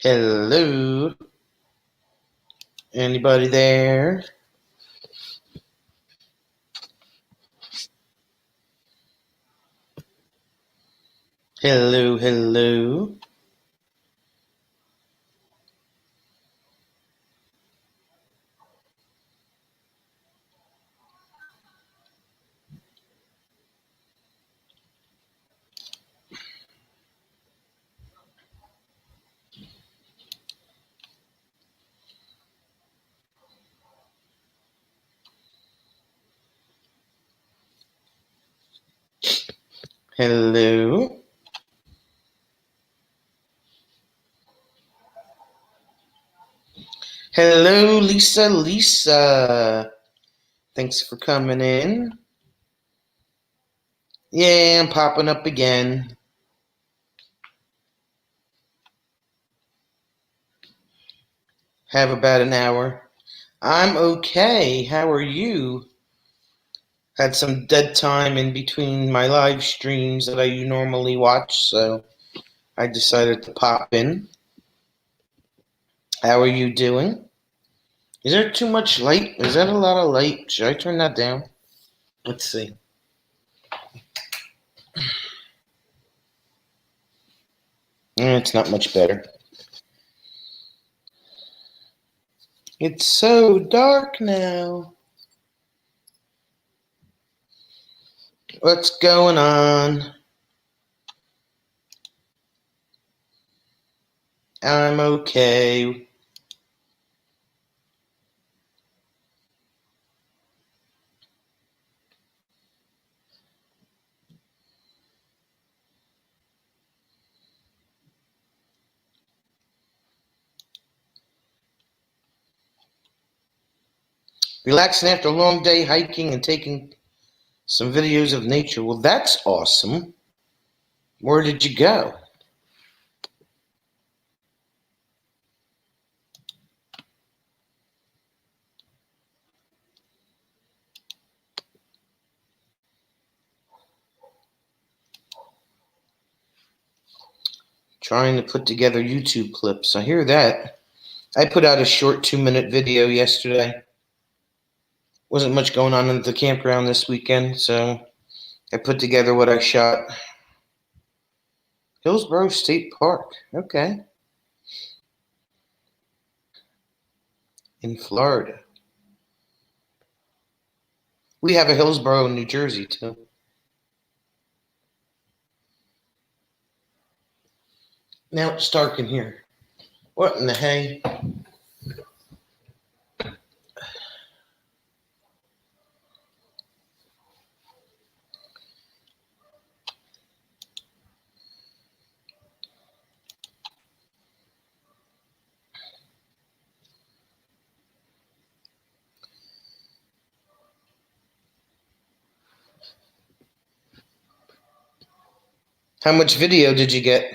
Hello? Anybody there? Hello, hello. Hello. Hello, Lisa. Thanks for coming in. Yeah, I'm popping up again. Have about an hour. I'm okay. How are you? Had some dead time in between my live streams that I normally watch, so I decided to pop in. How are you doing? Is there too much light? Is that a lot of light? Should I turn that down? Let's see. It's not much better. It's so dark now. What's going on? I'm okay. Relaxing after a long day hiking and taking some videos of nature. Well, that's awesome. Where did you go? Trying to put together YouTube clips. I hear that. I put out a short 2-minute video yesterday. Wasn't much going on at the campground this weekend, so I put together what I shot. Hillsborough State Park. Okay. In Florida. We have a Hillsborough in New Jersey, too. Now it's dark in here. What in the hay? How much video did you get?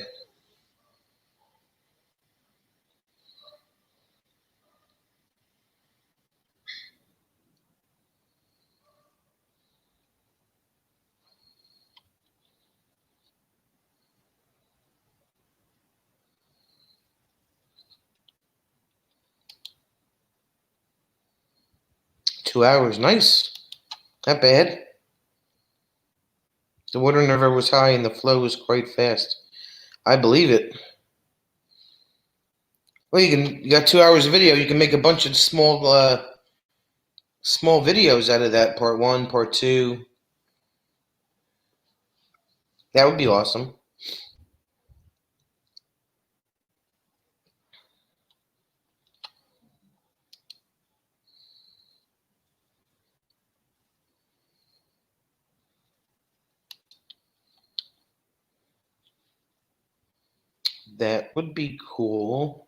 Two hours. Nice. Not bad. The water never was high and the flow was quite fast. I believe it. Well, you got 2 hours of video. You can make a bunch of small videos out of that. Part 1, part 2. That would be awesome. That would be cool.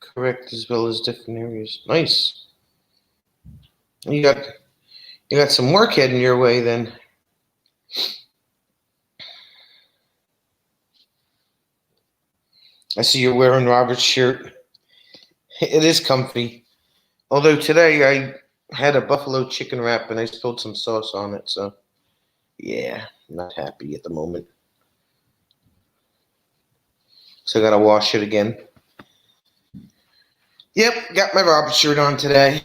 Correct, as well as different areas. Nice. You got some work heading your way then. I see you're wearing Robert's shirt. It is comfy. Although today had a buffalo chicken wrap and I spilled some sauce on it, so yeah, not happy at the moment. So I gotta wash it again. Yep, got my Robert shirt on today.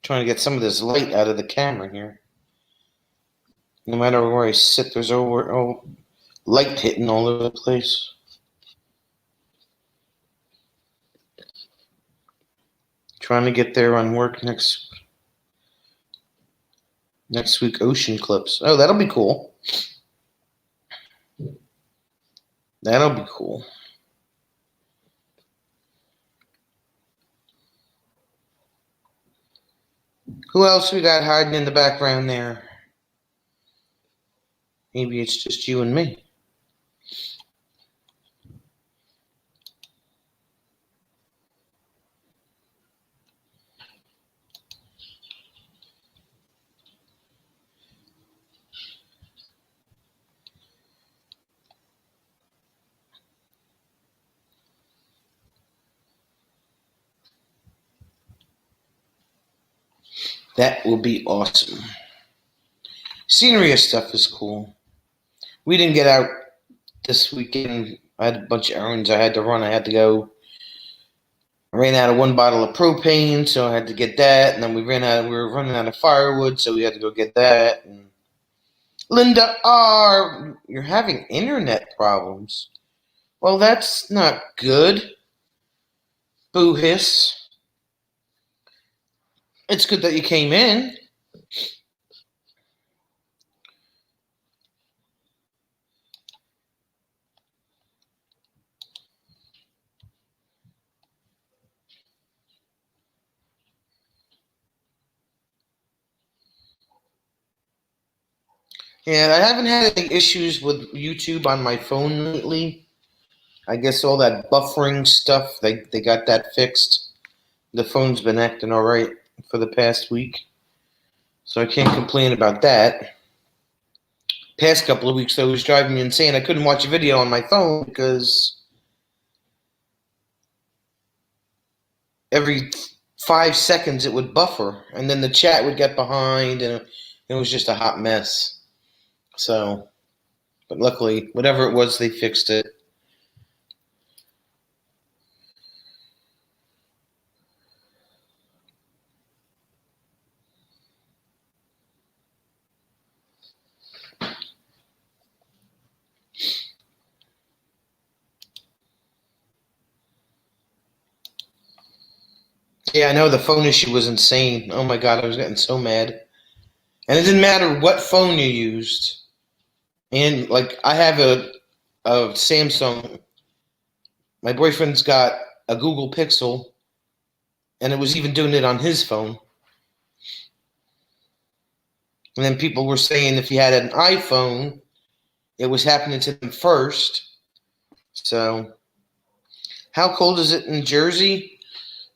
Trying to get some of this light out of the camera here. No matter where I sit, there's light hitting all over the place. Trying to get there on work next week. Ocean clips. Oh, that'll be cool. That'll be cool. Who else we got hiding in the background there? Maybe it's just you and me. That will be awesome. Scenery stuff is cool. We didn't get out this weekend. I had a bunch of errands I had to run. I had to go. I ran out of one bottle of propane, so I had to get that. And then we were running out of firewood, so we had to go get that. And Linda R., you're having internet problems. Well, that's not good. Boo hiss. It's good that you came in. Yeah, I haven't had any issues with YouTube on my phone lately. I guess all that buffering stuff, they got that fixed. The phone's been acting all right for the past week, so I can't complain about that. Past couple of weeks, though, it was driving me insane. I couldn't watch a video on my phone because every 5 seconds it would buffer, and then the chat would get behind, and it was just a hot mess. So, but luckily, whatever it was, they fixed it. Yeah, I know the phone issue was insane. Oh my god, I was getting so mad. And it didn't matter what phone you used. And like I have a Samsung. My boyfriend's got a Google Pixel, and it was even doing it on his phone. And then people were saying if you had an iPhone, it was happening to them first. So, how cold is it in Jersey?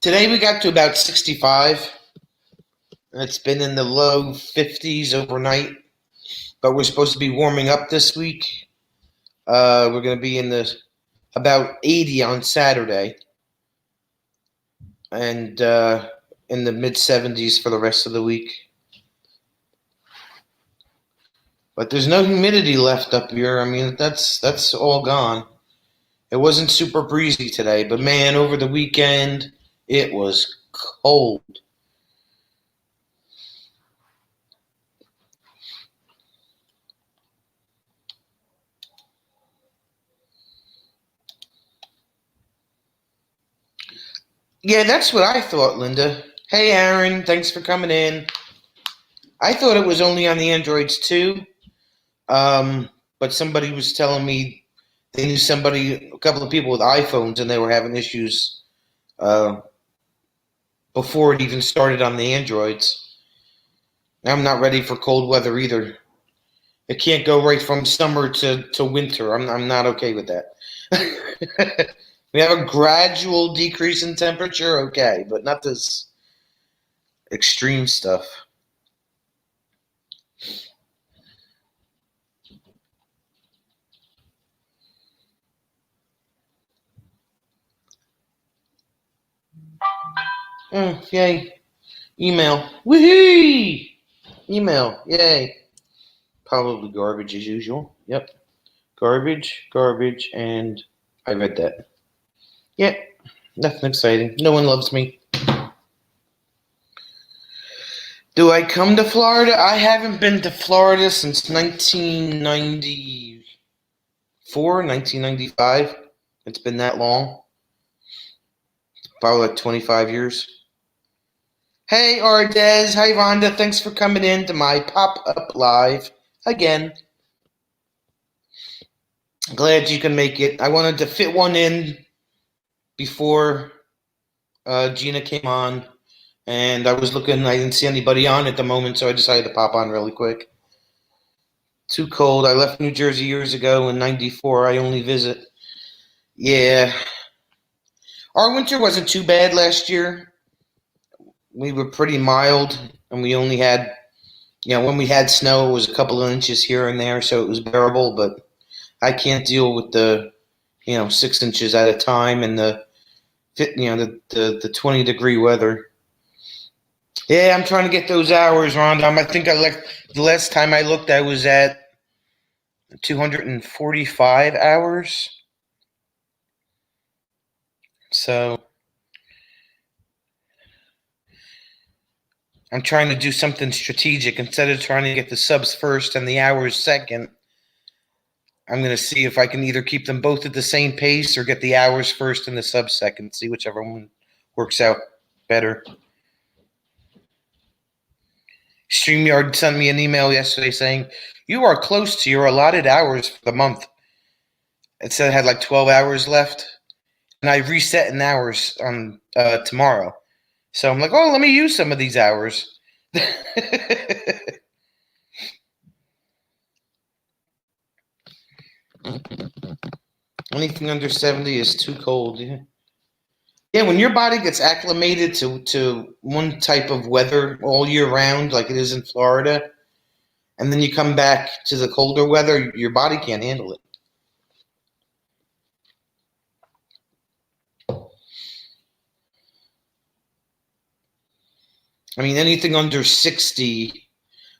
Today we got to about 65. It's been in the low 50s overnight, but we're supposed to be warming up this week. We're going to be in the about 80 on Saturday, and in the mid 70s for the rest of the week. But there's no humidity left up here. I mean, that's all gone. It wasn't super breezy today, but man, over the weekend it was cold. Yeah, that's what I thought, Linda. Hey, Aaron, thanks for coming in. I thought it was only on the Androids too, but somebody was telling me they knew a couple of people with iPhones, and they were having issues before it even started on the Androids. I'm not ready for cold weather either. It can't go right from summer to winter. I'm not okay with that. We have a gradual decrease in temperature, okay, but not this extreme stuff. Yay. Email. Woohoo! Email. Yay. Probably garbage as usual. Yep. Garbage, and I read that. Yep. Nothing exciting. No one loves me. Do I come to Florida? I haven't been to Florida since 1994, 1995. It's been that long. Probably like 25 years. Hey, Ardez. Hi, Rhonda. Thanks for coming in to my pop-up live again. Glad you can make it. I wanted to fit one in before Gina came on, and I was looking. I didn't see anybody on at the moment, so I decided to pop on really quick. Too cold. I left New Jersey years ago in '94. I only visit. Yeah. Our winter wasn't too bad last year. We were pretty mild, and we only had, when we had snow, it was a couple of inches here and there, so it was bearable, but I can't deal with the, 6 inches at a time and the 20-degree weather. Yeah, I'm trying to get those hours, Rhonda. I think the last time I looked, I was at 245 hours. So I'm trying to do something strategic. Instead of trying to get the subs first and the hours second, I'm going to see if I can either keep them both at the same pace or get the hours first and the subs second. See whichever one works out better. StreamYard sent me an email yesterday saying, you are close to your allotted hours for the month. It said I had like 12 hours left. And I reset in hours on tomorrow. So I'm like, oh, let me use some of these hours. Anything under 70 is too cold. Yeah, when your body gets acclimated to one type of weather all year round, like it is in Florida, and then you come back to the colder weather, your body can't handle it. I mean, anything under 60,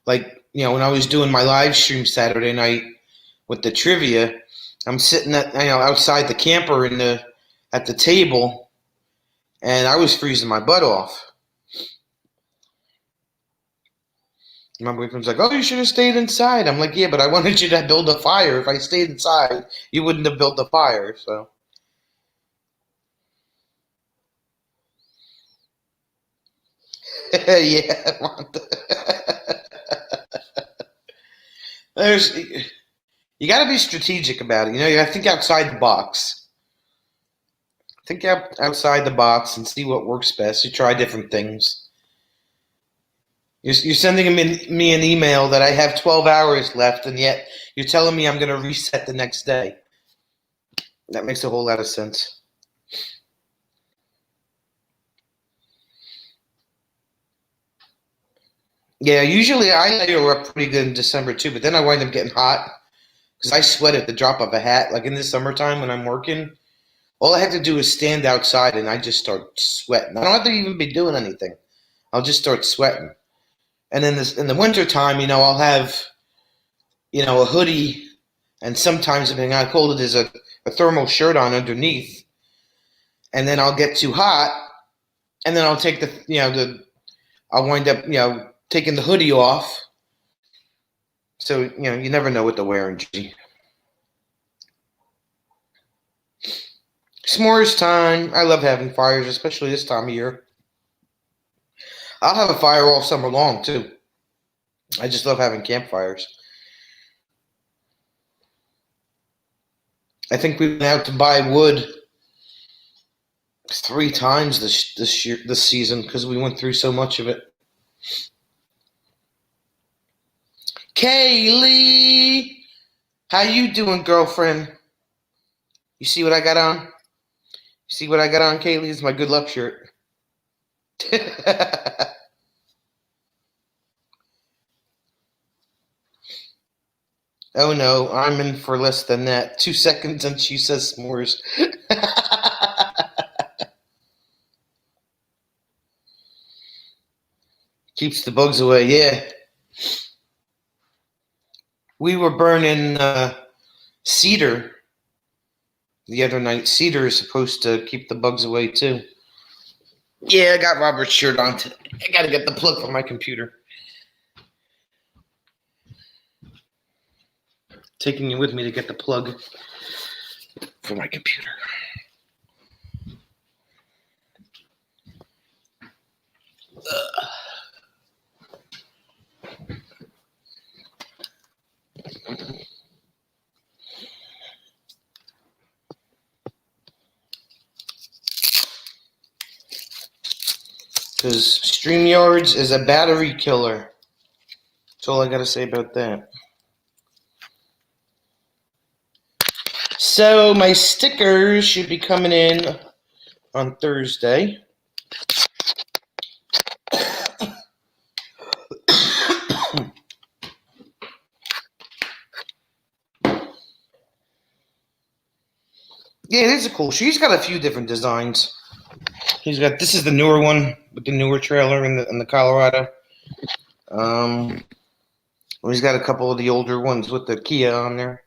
like, when I was doing my live stream Saturday night with the trivia, I'm sitting outside the camper at the table, and I was freezing my butt off. My boyfriend's like, oh, you should have stayed inside. I'm like, yeah, but I wanted you to build a fire. If I stayed inside, you wouldn't have built the fire, so. Yeah. You got to be strategic about it. You got to think outside the box. Think outside the box and see what works best. You try different things. You're sending me an email that I have 12 hours left, and yet you're telling me I'm going to reset the next day. That makes a whole lot of sense. Yeah, usually I layer up pretty good in December too, but then I wind up getting hot because I sweat at the drop of a hat. Like in the summertime when I'm working, all I have to do is stand outside and I just start sweating. I don't have to even be doing anything. I'll just start sweating. And in the wintertime, I'll have, a hoodie, and sometimes, depending on how cold it is, a thermal shirt on underneath. And then I'll get too hot, and then I'll take I'll wind up, taking the hoodie off. So, you never know what to wear in Jersey. S'mores time. I love having fires, especially this time of year. I'll have a fire all summer long, too. I just love having campfires. I think we went out to buy wood 3 times this season because we went through so much of it. Kaylee, how you doing, girlfriend? You see what I got on? Kaylee? It's my good luck shirt. Oh no, I'm in for less than that. 2 seconds and she says s'mores. Keeps the bugs away, yeah. We were burning cedar the other night. Cedar is supposed to keep the bugs away too. Yeah, I got Robert's shirt on today. I gotta get the plug for my computer. Taking you with me to get the plug for my computer. Because StreamYards is a battery killer. That's all I gotta say about that. So my stickers should be coming in on Thursday. Yeah, it is a cool. She's got a few different designs. This is the newer one with the newer trailer in the Colorado. He's got a couple of the older ones with the Kia on there.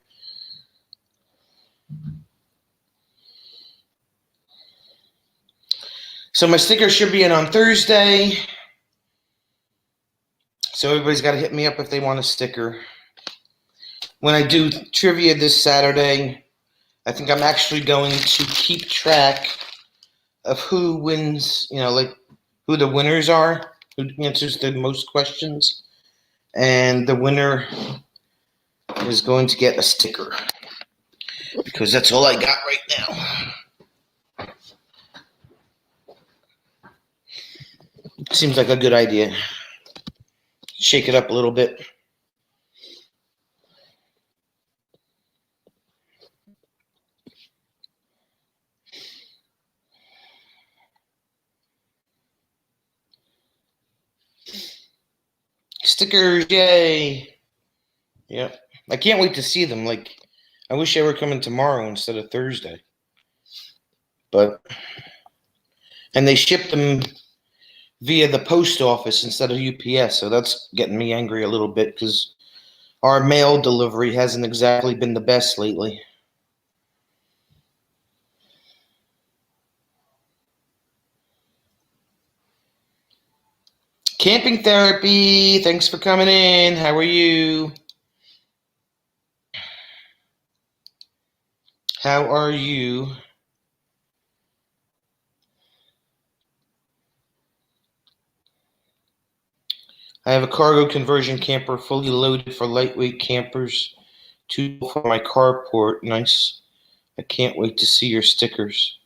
So my sticker should be in on Thursday. So everybody's got to hit me up if they want a sticker. When I do trivia this Saturday, I think I'm actually going to keep track of who wins, like who the winners are, who answers the most questions. And the winner is going to get a sticker. Because that's all I got right now. Seems like a good idea. Shake it up a little bit. Stickers, yay! Yep. I can't wait to see them. Like, I wish they were coming tomorrow instead of Thursday. And they shipped them via the post office instead of UPS, so that's getting me angry a little bit because our mail delivery hasn't exactly been the best lately. Camping Therapy, thanks for coming in. How are you? How are you? I have a cargo conversion camper fully loaded for lightweight campers. 2 for my carport. Nice. I can't wait to see your stickers.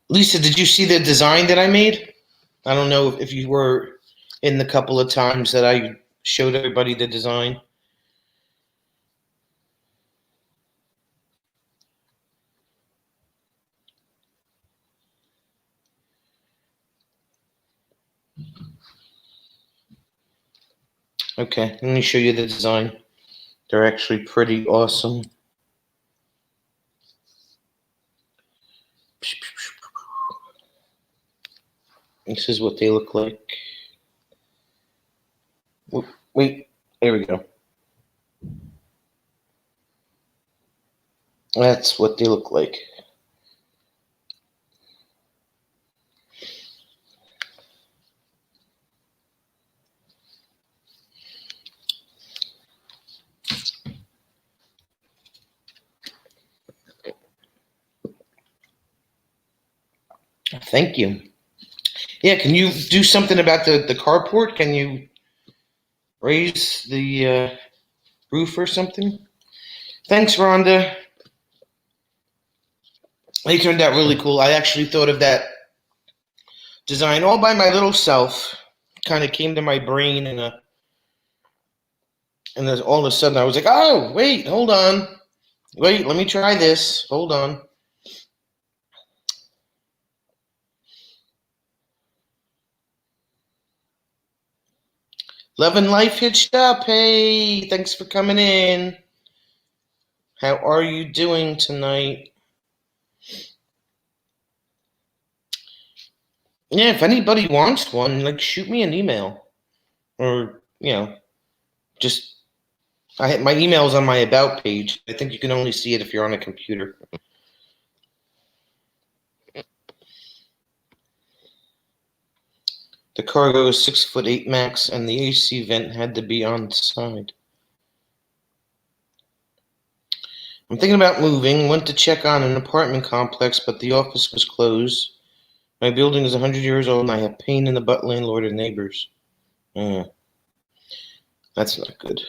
Lisa, did you see the design that I made? I don't know if you were in the couple of times that I showed everybody the design. Okay, let me show you the design. They're actually pretty awesome. This is what they look like. Wait, there we go. That's what they look like. Thank you. Yeah, can you do something about the carport? Can you raise the roof or something? Thanks, Rhonda. They turned out really cool. I actually thought of that design all by my little self. Kind of came to my brain, and then all of a sudden I was like, oh, wait, hold on. Wait, let me try this. Hold on. Love and Life Hitched Up. Hey, thanks for coming in. How are you doing tonight? Yeah, if anybody wants one, like, shoot me an email. or just my email is on my about page. I think you can only see it if you're on a computer. The cargo is 6'8" max, and the AC vent had to be on the side. I'm thinking about moving. Went to check on an apartment complex, but the office was closed. My building is 100 years old, and I have pain in the butt landlord and neighbors. That's not good.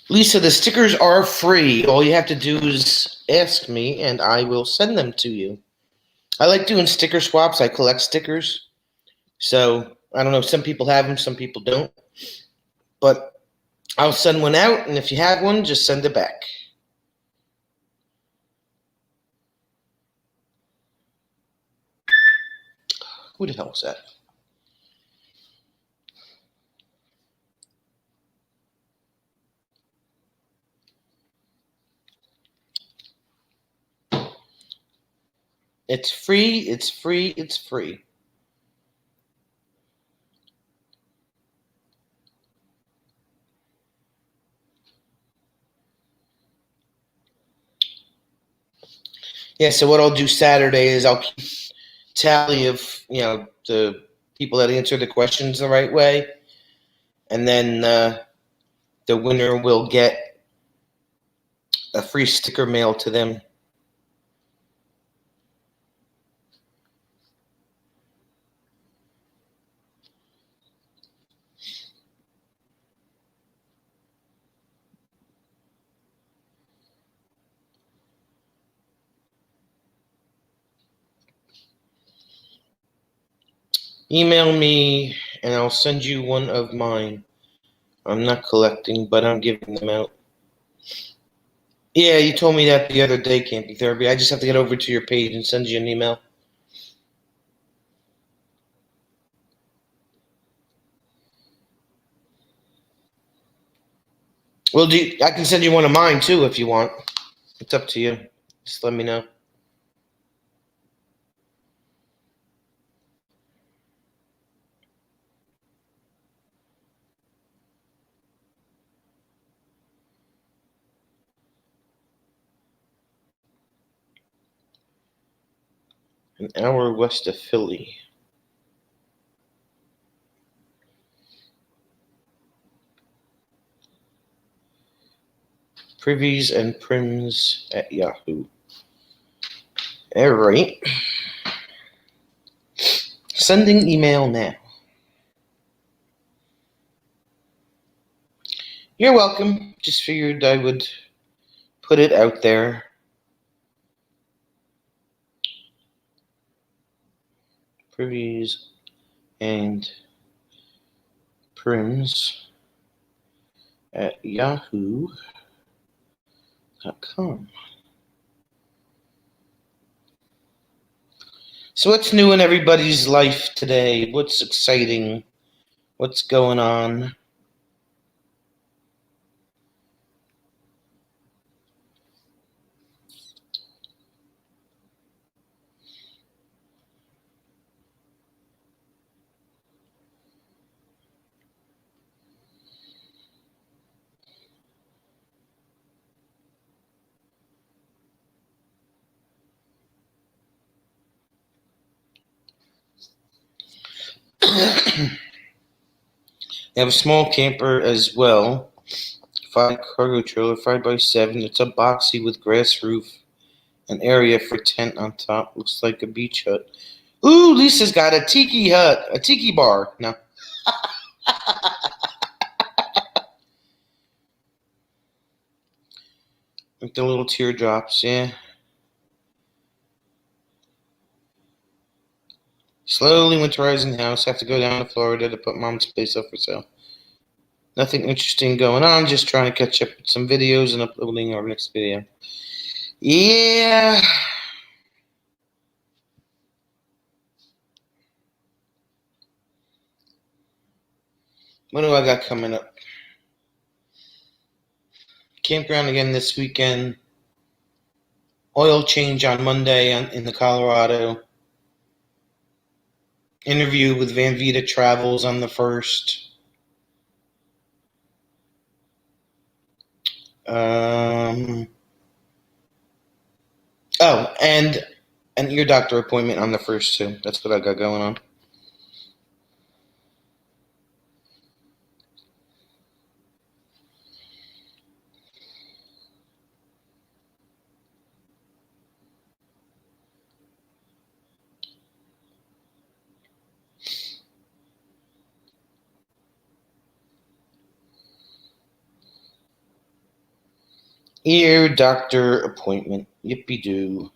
Lisa, the stickers are free. All you have to do is ask me, and I will send them to you. I like doing sticker swaps. I collect stickers. So, I don't know, some people have them, some people don't. But I'll send one out, and if you have one, just send it back. Who the hell is that? It's free, it's free, it's free. Yeah, so what I'll do Saturday is I'll keep tally of, the people that answer the questions the right way. And then the winner will get a free sticker mailed to them. Email me, and I'll send you one of mine. I'm not collecting, but I'm giving them out. Yeah, you told me that the other day, Camping Therapy. I just have to get over to your page and send you an email. Well, I can send you one of mine, too, if you want. It's up to you. Just let me know. An hour west of Philly. Privies and Prims at Yahoo. All right. Sending email now. You're welcome. Just figured I would put it out there. Privies and Prims at yahoo.com. So what's new in everybody's life today? What's exciting? What's going on? I have a small camper as well. 5 cargo trailer, 5x7. It's a boxy with grass roof. An area for tent on top. Looks like a beach hut. Ooh, Lisa's got a tiki hut. A tiki bar. No. With the little teardrops, yeah. Slowly winterizing the house. Have to go down to Florida to put Mom's place up for sale. Nothing interesting going on. Just trying to catch up with some videos and uploading our next video. Yeah. What do I got coming up? Campground again this weekend. Oil change on Monday in the Colorado. Interview with Van Vita Travels on the 1st. And an ear doctor appointment on the 1st too. That's what I got going on. Ear doctor appointment. Yippee-doo.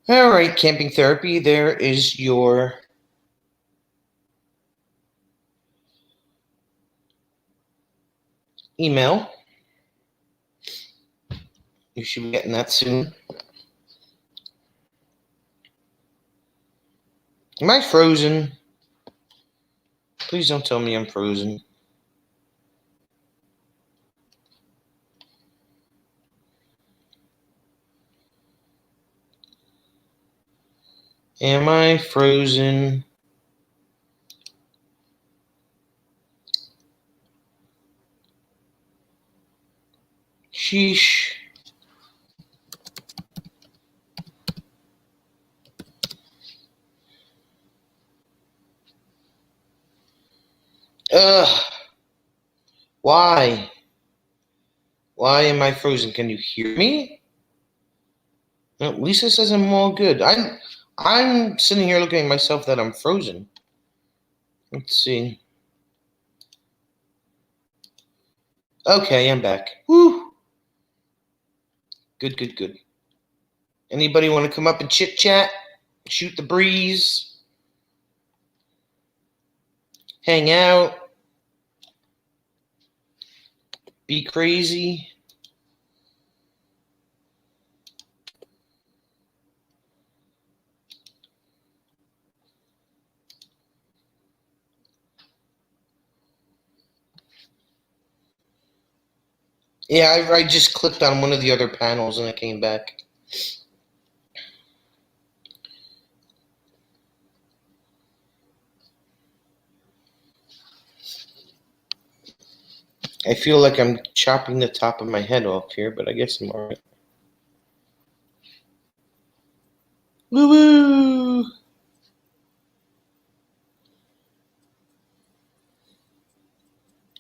All right, Camping Therapy, there is your email. You should be getting that soon. Am I frozen? Please don't tell me I'm frozen. Am I frozen? Sheesh. Ugh. Why? Why am I frozen? Can you hear me? No, Lisa says I'm all good. I'm sitting here looking at myself that I'm frozen. Let's see. Okay, I'm back. Woo. Good. Anybody want to come up and chit chat? Shoot the breeze? Hang out? Be crazy? Yeah, I just clicked on one of the other panels and I came back. I feel like I'm chopping the top of my head off here, but I guess I'm alright. Woo-woo!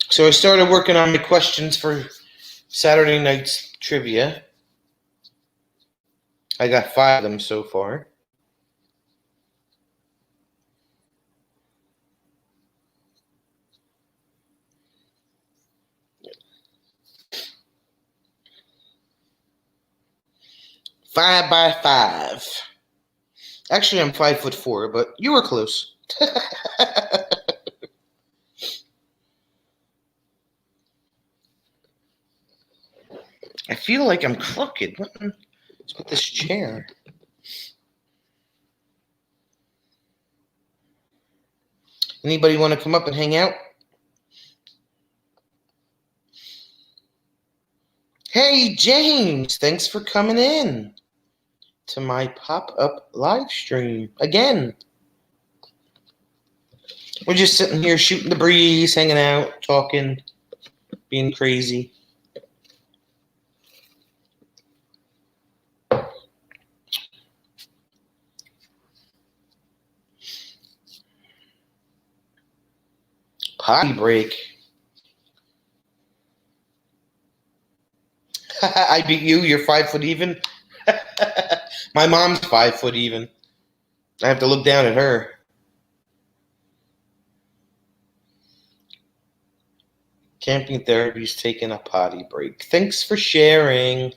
So I started working on my questions for Saturday night's trivia. I got 5 of them so far. Five by 5. Actually, I'm 5'4", but you were close. I feel like I'm crooked. What's with this chair? Anybody want to come up and hang out? Hey, James, thanks for coming in to my pop-up live stream again. We're just sitting here shooting the breeze, hanging out, talking, being crazy. Potty break. I beat you. You're 5 foot even. My mom's 5 foot even. I have to look down at her. Camping Therapy's taking a potty break. Thanks for sharing.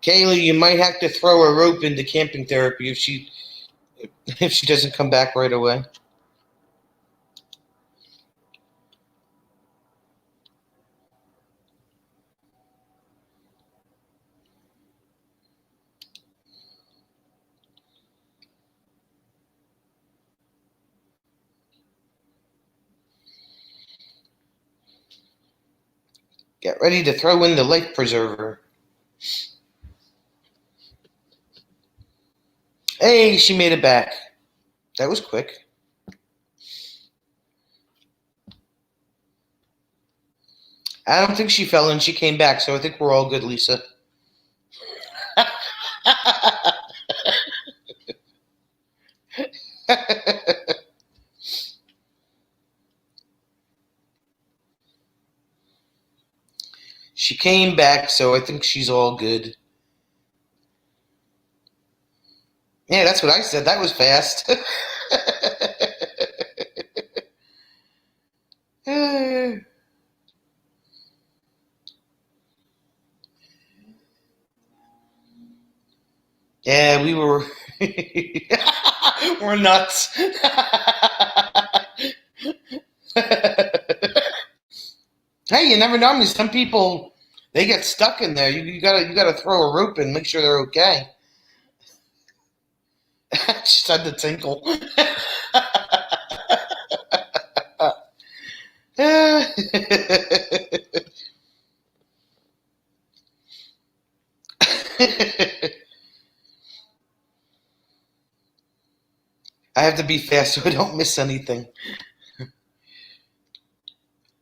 Kaylee, you might have to throw a rope into camping therapy if she doesn't come back right away. Get ready to throw in the life preserver. Hey, she made it back. That was quick. I don't think she fell in. She came back, so I think we're all good, Lisa. She came back, so I think she's all good. Yeah, that's what I said. That was fast. Yeah, we were. We're nuts. Hey, you never know. I mean, some people they get stuck in there. You gotta throw a rope and make sure they're okay. Just had to tinkle. I have to be fast so I don't miss anything.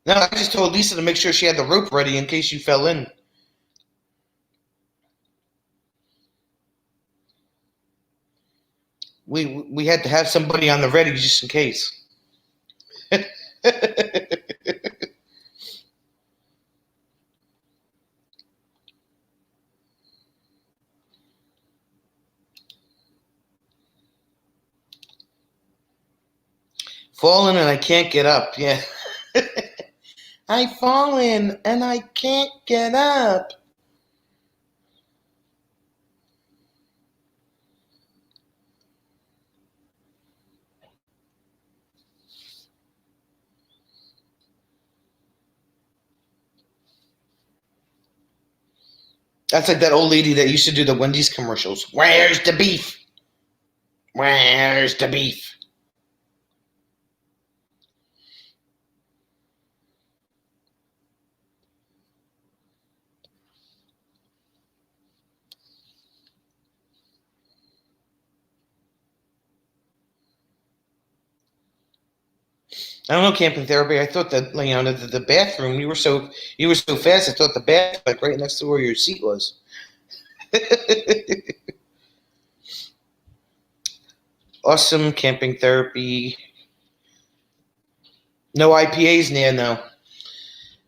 No, I just told Lisa to make sure she had the rope ready in case you fell in. We had to have somebody on the ready just in case. Fallen and I can't get up. Yeah. I've fallen and I can't get up. That's like that old lady that used to do the Wendy's commercials. Where's the beef? Where's the beef? I don't know camping therapy. I thought that the bathroom you were so fast. I thought the bath like right next to where your seat was. Awesome camping therapy. No IPAs, Nan.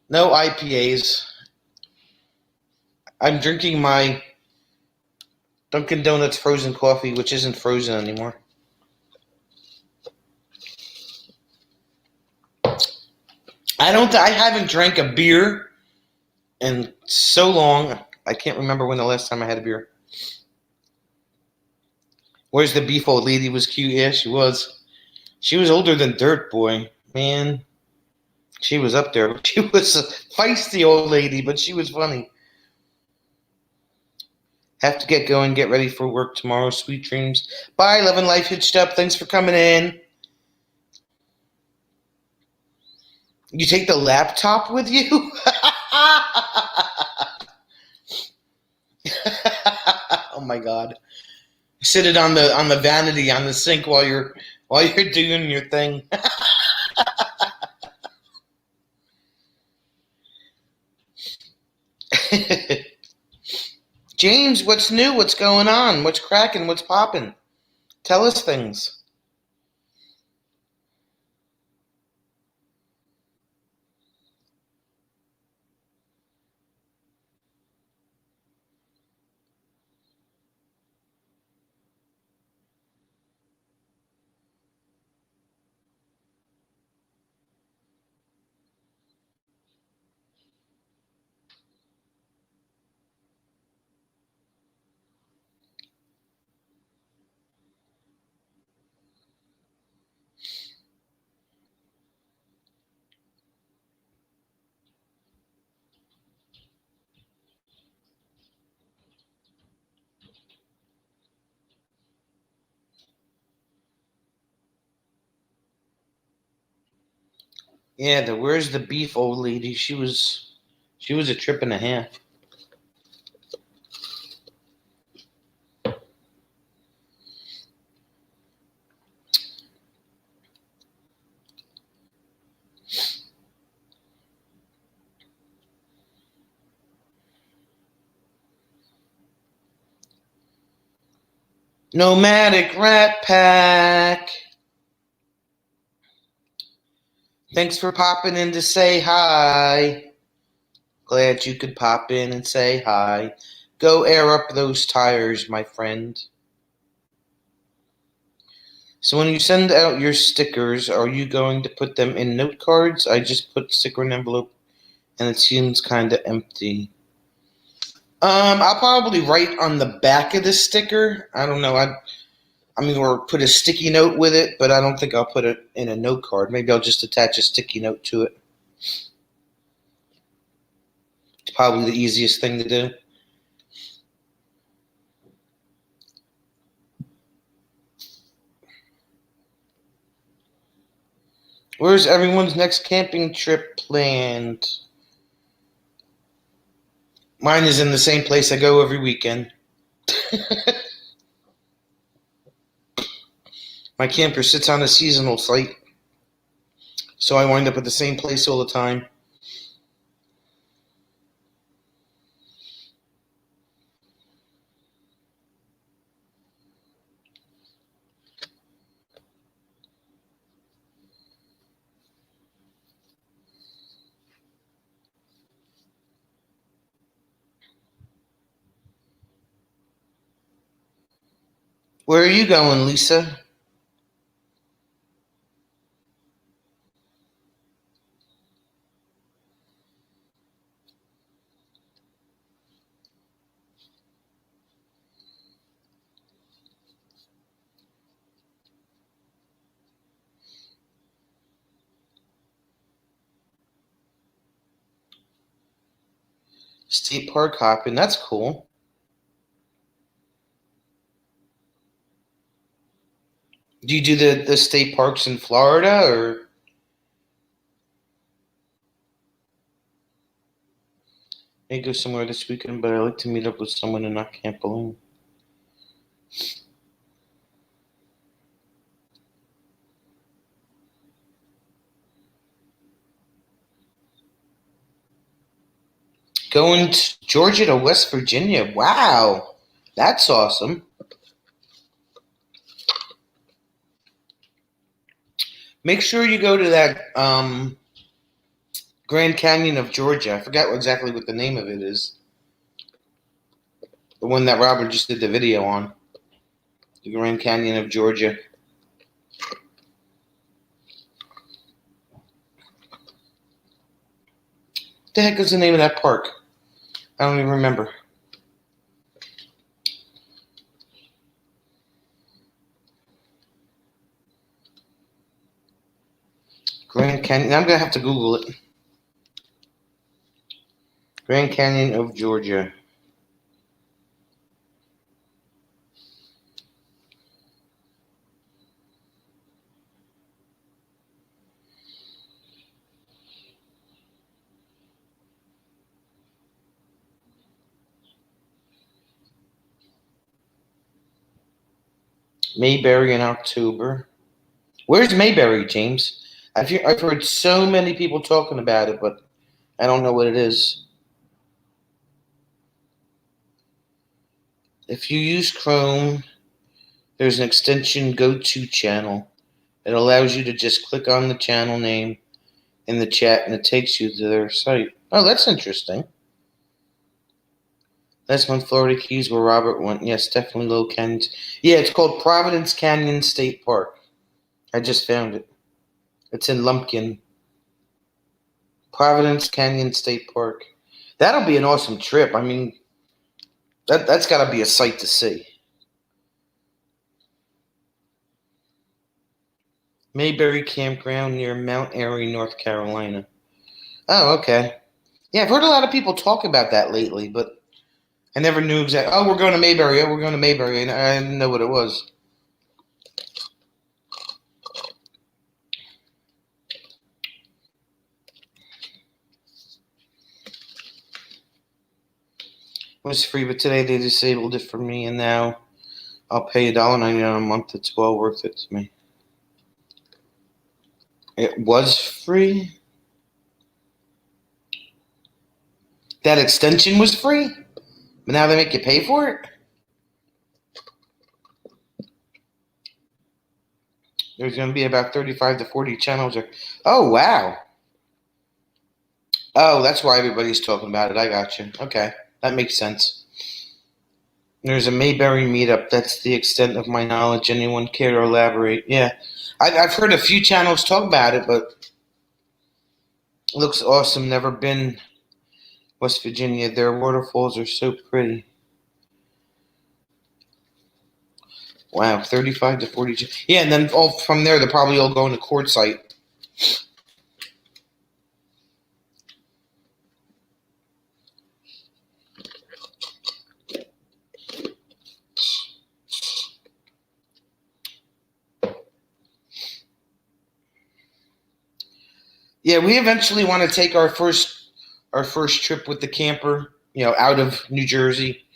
No IPAs. I'm drinking my Dunkin' Donuts frozen coffee, which isn't frozen anymore. I haven't drank a beer in so long. I can't remember when the last time I had a beer. Where's the beef old lady was cute? Yeah, she was. She was older than dirt, boy. Man, she was up there. She was a feisty old lady, but she was funny. Have to get going, get ready for work tomorrow. Sweet dreams. Bye, Love and Life Hitched Up. Thanks for coming in. You take the laptop with you? Oh my god. Sit it on the vanity on the sink while you're doing your thing. James, what's new? What's going on? What's cracking? What's popping? Tell us things. Yeah, the where's the beef old lady? She was a trip and a half. Nomadic Rat Pack. Thanks for popping in to say hi. Glad you could pop in and say hi. Go air up those tires, my friend. So when you send out your stickers, are you going to put them in note cards? I just put sticker in envelope and it seems kind of empty. I'll probably write on the back of the sticker. I don't know. Or put a sticky note with it, but I don't think I'll put it in a note card. Maybe I'll just attach a sticky note to it. It's probably the easiest thing to do. Where's everyone's next camping trip planned? Mine is in the same place I go every weekend. My camper sits on a seasonal site, so I wind up at the same place all the time. Where are you going, Lisa? State park hopping. That's cool. Do you do the state parks in Florida, or may go somewhere this weekend? But I like to meet up with someone and not camp alone. Going to Georgia to West Virginia. Wow, that's awesome. Make sure you go to that Grand Canyon of Georgia. I forgot exactly what the name of it is. The one that Robert just did the video on. The Grand Canyon of Georgia. What the heck is the name of that park? I don't even remember. Grand Canyon. I'm going to have to Google it. Grand Canyon of Georgia. Mayberry in October. Where's Mayberry, James? I've heard so many people talking about it, but I don't know what it is. If you use Chrome, there's an extension Go To Channel. It allows you to just click on the channel name in the chat and it takes you to their site. Oh, that's interesting. That's one Florida Keys where Robert went. Yes, definitely Low Canyon. Yeah, it's called Providence Canyon State Park. I just found it. It's in Lumpkin. Providence Canyon State Park. That'll be an awesome trip. I mean, that's got to be a sight to see. Mayberry Campground near Mount Airy, North Carolina. Oh, okay. Yeah, I've heard a lot of people talk about that lately, but I never knew exactly. Oh, we're going to Mayberry. Oh, we're going to Mayberry. And I didn't know what it was. was free, but today they disabled it for me, and now I'll pay $1.99 a month. It's well worth it to me. It was free? That extension was free? But now they make you pay for it? There's going to be about 35 to 40 channels. Oh, wow. Oh, that's why everybody's talking about it. I got you. Okay, that makes sense. There's a Mayberry meetup. That's the extent of my knowledge. Anyone care to elaborate? Yeah. I've heard a few channels talk about it, but it looks awesome. Never been West Virginia. Their waterfalls are so pretty. Wow, 35 to 40. Yeah, and then all from there, they're probably all going to Quartzsite. Yeah, we eventually want to take our first trip with the camper, out of New Jersey.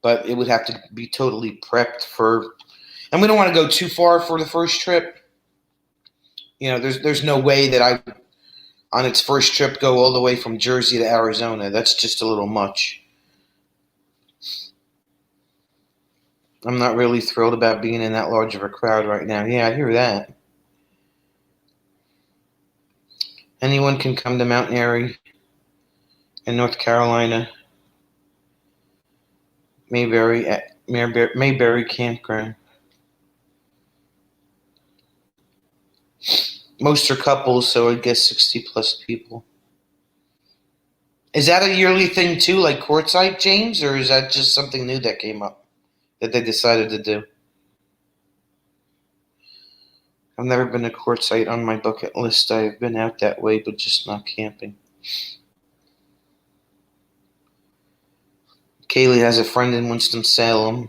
But it would have to be totally prepped for, and we don't want to go too far for the first trip. There's no way that I, on its first trip, go all the way from Jersey to Arizona. That's just a little much. I'm not really thrilled about being in that large of a crowd right now. Yeah, I hear that. Anyone can come to Mount Airy in North Carolina. Mayberry Campground. Most are couples, so I guess 60 plus people. Is that a yearly thing too, like Quartzsite, James, or is that just something new that came up that they decided to do? I've never been to Quartzsite on my bucket list. I've been out that way, but just not camping. Kaylee has a friend in Winston-Salem.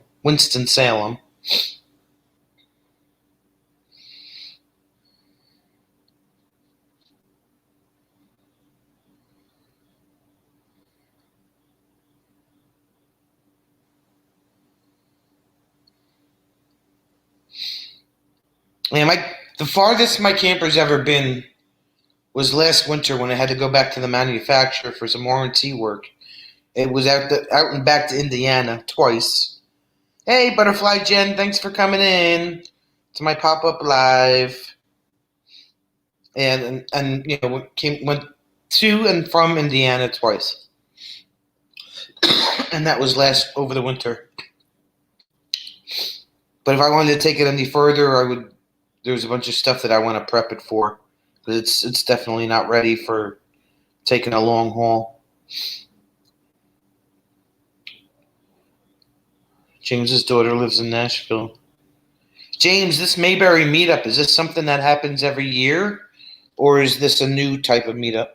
Yeah, the farthest my camper's ever been was last winter when I had to go back to the manufacturer for some warranty work. It was out and back to Indiana twice. Hey, Butterfly Jen, thanks for coming in to my pop-up live. And went to and from Indiana twice, and that was over the winter. But if I wanted to take it any further, there's a bunch of stuff that I want to prep it for, because it's definitely not ready for taking a long haul. James's daughter lives in Nashville. James, this Mayberry meetup, is this something that happens every year, or is this a new type of meetup?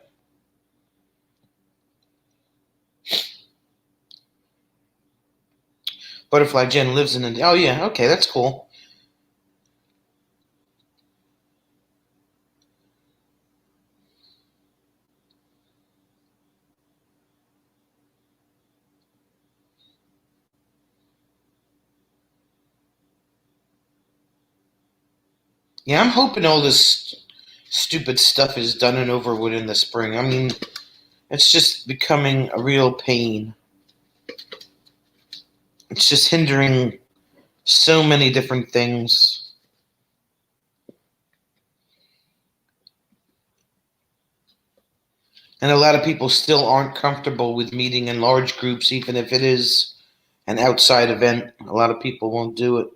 Butterfly Jen lives in India. Oh, yeah, okay, that's cool. Yeah, I'm hoping all this stupid stuff is done and over with in the spring. I mean, it's just becoming a real pain. It's just hindering so many different things. And a lot of people still aren't comfortable with meeting in large groups, even if it is an outside event. A lot of people won't do it.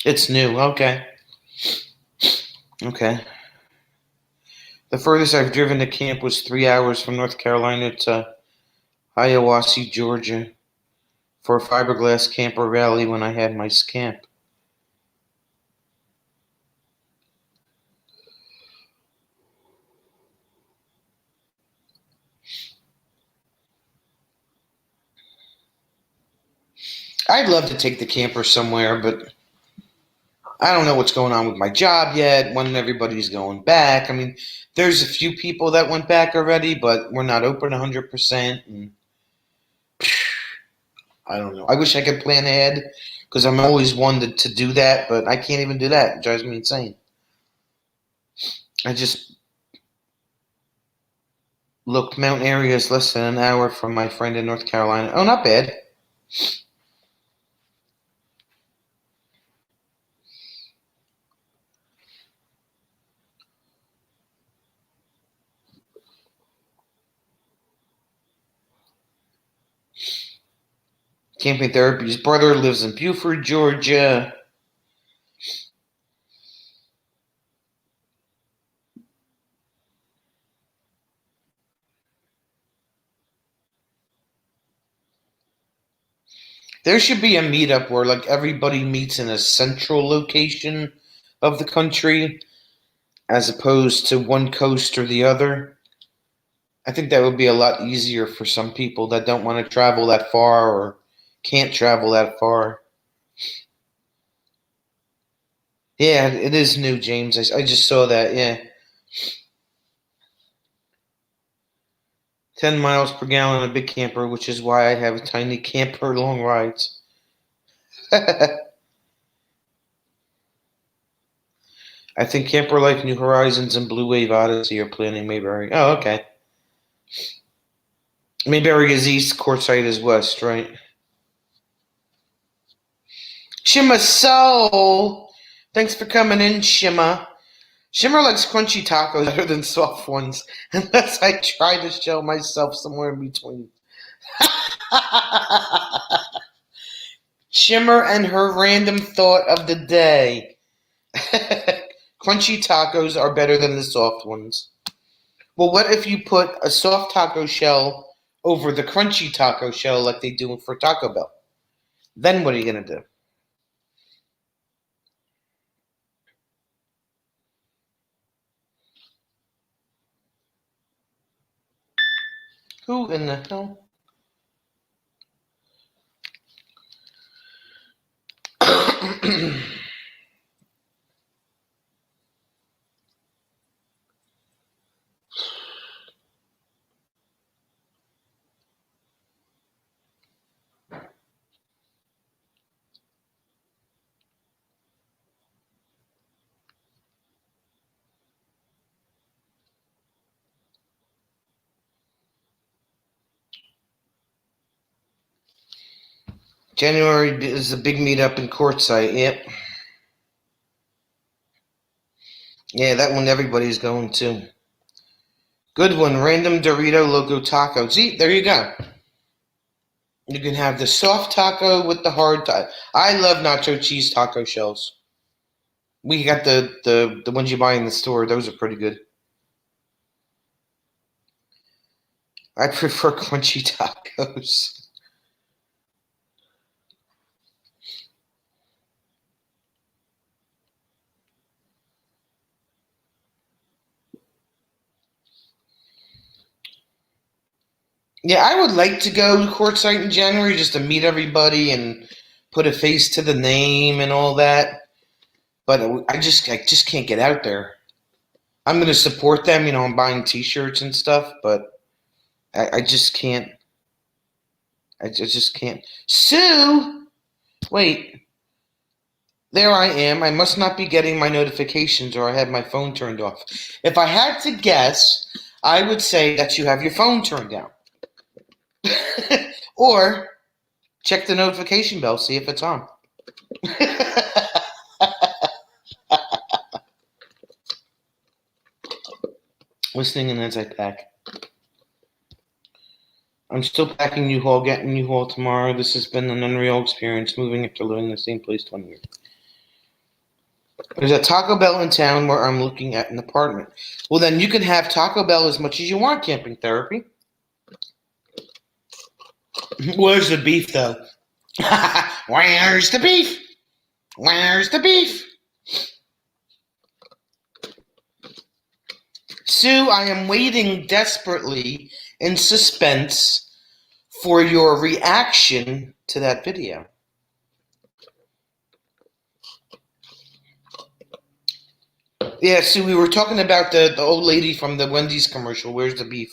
It's new. Okay. Okay. The furthest I've driven to camp was 3 hours from North Carolina to Hiawassee, Georgia, for a fiberglass camper rally when I had my scamp. I'd love to take the camper somewhere, but I don't know what's going on with my job yet, when everybody's going back. I mean, there's a few people that went back already, but we're not open 100%. And I don't know. I wish I could plan ahead because I'm always one to do that, but I can't even do that. It drives me insane. I just looked. Mount Airy is less than an hour from my friend in North Carolina. Oh, not bad. Camping Therapy's brother lives in Buford, Georgia. There should be a meetup where like everybody meets in a central location of the country as opposed to one coast or the other. I think that would be a lot easier for some people that don't want to travel that far or can't travel that far. Yeah, it is new, James. I just saw that. Yeah. 10 miles per gallon a big camper, which is why I have a tiny camper long rides. I think Camper Life New Horizons and Blue Wave Odyssey are planning Mayberry. Oh, okay. Mayberry is east, Quartzsite is west, right? Shima Soul! Thanks for coming in, Shima. Shimmer likes crunchy tacos better than soft ones, unless I try to show myself somewhere in between. Shimmer and her random thought of the day. Crunchy tacos are better than the soft ones. Well, what if you put a soft taco shell over the crunchy taco shell like they do for Taco Bell? Then what are you going to do? Who in the hell? January is a big meetup in Quartzsite. Yep. Yeah, that one everybody's going to. Good one. Random Dorito Loco Taco. See, there you go. You can have the soft taco with the hard taco. I love nacho cheese taco shells. We got the ones you buy in the store. Those are pretty good. I prefer crunchy tacos. Yeah, I would like to go to Quartzsite in January just to meet everybody and put a face to the name and all that. But I just can't get out there. I'm going to support them. I'm buying T-shirts and stuff, but I just can't. I just can't. Sue, wait. There I am. I must not be getting my notifications, or I have my phone turned off. If I had to guess, I would say that you have your phone turned down. Or check the notification bell, see if it's on. Listening and as I pack. I'm still packing U-Haul, getting U-Haul tomorrow. This has been an unreal experience, moving after living in the same place 20 years. There's a Taco Bell in town where I'm looking at an apartment. Well, then you can have Taco Bell as much as you want, Camping Therapy. Where's the beef, though? Where's the beef? Where's the beef? Sue, I am waiting desperately in suspense for your reaction to that video. Yeah, see, we were talking about the old lady from the Wendy's commercial. Where's the beef?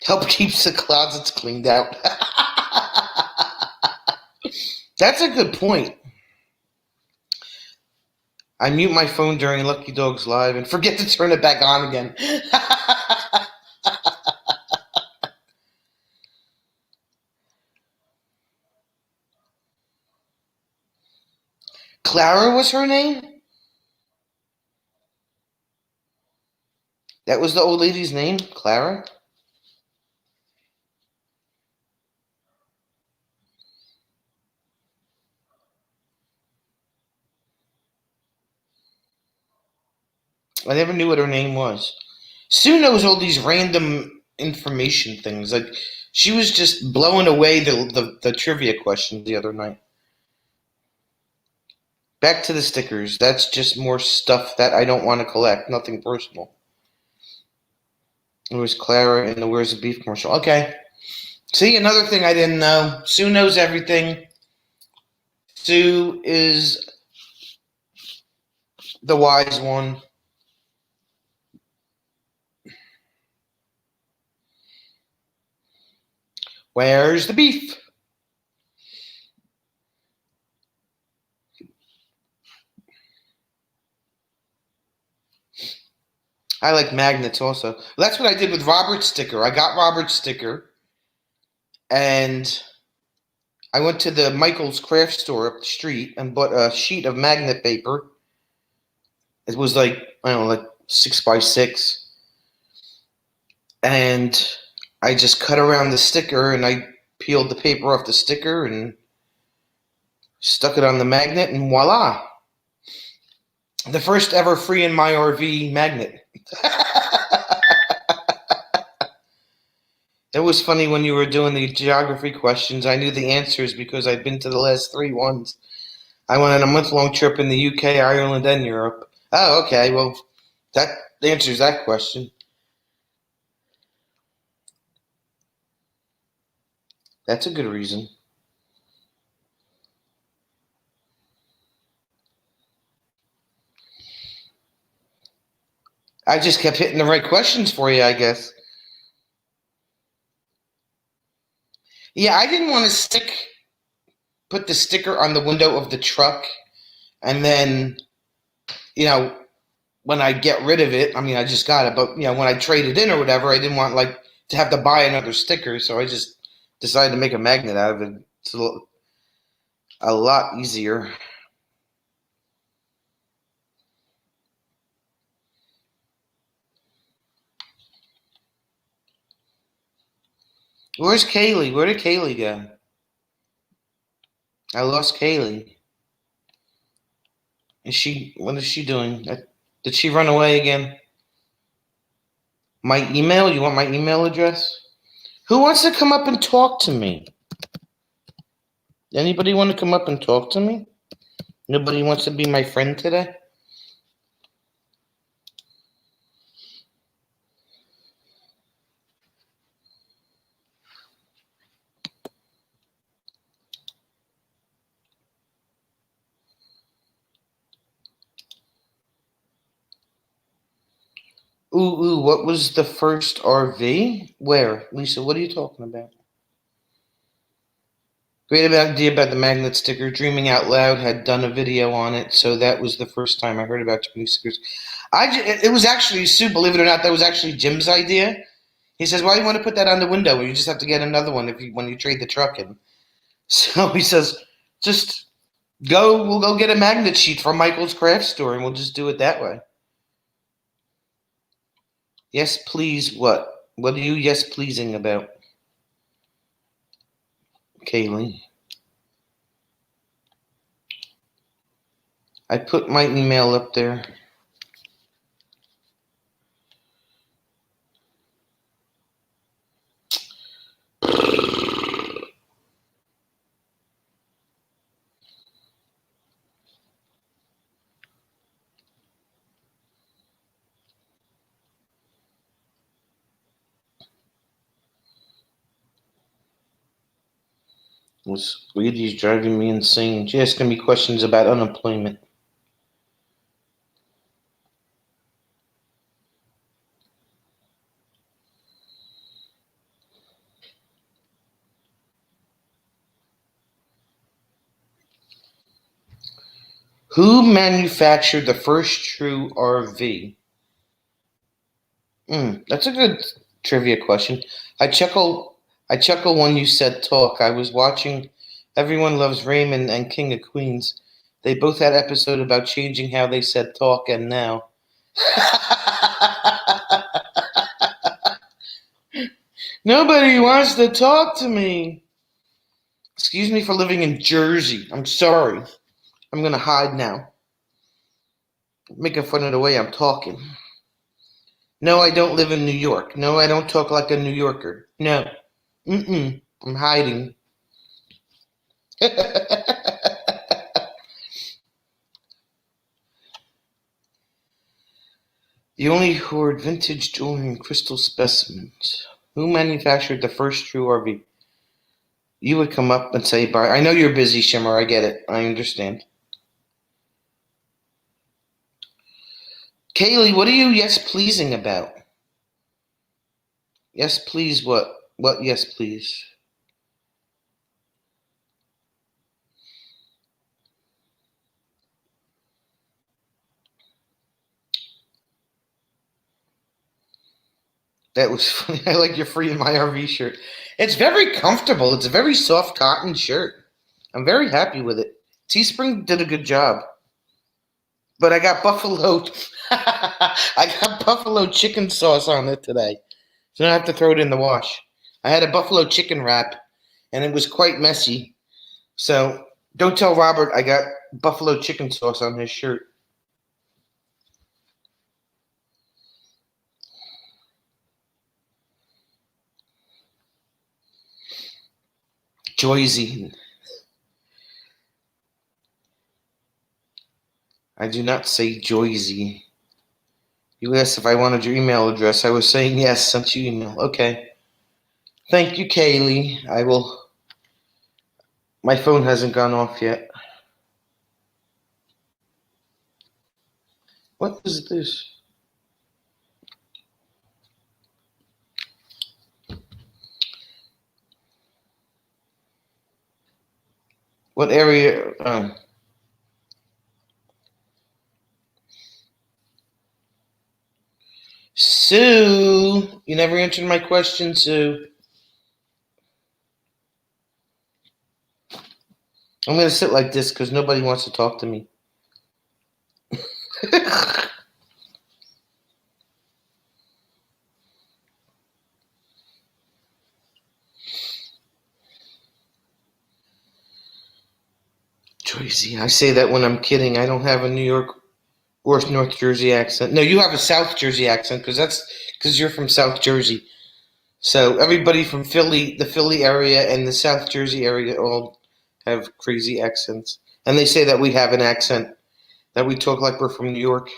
Help keeps the closets cleaned out. That's a good point. I mute my phone during Lucky Dogs Live and forget to turn it back on again. Clara was her name? That was the old lady's name? Clara? I never knew what her name was. Sue knows all these random information things. Like, she was just blowing away the trivia questions the other night. Back to the stickers. That's just more stuff that I don't want to collect. Nothing personal. It was Clara in the Where's the Beef commercial. Okay. See, another thing I didn't know. Sue knows everything. Sue is the wise one. Where's the beef? I like magnets also. That's what I did with Robert's sticker. I got Robert's sticker, and I went to the Michael's craft store up the street and bought a sheet of magnet paper. It was like, I don't know, like 6x6. And I just cut around the sticker and I peeled the paper off the sticker and stuck it on the magnet, and voila. The first ever free in my RV magnet. It was funny when you were doing the geography questions. I knew the answers because I'd been to the last 3 ones. I went on a month-long trip in the UK, Ireland, and Europe. Oh, okay. Well, that answers that question. That's a good reason. I just kept hitting the right questions for you, I guess. Yeah, I didn't want to put the sticker on the window of the truck, and then, when I get rid of it, I mean, I just got it, but, when I trade it in or whatever, I didn't want, like, to have to buy another sticker, so I just decided to make a magnet out of it. It's a lot easier. Where's Kaylee? Where did Kaylee go? I lost Kaylee. What is she doing? Did she run away again? My email? You want my email address? Who wants to come up and talk to me? Anybody want to come up and talk to me? Nobody wants to be my friend today? Ooh, what was the first RV? Where? Lisa, what are you talking about? Great idea about the magnet sticker. Dreaming Out Loud had done a video on it, so that was the first time I heard about Tony stickers. It was actually, Sue, believe it or not, that was actually Jim's idea. He says, "Why do you want to put that on the window? You just have to get another one when you trade the truck in." So he says, "Just we'll go get a magnet sheet from Michael's craft store, and we'll just do it that way." Yes, please. What? What are you yes pleasing about, Kaylee? I put my email up there. This lady's driving me insane. She's asking me questions about unemployment. Who manufactured the first true RV? That's a good trivia question. I chuckle when you said talk. I was watching Everyone Loves Raymond and King of Queens. They both had episode about changing how they said talk and now. Nobody wants to talk to me. Excuse me for living in Jersey. I'm sorry. I'm gonna hide now. Making fun of the way I'm talking. No, I don't live in New York. No, I don't talk like a New Yorker. No. I'm hiding. You only hoard vintage jewelry and crystal specimens. Who manufactured the first true RV? You would come up and say bye. I know you're busy, Shimmer. I get it. I understand. Kaylee, what are you yes pleasing about? Yes, please, what? What, yes, please? That was funny. I like your free in my RV shirt. It's very comfortable. It's a very soft cotton shirt. I'm very happy with it. Teespring did a good job. But I got buffalo chicken sauce on it today. So I have to throw it in the wash. I had a buffalo chicken wrap and it was quite messy. So don't tell Robert I got buffalo chicken sauce on his shirt. Joyzy. I do not say Joyzy. You asked if I wanted your email address. I was saying yes, sent you email. Okay. Thank you, Kaylee. I will. My phone hasn't gone off yet. What is this? What area? Sue, you never answered my question, Sue. I'm going to sit like this because nobody wants to talk to me. Joyzy, I say that when I'm kidding. I don't have a New York or North Jersey accent. No, you have a South Jersey accent because you're from South Jersey. So everybody from Philly, the Philly area and the South Jersey area all have crazy accents. And they say that we have an accent, that we talk like we're from New York.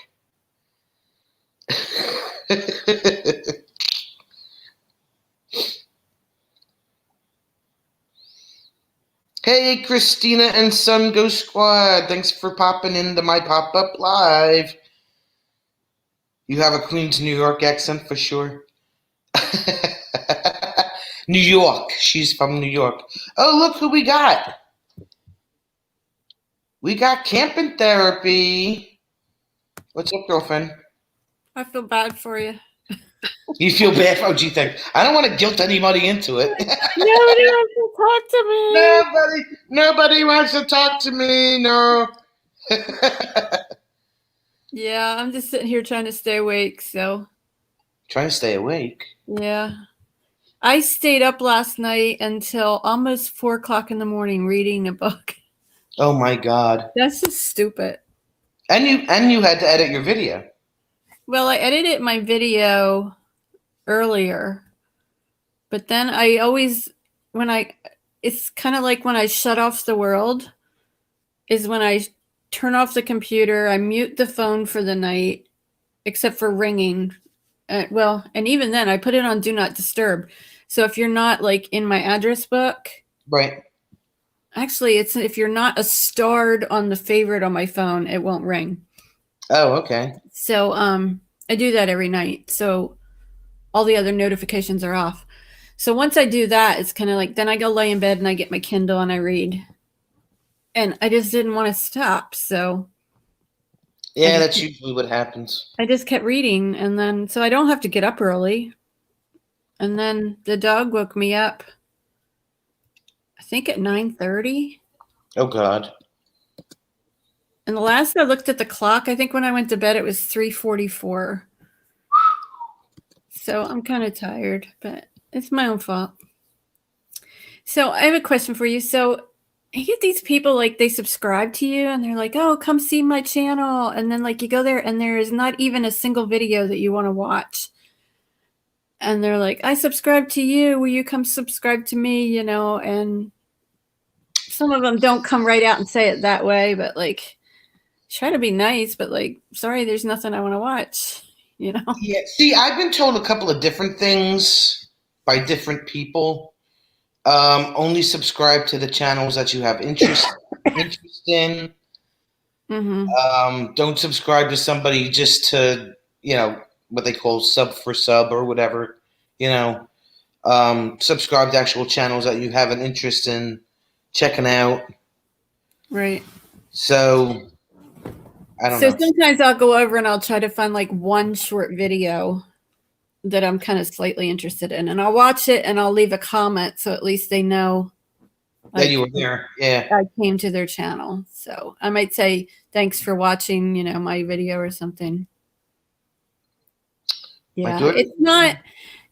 Hey, Christina and Sun Go Squad. Thanks for popping into my pop-up live. You have a Queens, New York accent for sure. New York. She's from New York. Oh, look who we got. We got Camping Therapy. What's up, girlfriend? I feel bad for you. You feel bad? Oh, gee, thanks. I don't want to guilt anybody into it. Nobody wants to talk to me. Nobody wants to talk to me. No. Yeah, I'm just sitting here trying to stay awake, so. Trying to stay awake. Yeah. I stayed up last night until almost 4 o'clock in the morning reading a book. Oh my God. That's just stupid. And you had to edit your video. Well, I edited my video earlier, but then I always, it's kind of like when I shut off the world, is when I turn off the computer, I mute the phone for the night, except for ringing. And even then, I put it on Do Not Disturb. So if you're not like in my address book, Right. Actually, it's if you're not a starred on the favorite on my phone, it won't ring. Oh, okay. So I do that every night. So all the other notifications are off. So once I do that, it's kind of like then I go lay in bed and I get my Kindle and I read. And I just didn't want to stop. So Yeah, that's usually what happens. I just kept reading, and then so I don't have to get up early. And then the dog woke me up, I think at 9:30. Oh God. And the last I looked at the clock, I think when I went to bed it was 3:44. So I'm kind of tired, but it's my own fault. So I have a question for you. So you get these people like they subscribe to you and they're like, "Oh, come see my channel." And then like you go there and there is not even a single video that you want to watch. And they're like, "I subscribe to you. Will you come subscribe to me?" You know, and some of them don't come right out and say it that way, but like try to be nice, but like, sorry, there's nothing I want to watch, you know? Yeah. See, I've been told a couple of different things by different people. Only subscribe to the channels that you have interest in. Mm-hmm. Don't subscribe to somebody just to, what they call sub for sub or whatever. You know, subscribe to actual channels that you have an interest in checking out. Right. So I don't So know. sometimes I'll go over and I'll try to find like one short video that I'm kind of slightly interested in, and I'll watch it and I'll leave a comment so at least they know That like you were there. Yeah. I came to their channel. So I might say thanks for watching, you know, my video or something. Yeah, it's not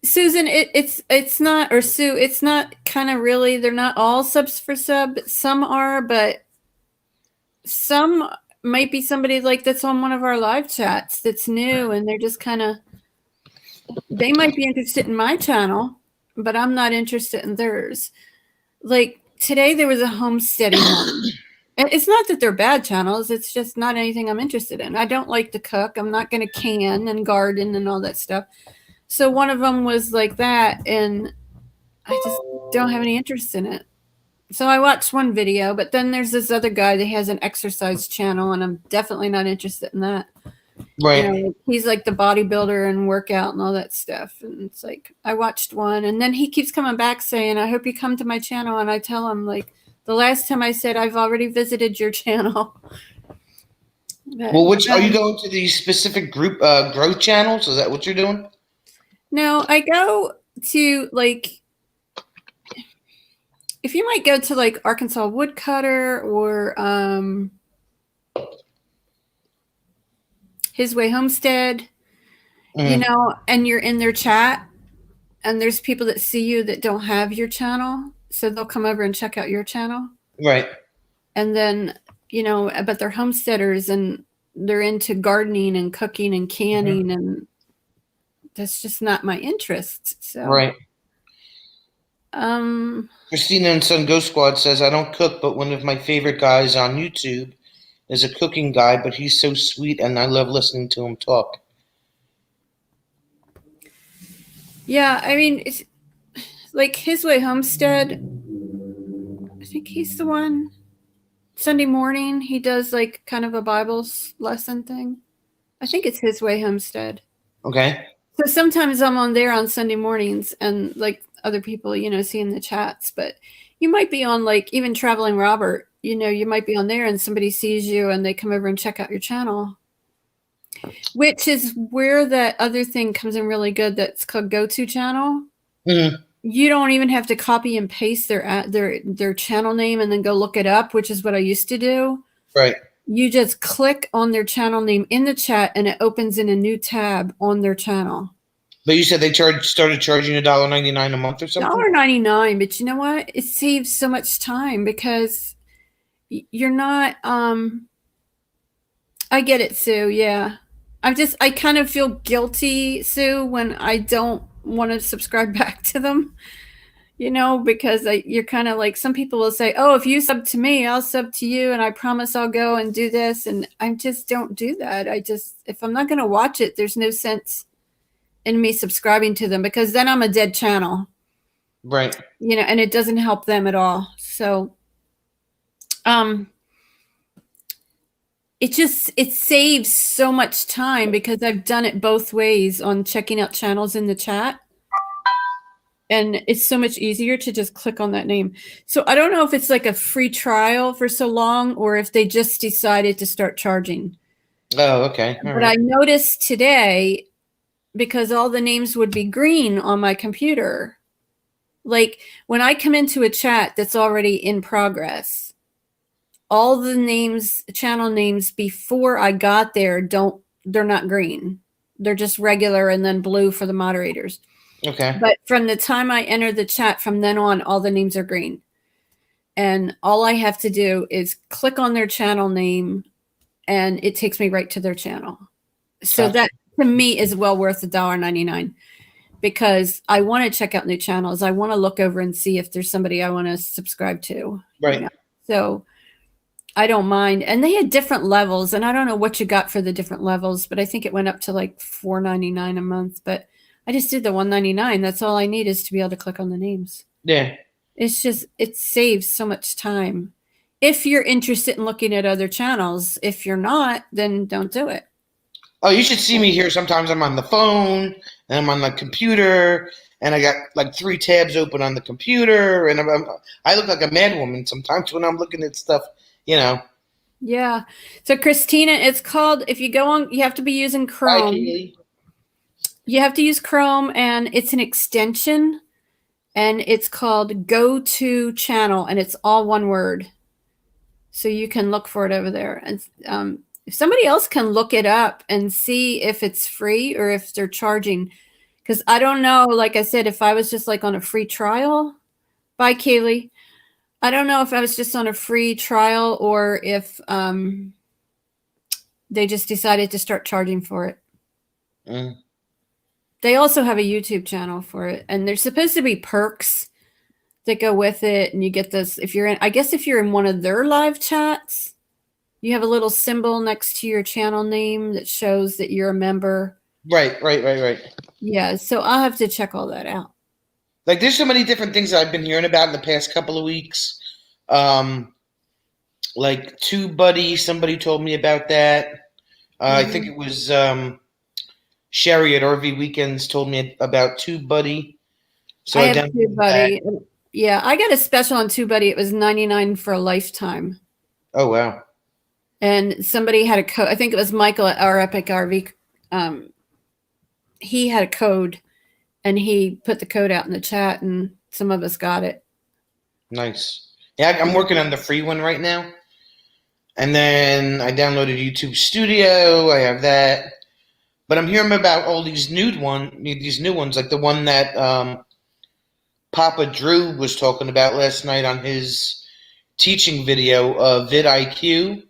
Susan. It's not, or Sue. It's not kind of really. They're not all subs for sub. Some are, but some might be somebody like that's on one of our live chats that's new, and they're just kind of. They might be interested in my channel, but I'm not interested in theirs. Like today, there was a homesteading one. And it's not that they're bad channels. It's just not anything I'm interested in. I don't like to cook. I'm not going to can and garden and all that stuff. So one of them was like that, and I just don't have any interest in it. So I watched one video, but then there's this other guy that has an exercise channel, and I'm definitely not interested in that. Right. You know, he's like the bodybuilder and workout and all that stuff. And it's like I watched one, and then he keeps coming back saying, "I hope you come to my channel." And I tell him like the last time I said I've already visited your channel. But, Well, which are you going to these specific group growth channels? Is that what you're doing? No, I go to like if you might go to like Arkansas Woodcutter or His Way Homestead, you know, and you're in their chat and there's people that see you that don't have your channel. So they'll come over and check out your channel. Right. And then, you know, but they're homesteaders and they're into gardening and cooking and canning and that's just not my interest. So right. Christina and Son Ghost Squad says, I don't cook, but one of my favorite guys on YouTube is a cooking guy, but he's so sweet and I love listening to him talk. Yeah, I mean, it's like His Way Homestead. I think he's the one. Sunday morning, he does like kind of a Bible lesson thing. I think it's His Way Homestead. Okay. So sometimes I'm on there on Sunday mornings and like other people, you know, seeing the chats, but you might be on like even Traveling Robert, you know, you might be on there and somebody sees you and they come over and check out your channel, which is where that other thing comes in really good. That's called Go-To Channel. Mm-hmm. You don't even have to copy and paste their channel name and then go look it up, which is what I used to do. Right. You just click on their channel name in the chat and it opens in a new tab on their channel. But you said they started charging $1.99 a month or something? $1.99, but you know what? It saves so much time because you're not I get it, Sue. Yeah. I kind of feel guilty, Sue, when I don't want to subscribe back to them. You know, because you're kind of like some people will say, "Oh, if you sub to me, I'll sub to you, and I promise I'll go and do this." And I just don't do that. If I'm not going to watch it, there's no sense in me subscribing to them because then I'm a dead channel. Right. You know, and it doesn't help them at all. So Um, it saves so much time because I've done it both ways on checking out channels in the chat. And it's so much easier to just click on that name. So I don't know if it's like a free trial for so long or if they just decided to start charging. Oh, okay. All But right. I noticed today, because all the names would be green on my computer, like when I come into a chat that's already in progress, all the names, channel names before I got there, they're not green. They're just regular and then blue for the moderators. Okay. But from the time I enter the chat, from then on, all the names are green. And all I have to do is click on their channel name and it takes me right to their channel. So Gotcha. that to me is well worth $1.99 because I want to check out new channels. I want to look over and see if there's somebody I want to subscribe to. Right. You know? So I don't mind. And they had different levels, and I don't know what you got for the different levels, but I think it went up to like $4.99 a month. But I just did the $1.99. That's all I need is to be able to click on the names. Yeah. It's just, it saves so much time. If you're interested in looking at other channels, if you're not, then don't do it. Oh, you should see me here. Sometimes I'm on the phone and I'm on the computer and I got like 3 tabs open on the computer and I look like a madwoman sometimes when I'm looking at stuff, you know. Yeah. So Christina, it's called, if you go on, you have to be using Bye, Chrome. Kaylee. You have to use Chrome and it's an extension and it's called Go To Channel and it's all one word. So you can look for it over there. And if somebody else can look it up and see if it's free or if they're charging, because I don't know, like I said, if I was just like on a free trial, bye Kaylee. I don't know if I was just on a free trial or if they just decided to start charging for it. Mm. They also have a YouTube channel for it, and there's supposed to be perks that go with it, and you get this if you're in. I guess if you're in one of their live chats, you have a little symbol next to your channel name that shows that you're a member. Right. Yeah, so I'll have to check all that out. Like there's so many different things that I've been hearing about in the past couple of weeks. Like TubeBuddy, somebody told me about that. I think it was Sherry at RV Weekends told me about TubeBuddy. So I I have downloaded that. TubeBuddy. Yeah, I got a special on TubeBuddy. It was $99 for a lifetime. Oh wow. And somebody had a code. I think it was Michael at our Epic RV. He had a code, and he put the code out in the chat, and some of us got it. Nice. Yeah, I'm working on the free one right now. And then I downloaded YouTube Studio. I have that. But I'm hearing about all these new ones, like the one that Papa Drew was talking about last night on his teaching video, vidIQ,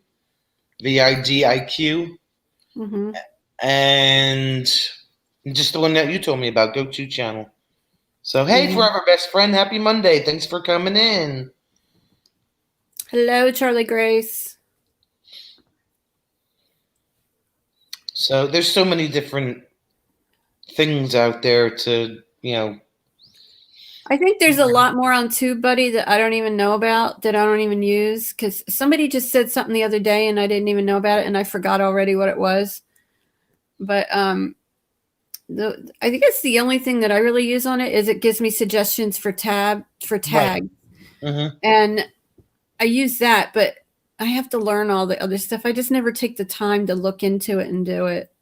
VIDIQ, Mm-hmm. and just the one that you told me about, Go To Channel. So, hey, forever best friend, happy Monday. Thanks for coming in. Hello, Charlie Grace. So there's so many different things out there to, I think there's a lot more on TubeBuddy that I don't even know about, that I don't even use, because somebody just said something the other day and I didn't even know about it, and I forgot already what it was. But I think it's the only thing that I really use on it is it gives me suggestions for tags. Right. Mm-hmm. And I use that, but I have to learn all the other stuff. I just never take the time to look into it and do it.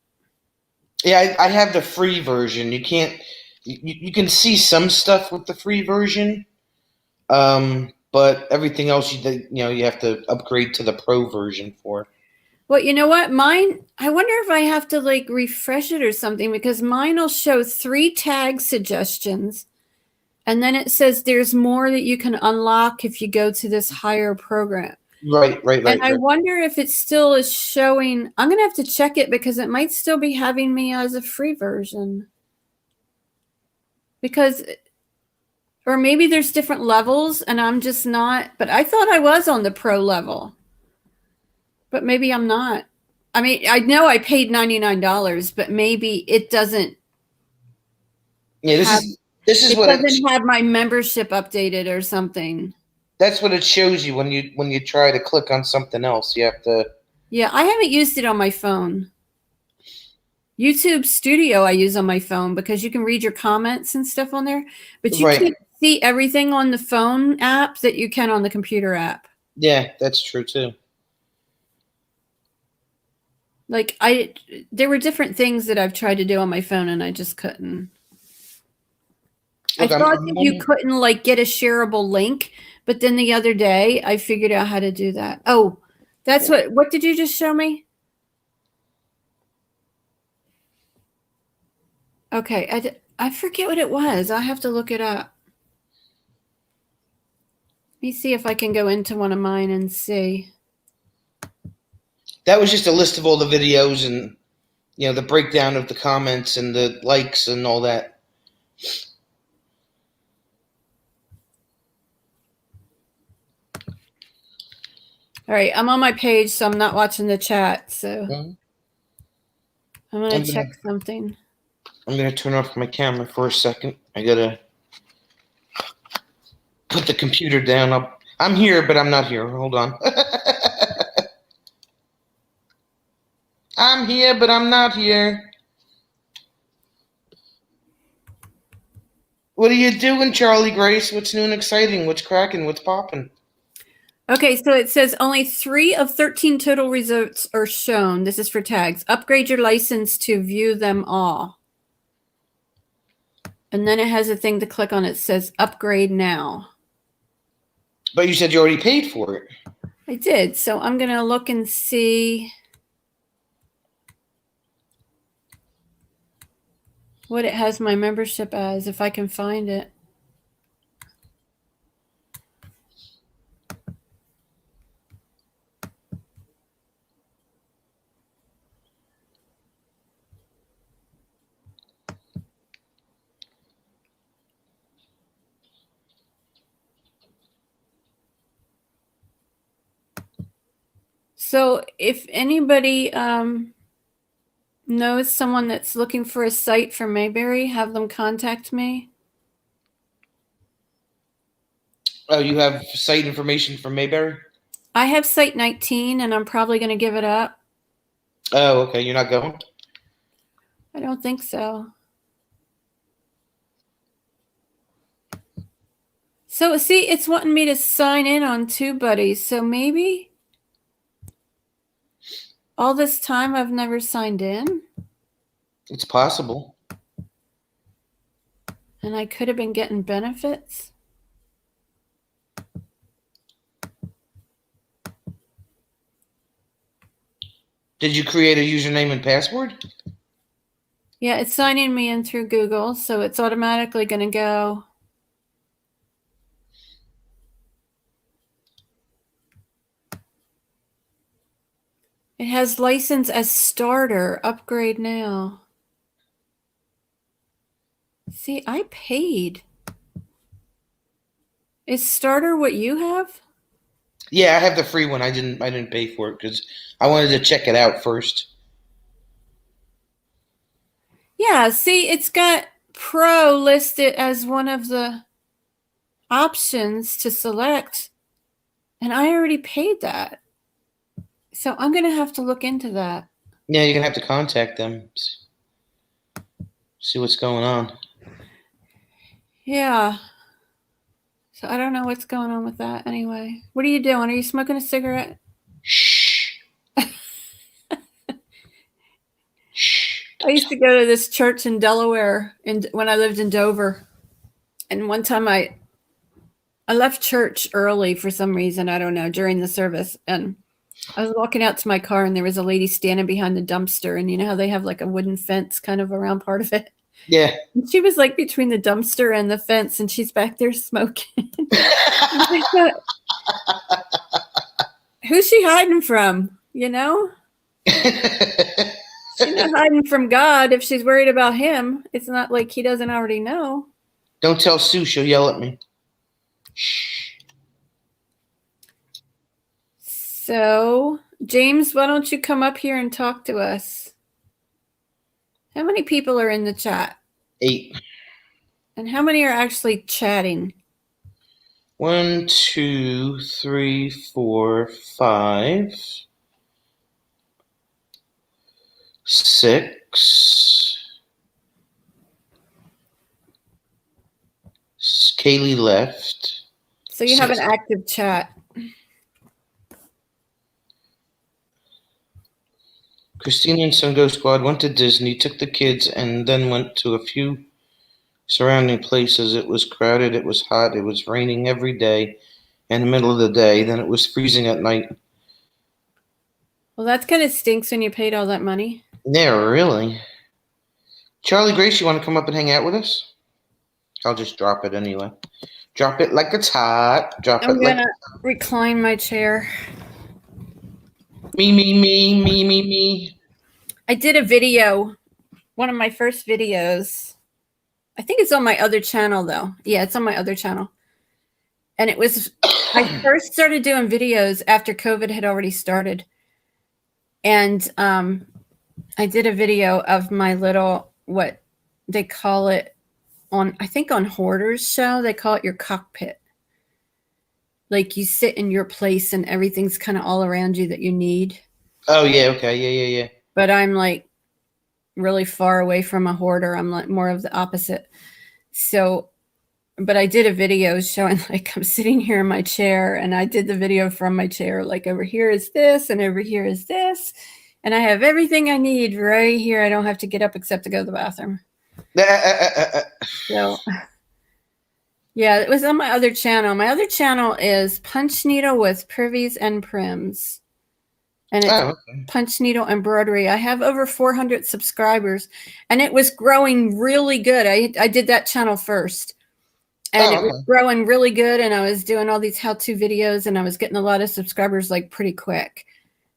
Yeah, I have the free version. You can't. You can see some stuff with the free version, but everything else you have to upgrade to the pro version for. Well, you know what? Mine, I wonder if I have to like refresh it or something, because mine will show 3 tag suggestions. And then it says there's more that you can unlock if you go to this higher program. Right. And I wonder if it still is showing. I'm going to have to check it because it might still be having me as a free version. Or maybe there's different levels and I'm just not. But I thought I was on the pro level. But maybe I'm not. I mean, I know I paid $99, but maybe it doesn't. Yeah, this is what it doesn't have my membership updated or something. That's what it shows you when you try to click on something else. You have to. Yeah, I haven't used it on my phone. YouTube Studio I use on my phone because you can read your comments and stuff on there, but you Right. can't see everything on the phone app that you can on the computer app. Yeah, that's true too. Like there were different things that I've tried to do on my phone and I just couldn't. Look, I thought that you couldn't like get a shareable link, but then the other day I figured out how to do that. Oh, that's what did you just show me? Okay, I forget what it was. I have to look it up. Let me see if I can go into one of mine and see. That was just a list of all the videos and the breakdown of the comments and the likes and all that. All right, I'm on my page, so I'm not watching the chat. So I'm going to check something. I'm going to turn off my camera for a second. I got to put the computer down. I'm here, but I'm not here. Hold on. I'm here, but I'm not here. What are you doing, Charlie Grace? What's new and exciting? What's cracking? What's popping? Okay, so it says only 3 of 13 total results are shown. This is for tags. Upgrade your license to view them all. And then it has a thing to click on. It says upgrade now. But you said you already paid for it. I did. So I'm going to look and see what it has my membership as, if I can find it. So if anybody knows someone that's looking for a site for Mayberry, have them contact me. Oh, you have site information from Mayberry? I have site 19 and I'm probably going to give it up. Oh, okay. You're not going? I don't think so. So see, it's wanting me to sign in on TubeBuddy. So maybe all this time I've never signed in. It's possible. And I could have been getting benefits. Did you create a username and password? Yeah, it's signing me in through Google, so it's automatically going to go. It has license as starter, upgrade now. See, I paid. Is starter what you have? Yeah, I have the free one. I didn't pay for it because I wanted to check it out first. Yeah, see, it's got Pro listed as one of the options to select, and I already paid that. So I'm going to have to look into that. Yeah, you're going to have to contact them. See what's going on. Yeah. So I don't know what's going on with that anyway. What are you doing? Are you smoking a cigarette? Shh. Shh. I used to go to this church in Delaware when I lived in Dover. And one time I left church early for some reason, I don't know, during the service. And I was walking out to my car and there was a lady standing behind the dumpster. And you know how they have like a wooden fence kind of around part of it? Yeah. And she was like between the dumpster and the fence and she's back there smoking. Who's she hiding from? You know? She's not hiding from God. If she's worried about him, it's not like he doesn't already know. Don't tell Sue. She'll yell at me. Shh. So, James, why don't you come up here and talk to us? How many people are in the chat? 8. And how many are actually chatting? 1, 2, 3, 4, 5, 6. Kaylee left. So you have an active chat. Christina and Sungo Squad went to Disney, took the kids, and then went to a few surrounding places. It was crowded, it was hot, it was raining every day in the middle of the day, then it was freezing at night. Well, that kind of stinks when you paid all that money. Yeah, really. Charlie Grace, you want to come up and hang out with us? I'll just drop it anyway. Drop it like it's hot. I'm gonna recline my chair. Me. I did a video, one of my first videos. I think it's on my other channel though. Yeah, it's on my other channel. And it was, I first started doing videos after COVID had already started. And I did a video of my little, what they call it on, I think on Hoarders show, they call it your cockpit. Like you sit in your place and everything's kind of all around you that you need. Oh, yeah, okay, yeah. But I'm like really far away from a hoarder. I'm like more of the opposite. So, but I did a video showing like I'm sitting here in my chair and I did the video from my chair. Like over here is this and over here is this. And I have everything I need right here. I don't have to get up except to go to the bathroom. So, yeah, it was on my other channel. My other channel is Punch Needle with Privies and Prims. And it's Punch Needle Embroidery. I have over 400 subscribers. And it was growing really good. I did that channel first. And it was growing really good. And I was doing all these how-to videos. And I was getting a lot of subscribers like pretty quick.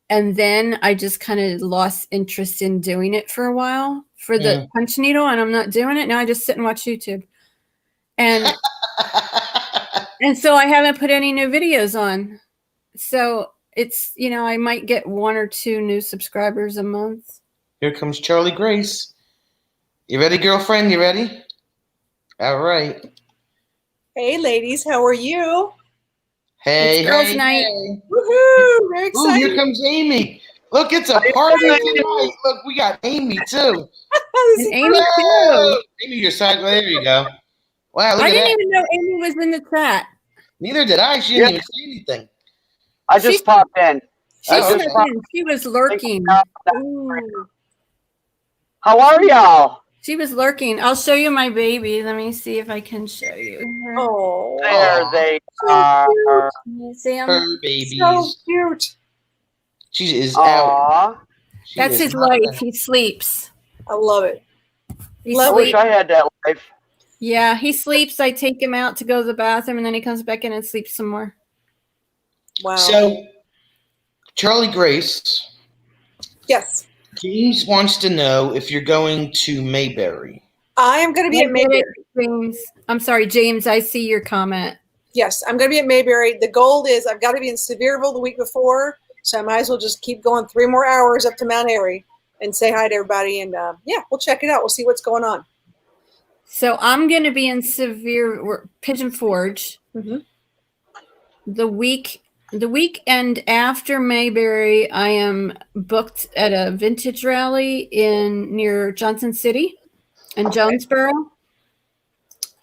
And then I just kind of lost interest in doing it for a while for the Punch Needle. And I'm not doing it. Now I just sit and watch YouTube. And and so I haven't put any new videos on. So it's, you know, I might get 1 or 2 new subscribers a month. Here comes Charlie Grace. You ready, girlfriend? You ready? All right. Hey, ladies. How are you? Hey, it's girls' night. Hey. Woohoo! Very excited. Ooh, here comes Amy. Look, it's a party tonight. Look, we got Amy, too. And Amy, too. Amy, your side. Well, there you go. Wow, look I at didn't that. even know Amy was in the chat. Neither did I. She didn't even say anything. I just popped in. She was lurking. Ooh. How are y'all? She was lurking. I'll show you my baby. Let me see if I can show you her. Oh, There they are. See 'em? Her babies. so cute. She is Aw. out. She That's is his not life. out. He sleeps. I love it. He I wish sleeps. I had that life. Yeah, he sleeps. I take him out to go to the bathroom, and then he comes back in and sleeps some more. Wow. So, Charlie Grace, yes, James wants to know if you're going to Mayberry. I am going to be at Mayberry. James, I'm sorry, James. I see your comment. Yes, I'm going to be at Mayberry. The goal is I've got to be in Sevierville the week before, so I might as well just keep going 3 more hours up to Mount Airy and say hi to everybody. And yeah, we'll check it out. We'll see what's going on. So I'm going to be in Pigeon Forge the weekend after Mayberry. I am booked at a vintage rally near Johnson City in Jonesboro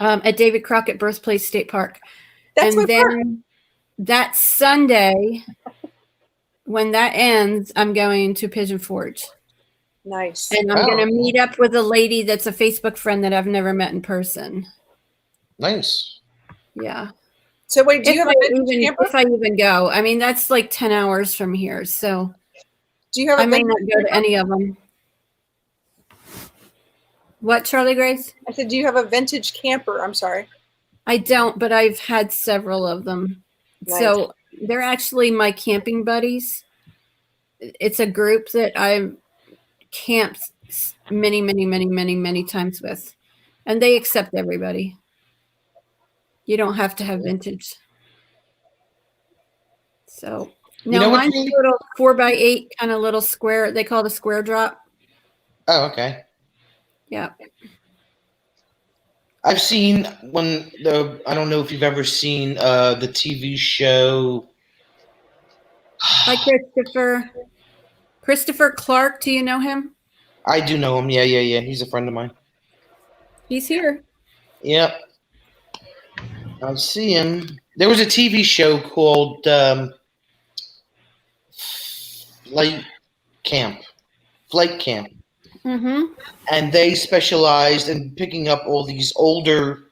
at David Crockett Birthplace State Park. That's and then that Sunday, when that ends, I'm going to Pigeon Forge. Nice. And I'm going to meet up with a lady that's a Facebook friend that I've never met in person. Nice. Yeah. So wait, do you have a vintage camper? If I even go. I mean, that's like 10 hours from here. So do you have I may not go to any of them. What, Charlie Grace? I said, do you have a vintage camper? I'm sorry. I don't, but I've had several of them. Nice. So they're actually my camping buddies. It's a group that I've camped many times with. And they accept everybody. You don't have to have vintage. So no, mine's a little 4x8 kind of little square. They call it a square drop. Oh, okay. Yeah. I've seen I don't know if you've ever seen the TV show. Hi, Christopher. Christopher Clark, do you know him? I do know him. Yeah. He's a friend of mine. He's here. Yep. I see him. There was a TV show called Flight Camp. Flight Camp. Mm-hmm. And they specialized in picking up all these older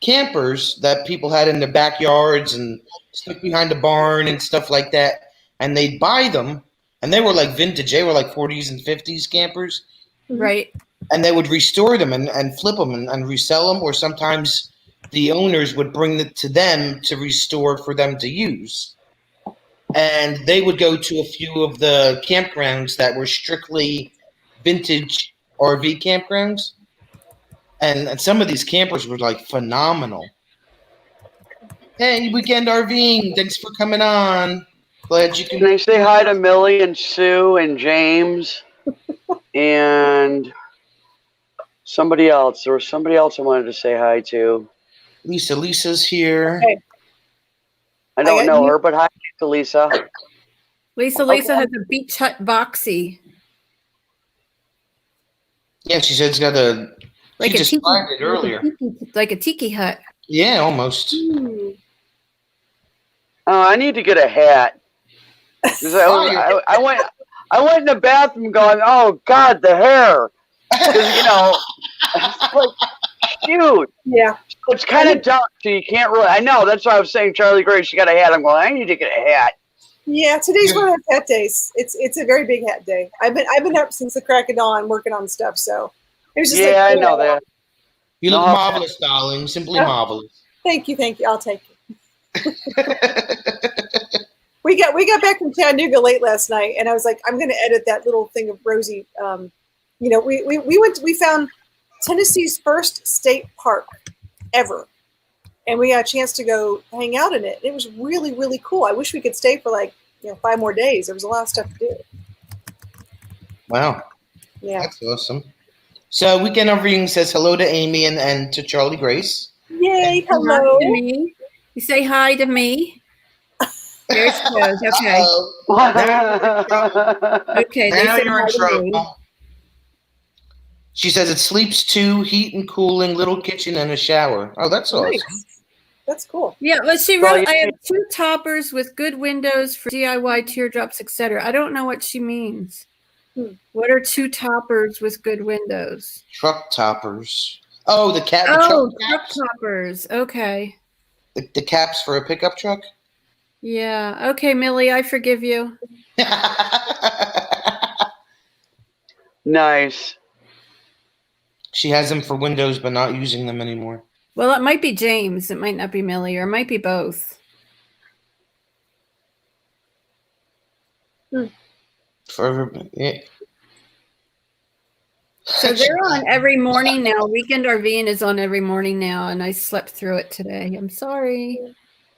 campers that people had in their backyards and stuck behind a barn and stuff like that. And they'd buy them, and they were like vintage. They were like 40s and 50s campers. Right. And they would restore them and flip them and resell them, or sometimes the owners would bring it to them to restore for them to use. And they would go to a few of the campgrounds that were strictly vintage RV campgrounds. And some of these campers were like phenomenal. Hey, Weekend RVing, thanks for coming on. Glad you Can can. I say hi to Millie and Sue and James and somebody else? There was somebody else I wanted to say hi to. Lisa's here. Hey. I don't got know you. her, but hi to Lisa. Lisa has a beach hut boxy. Yeah, she said it's got a. Like She a tiki, described it earlier. like a tiki hut. Yeah, almost. Hmm. Oh, I need to get a hat. 'Cause I went in the bathroom going, oh God, the hair. 'Cause, it's like, shoot. Yeah. It's kind of dark, so you can't really. I know, that's why I was saying Charlie Gray, she got a hat. I'm going, I need to get a hat. Yeah, today's one of those hat days. It's a very big hat day. I've been up since the crack of dawn working on stuff, so it was just Yeah, I know that. You look No. marvelous, darling. Simply marvelous. Thank you. I'll take it. We got back from Chattanooga late last night, and I was like, I'm going to edit that little thing of Rosie. We found Tennessee's first state park ever, and we got a chance to go hang out in it. It was really, really cool. I wish we could stay for 5 more days. There was a lot of stuff to do. Wow, Yeah. that's awesome. So Weekend RVing says hello to Amy and to Charlie Grace. Yay! Hi Hello. to me. You say hi to me. There she goes. Okay. Uh-oh. Okay. They Now said you're hi in to me. trouble. She says it sleeps 2, heat and cooling, little kitchen and a shower. Oh, that's awesome. Nice. That's cool. Yeah, well, she Well, wrote, you- I have 2 toppers with good windows for DIY teardrops, etc. I don't know what she means. What are 2 toppers with good windows? Truck toppers. Oh, the cat. Oh, truck truck caps. toppers. Okay. The caps for a pickup truck. Yeah. Okay, Millie, I forgive you. Nice. She has them for windows, but not using them anymore. Well, it might be James. It might not be Millie, or it might be both. Yeah. So they're on every morning now. Weekend RVing is on every morning now, and I slept through it today. I'm sorry.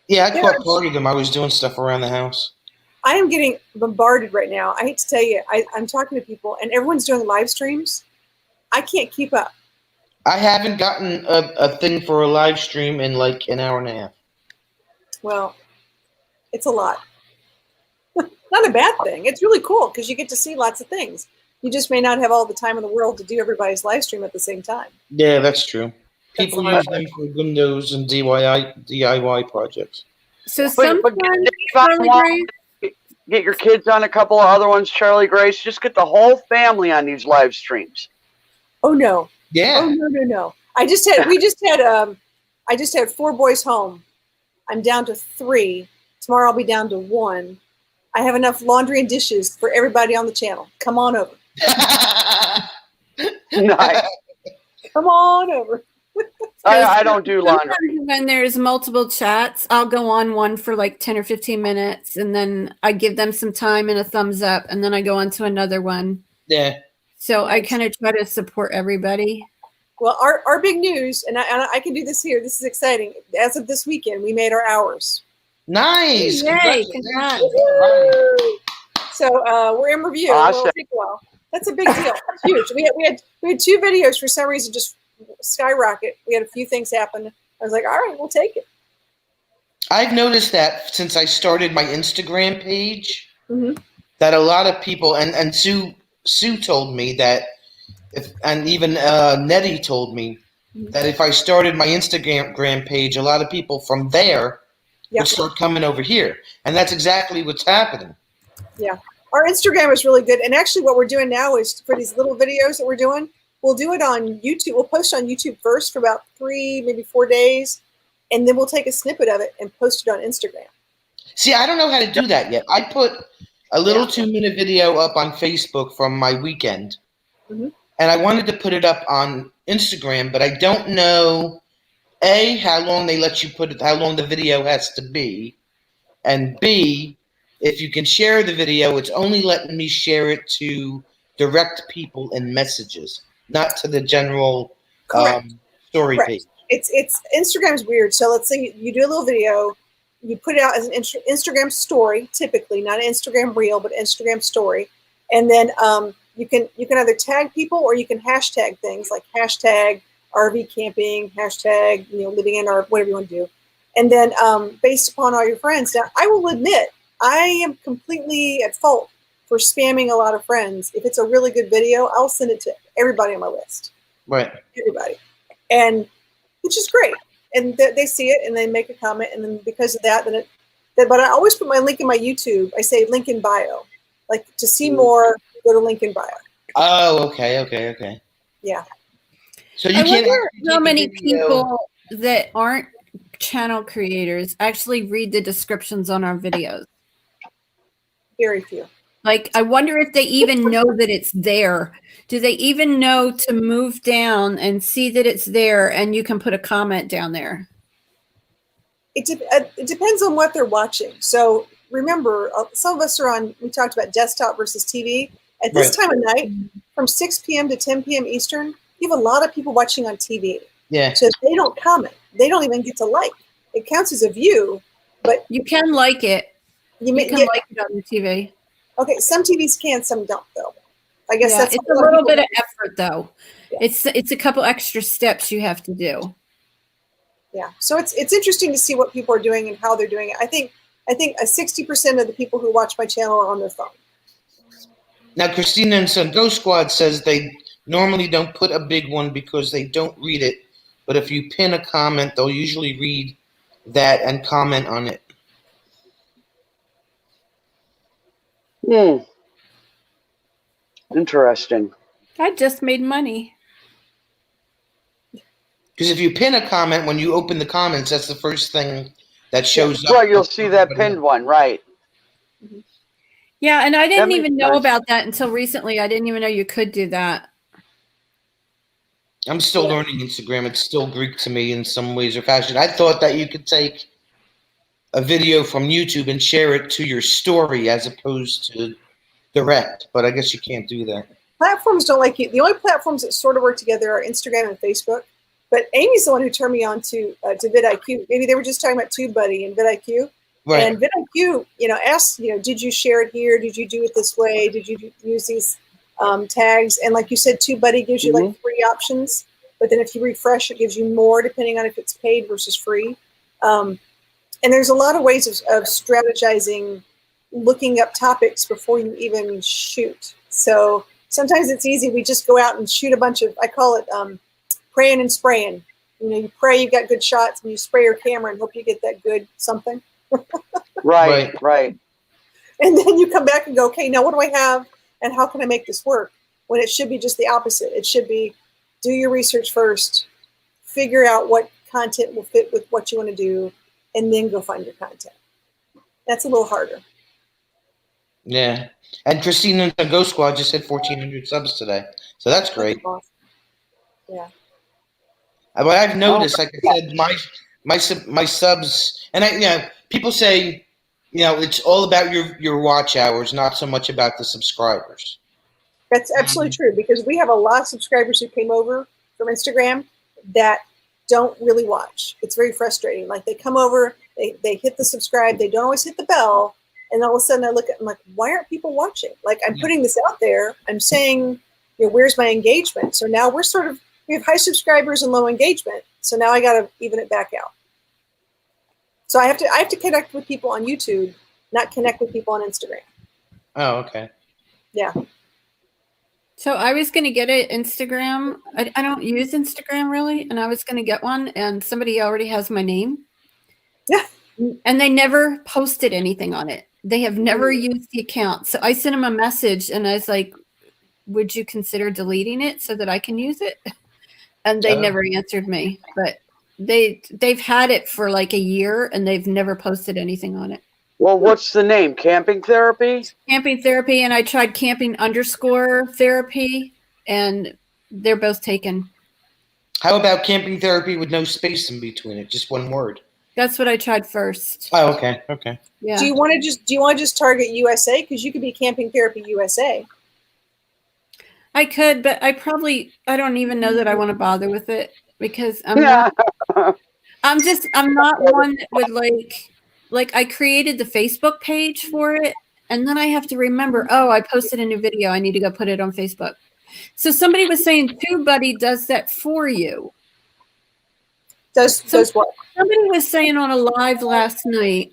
Yeah, I caught part of them. I was doing stuff around the house. I am getting bombarded right now. I hate to tell you, I'm talking to people, and everyone's doing live streams. I can't keep up. I haven't gotten a thing for a live stream in like an hour and a half. Well, it's a lot. Not a bad thing. It's really cool because you get to see lots of things. You just may not have all the time in the world to do everybody's live stream at the same time. Yeah, that's true. That's People the hard use them for Windows and DIY projects. So But sometimes, if I Charlie want- Grace, Get your kids on a couple of other ones, Charlie Grace. Just get the whole family on these live streams. Oh no. Yeah. Oh no. I just had 4 boys home. I'm down to 3. Tomorrow I'll be down to 1. I have enough laundry and dishes for everybody on the channel. Come on over. Nice. Come on over. I don't do laundry. sometimes when there's multiple chats, I'll go on one for like 10 or 15 minutes, and then I give them some time and a thumbs up, and then I go on to another one. Yeah. So I kind of try to support everybody. Well, our big news, and I can do this here. This is exciting. As of this weekend, we made our hours. Nice. Yay, Congratulations. congrats. All right. So we're in review. Awesome. It'll take a while. That's a big deal. It's huge. We had 2 videos for some reason just skyrocket. We had a few things happen. I was like, all right, we'll take it. I've noticed that since I started my Instagram page, Mhm. that a lot of people and Sue told me that, and even Nettie told me that if I started my Instagram page, a lot of people from there Yeah. would start coming over here, and that's exactly what's happening. Yeah. Our Instagram is really good. And actually what we're doing now is for these little videos that we're doing, we'll do it on YouTube. We'll post on YouTube first for about 3, maybe 4 days. And then we'll take a snippet of it and post it on Instagram. See, I don't know how to do that yet. I put a little Yeah. 2-minute video up on Facebook from my weekend, Mhm. and I wanted to put it up on Instagram, but I don't know A, how long they let you put it, how long the video has to be, and B, if you can share the video, it's only letting me share it to direct people in messages, not to the general Correct. story Correct. page. It's Instagram's weird. So let's say you do a little video, you put it out as an Instagram story, typically not an Instagram reel, but Instagram story, and then you can either tag people or you can hashtag things like hashtag RV camping, hashtag living in, or whatever you want to do, and then based upon all your friends. Now, I will admit I am completely at fault for spamming a lot of friends. If it's a really good video, I'll send it to everybody on my list. Right. Everybody, and which is great. And they see it and they make a comment, and then because of that, but I always put my link in my YouTube. I say link in bio, like to see more, go to link in bio. Oh, okay. Yeah. So you I can't wonder actually how take a many video- people that aren't channel creators actually read the descriptions on our videos. Very few. Like, I wonder if they even know that it's there. Do they even know to move down and see that it's there and you can put a comment down there? It depends on what they're watching. So remember, some of us are on, we talked about desktop versus TV. At this Right. time of night, from 6 p.m. to 10 p.m. Eastern, you have a lot of people watching on TV. Yeah. So if they don't comment, they don't even get to like. It counts as a view, but You can like it. you You may can get, like it on the TV. okay, some TVs can, some don't, though. I guess Yeah, that's it's what a lot little people bit of do. effort, though. Yeah. It's a couple extra steps you have to do. Yeah, so it's interesting to see what people are doing and how they're doing it. I think 60% of the people who watch my channel are on their phone. Now, Christina and Son Ghost Squad says they normally don't put a big one because they don't read it, but if you pin a comment, they'll usually read that and comment on it. Interesting. I just made money. Because if you pin a comment, when you open the comments, that's the first thing that shows up. Right, you'll see that pinned one, right. Yeah, and I didn't makes even know sense. about that until recently. I didn't even know you could do that. I'm still learning Instagram. It's still Greek to me in some ways or fashion. I thought that you could take a video from YouTube and share it to your story as opposed to direct, but I guess you can't do that. Platforms don't like you. The only platforms that sort of work together are Instagram and Facebook. But Amy's the one who turned me on to vidIQ. Maybe they were just talking about TubeBuddy and vidIQ. Right. And vidIQ, asks, did you share it here? Did you do it this way? Did you use these tags? And like you said, TubeBuddy gives you like 3 options. But then if you refresh, it gives you more depending on if it's paid versus free. And there's a lot of ways of strategizing, looking up topics before you even shoot. So sometimes it's easy. We just go out and shoot a bunch of, I call it praying and spraying. You pray you've got good shots and you spray your camera and hope you get that good something. Right. And then you come back and go, okay, now what do I have and how can I make this work? When it should be just the opposite. It should be do your research first, figure out what content will fit with what you want to do, and then go find your content. That's a little harder. Yeah. And Christina and Ghost Squad just hit 1,400 subs today. So that's great. That's awesome. Yeah. But I've noticed, like I said, my subs, and people say, it's all about your watch hours, not so much about the subscribers. That's absolutely true, because we have a lot of subscribers who came over from Instagram that don't really watch. It's very frustrating. Like they come over, they hit the subscribe, they don't always hit the bell, and all of a sudden I look at them like, why aren't people watching? Like I'm putting this out there, I'm saying, where's my engagement? So now we're sort of we have high subscribers and low engagement. So now I got to even it back out. So I have to connect with people on YouTube, not connect with people on Instagram. Oh, okay. Yeah. So I was going to get an Instagram. I don't use Instagram really, and I was going to get one, and somebody already has my name. Yeah. And they never posted anything on it. They have never used the account. So I sent them a message, and I was like, would you consider deleting it so that I can use it? And they never answered me. But they've had it for like a year, and they've never posted anything on it. Well, what's the name? Camping Therapy? Camping Therapy, and I tried camping_therapy, and they're both taken. How about Camping Therapy with no space in between it, just one word? That's what I tried first. Oh, okay, okay. Yeah. Do you want to just target USA? Because you could be Camping Therapy USA. I could, but I don't even know that I want to bother with it because I'm Yeah. not one that would like I created the Facebook page for it, and then I have to remember, oh, I posted a new video. I need to go put it on Facebook. So somebody was saying TubeBuddy does that for you. Does what? Somebody was saying on a live last night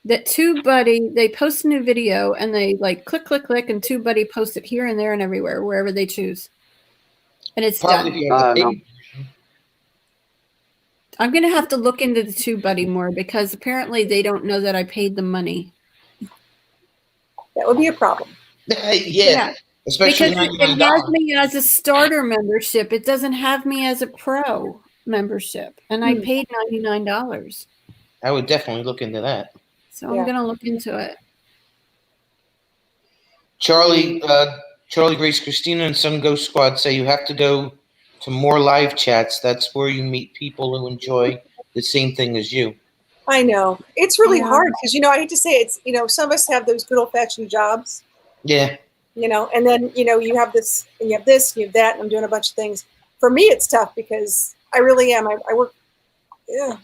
that TubeBuddy, they post a new video and they like click, and TubeBuddy posts it here and there and everywhere, wherever they choose. And it's Probably done. if you have the No. page. I'm going to have to look into the TubeBuddy more because apparently they don't know that I paid them money. That would be a problem. Yeah, especially Because it has me as a starter membership. It doesn't have me as a pro membership. And I paid $99. I would definitely look into that. So I'm going to look into it. Charlie, Grace, Christina, and Sun Ghost Squad say you have to go to more live chats. That's where you meet people who enjoy the same thing as you. I know. It's really Yeah. hard because, I hate to say it's, some of us have those good old-fashioned jobs, Yeah. and then, you have this, and you have this, and you have that, and I'm doing a bunch of things. For me, it's tough because I really am. I work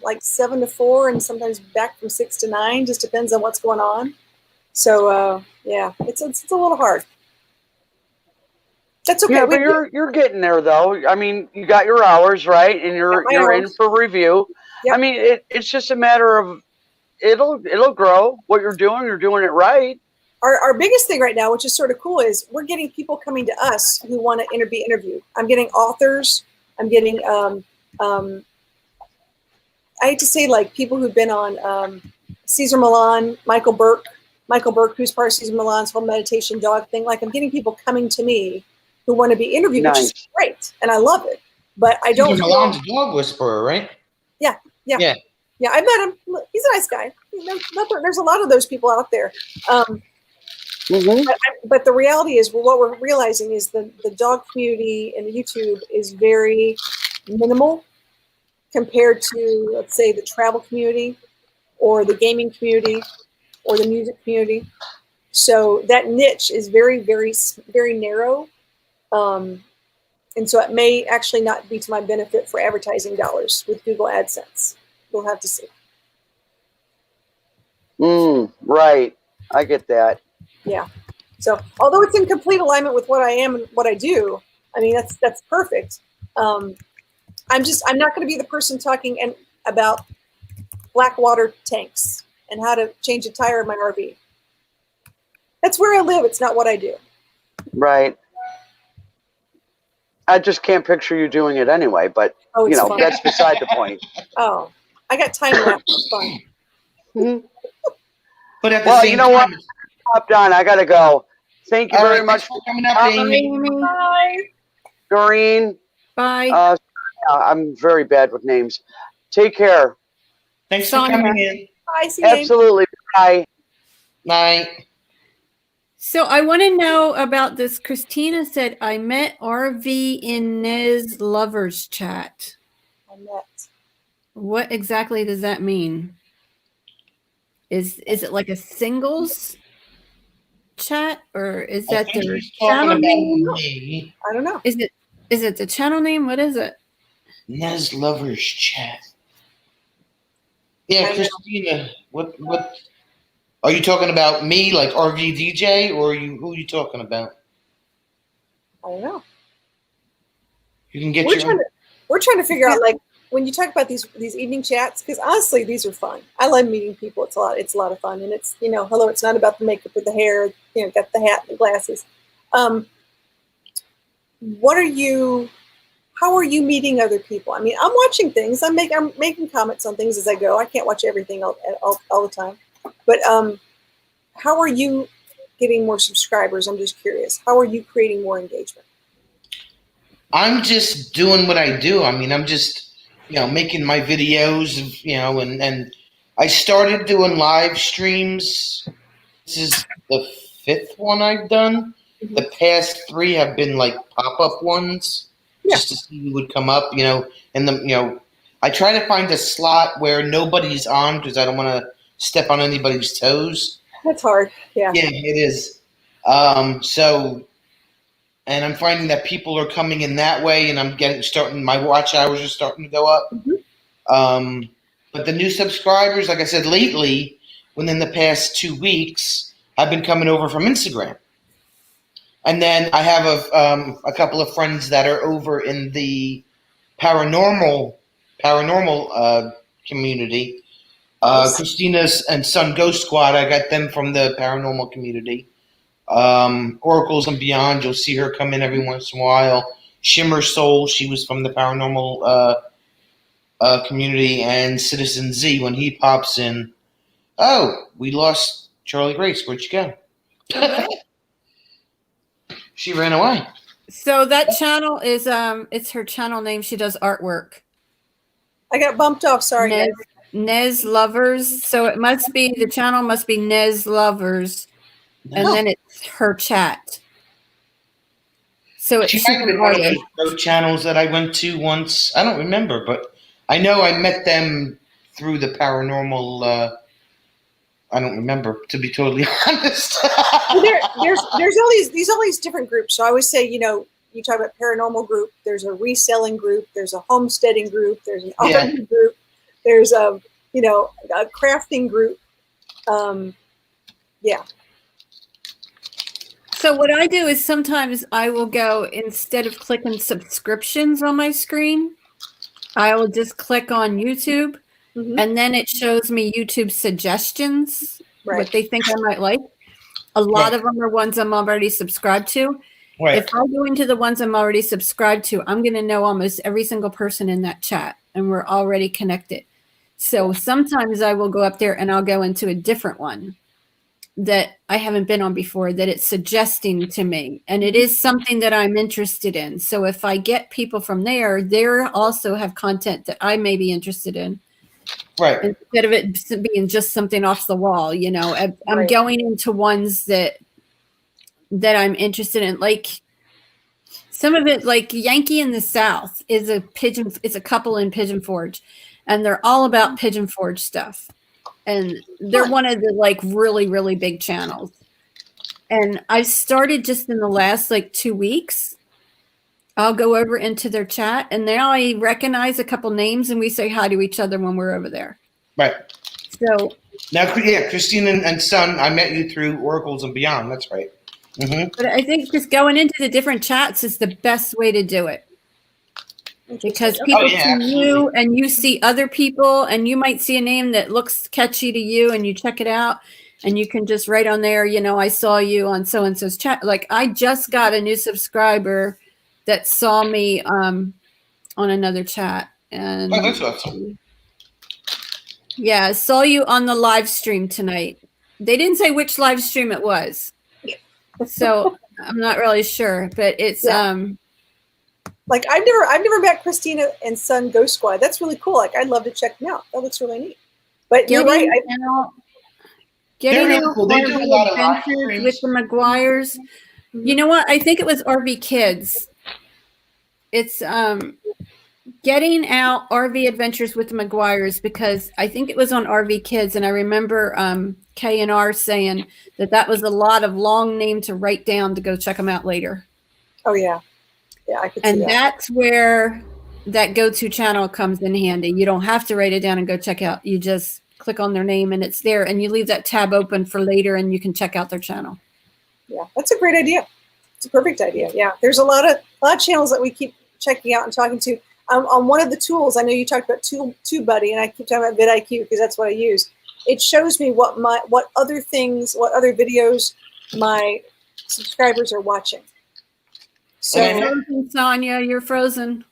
like 7 to 4 and sometimes back from 6 to 9, just depends on what's going on. So, it's a little hard. That's okay. Yeah, but you're getting there though. I mean, you got your hours, right? And you're in for review. Yep. I mean, it's just a matter of it'll grow. What you're doing it right. Our biggest thing right now, which is sort of cool, is we're getting people coming to us who want to be interviewed. I'm getting authors. I'm getting I hate to say like people who've been on Cesar Millan, Michael Burke, who's part of Cesar Millan's whole meditation dog thing. Like I'm getting people coming to me who want to be interviewed, which is great, and I love it. But I don't. Milan's a dog whisperer, right? Yeah, I met him. He's a nice guy. There's a lot of those people out there. But the reality is, what we're realizing is the dog community and YouTube is very minimal compared to, let's say, the travel community or the gaming community or the music community. So that niche is very, very, very narrow. And so it may actually not be to my benefit for advertising dollars with Google AdSense. We'll have to see. Right. I get that. Yeah. So although it's in complete alignment with what I am and what I do, I mean, that's perfect. I'm not going to be the person talking about black water tanks and how to change a tire in my RV. That's where I live. It's not what I do. Right. I just can't picture you doing it anyway, but fun. that's beside the point. Oh, I got time left. It's fun. But at the same time, what? Up, Don. I gotta go. Thank you very much for coming up, Amy. Bye. Doreen. Bye. I'm very bad with names. Take care. Thanks for coming in. Bye. See you. Absolutely. Bye. Night. So I want to know about this. Christina said, I met RV in Nez Lovers Chat. I met. What exactly does that mean? Is it like a singles chat, or is that their channel name? Me. I don't know. Is it the channel name? What is it? Nez Lovers Chat. Yeah, Christina, what are you talking about? Me, like RV DJ, or who are you talking about? I don't know. You can get We're your trying to figure out, like, when you talk about these evening chats, because honestly, these are fun. I love meeting people. It's a lot of fun, and it's, hello. It's not about the makeup or the hair. Got the hat and the glasses. How are you meeting other people? I mean, I'm watching things. I'm making comments on things as I go. I can't watch everything all the time, but how are you getting more subscribers? I'm just curious. How are you creating more engagement? I'm just doing what I do. I mean, I'm just, making my videos, and I started doing live streams. This is the 5th one I've done. Mhm. The past 3 have been like pop-up ones, Yeah. just to see who would come up, and I try to find a slot where nobody's on because I don't want to step on anybody's toes. That's hard. Yeah. Yeah, it is. And I'm finding that people are coming in that way, and my watch hours are starting to go up. Mhm. But the new subscribers, like I said, lately, within the past 2 weeks, have been coming over from Instagram. And then I have a couple of friends that are over in the paranormal community. Nice. Christina's and Son Ghost Squad, I got them from the paranormal community. Oracles and Beyond, you'll see her come in every once in a while. Shimmer Soul, she was from the paranormal community, and Citizen Z, when he pops in. Oh, we lost Charlie Grace. Where'd you go? She ran away. So that channel is it's her channel name. She does artwork. I got bumped off. Sorry, guys. Nez Lovers. So the channel must be Nez Lovers, and then it's her chat. So it's She might have been one of those road channels that I went to once. I don't remember, but I know I met them through the paranormal. I don't remember, to be totally honest. There's all these different groups. So I always say, you talk about paranormal group. There's a reselling group. There's a homesteading group. There's an RV group. There's a crafting group. Yeah. So what I do is sometimes I will go, instead of clicking subscriptions on my screen, I will just click on YouTube, and then it shows me YouTube suggestions, what they think I might like. A lot of them are ones I'm already subscribed to. Right. If I go into the ones I'm already subscribed to, I'm going to know almost every single person in that chat, and we're already connected. So sometimes I will go up there and I'll go into a different one that I haven't been on before, that it's suggesting to me, and it is something that I'm interested in. So if I get people from there, they also have content that I may be interested in. Right. Instead of it being just something off the wall, I'm going into ones that I'm interested in. Like some of it, like Yankee in the South is a couple in Pigeon Forge, and they're all about Pigeon Forge stuff. And they're one of the really, really big channels. And I've started just in the last 2 weeks. I'll go over into their chat, and now I recognize a couple names, and we say hi to each other when we're over there. Right. So now, Christina and Son, I met you through Oracles and Beyond. That's right. Mm-hmm. But I think just going into the different chats is the best way to do it. Because people see you and you see other people, and you might see a name that looks catchy to you, and you check it out, and you can just write on there, I saw you on so-and-so's chat. Like I just got a new subscriber that saw me on another chat. And that's awesome. Yeah, I saw you on the live stream tonight. They didn't say which live stream it was. So I'm not really sure, but it's like I've never met Christina and Son Ghost Squad. That's really cool. Like I'd love to check them out. That looks really neat. But you're right. Getting really cool. They do a lot of adventures with the McGuires. You know what? I think it was RV Kids. It's getting out RV Adventures with the McGuires, because I think it was on RV Kids, and I remember K&R saying that was a lot of long name to write down to go check them out later. Oh yeah. Yeah, I could see and that. That's where that go-to channel comes in handy. You don't have to write it down and go check out. You just click on their name and it's there, and you leave that tab open for later and you can check out their channel. Yeah, that's a great idea. It's a perfect idea. Yeah, there's a lot of channels that we keep checking out and talking to. On one of the tools, I know you talked about TubeBuddy, and I keep talking about vidIQ because that's what I use. It shows me what other videos my subscribers are watching. So, Okay. Frozen, Sonia, you're frozen.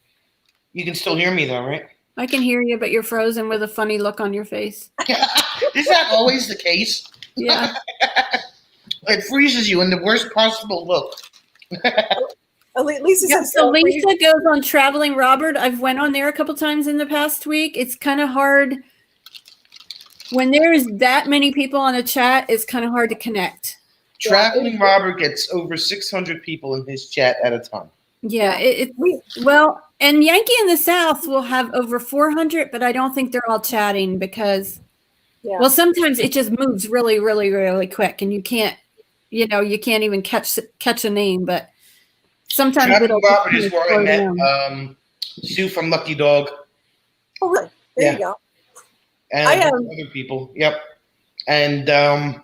You can still hear me though, right? I can hear you, but you're frozen with a funny look on your face. Is that always the case? Yeah. It freezes you in the worst possible look. Lisa Yeah, says, so Lisa goes on Traveling Robert. I've went on there a couple times in the past week. It's kind of hard when there's that many people on a chat. It's kind of hard to connect. Traveling Robert gets over 600 people in his chat at a time. Yeah, well, and Yankee in the South will have over 400, but I don't think they're all chatting because, well, sometimes it just moves really, really, really quick, and you can't even catch a name. But sometimes Traveling Robert is where I met Sue from Lucky Dog. Oh, really? There you go. And other people. Yep. And a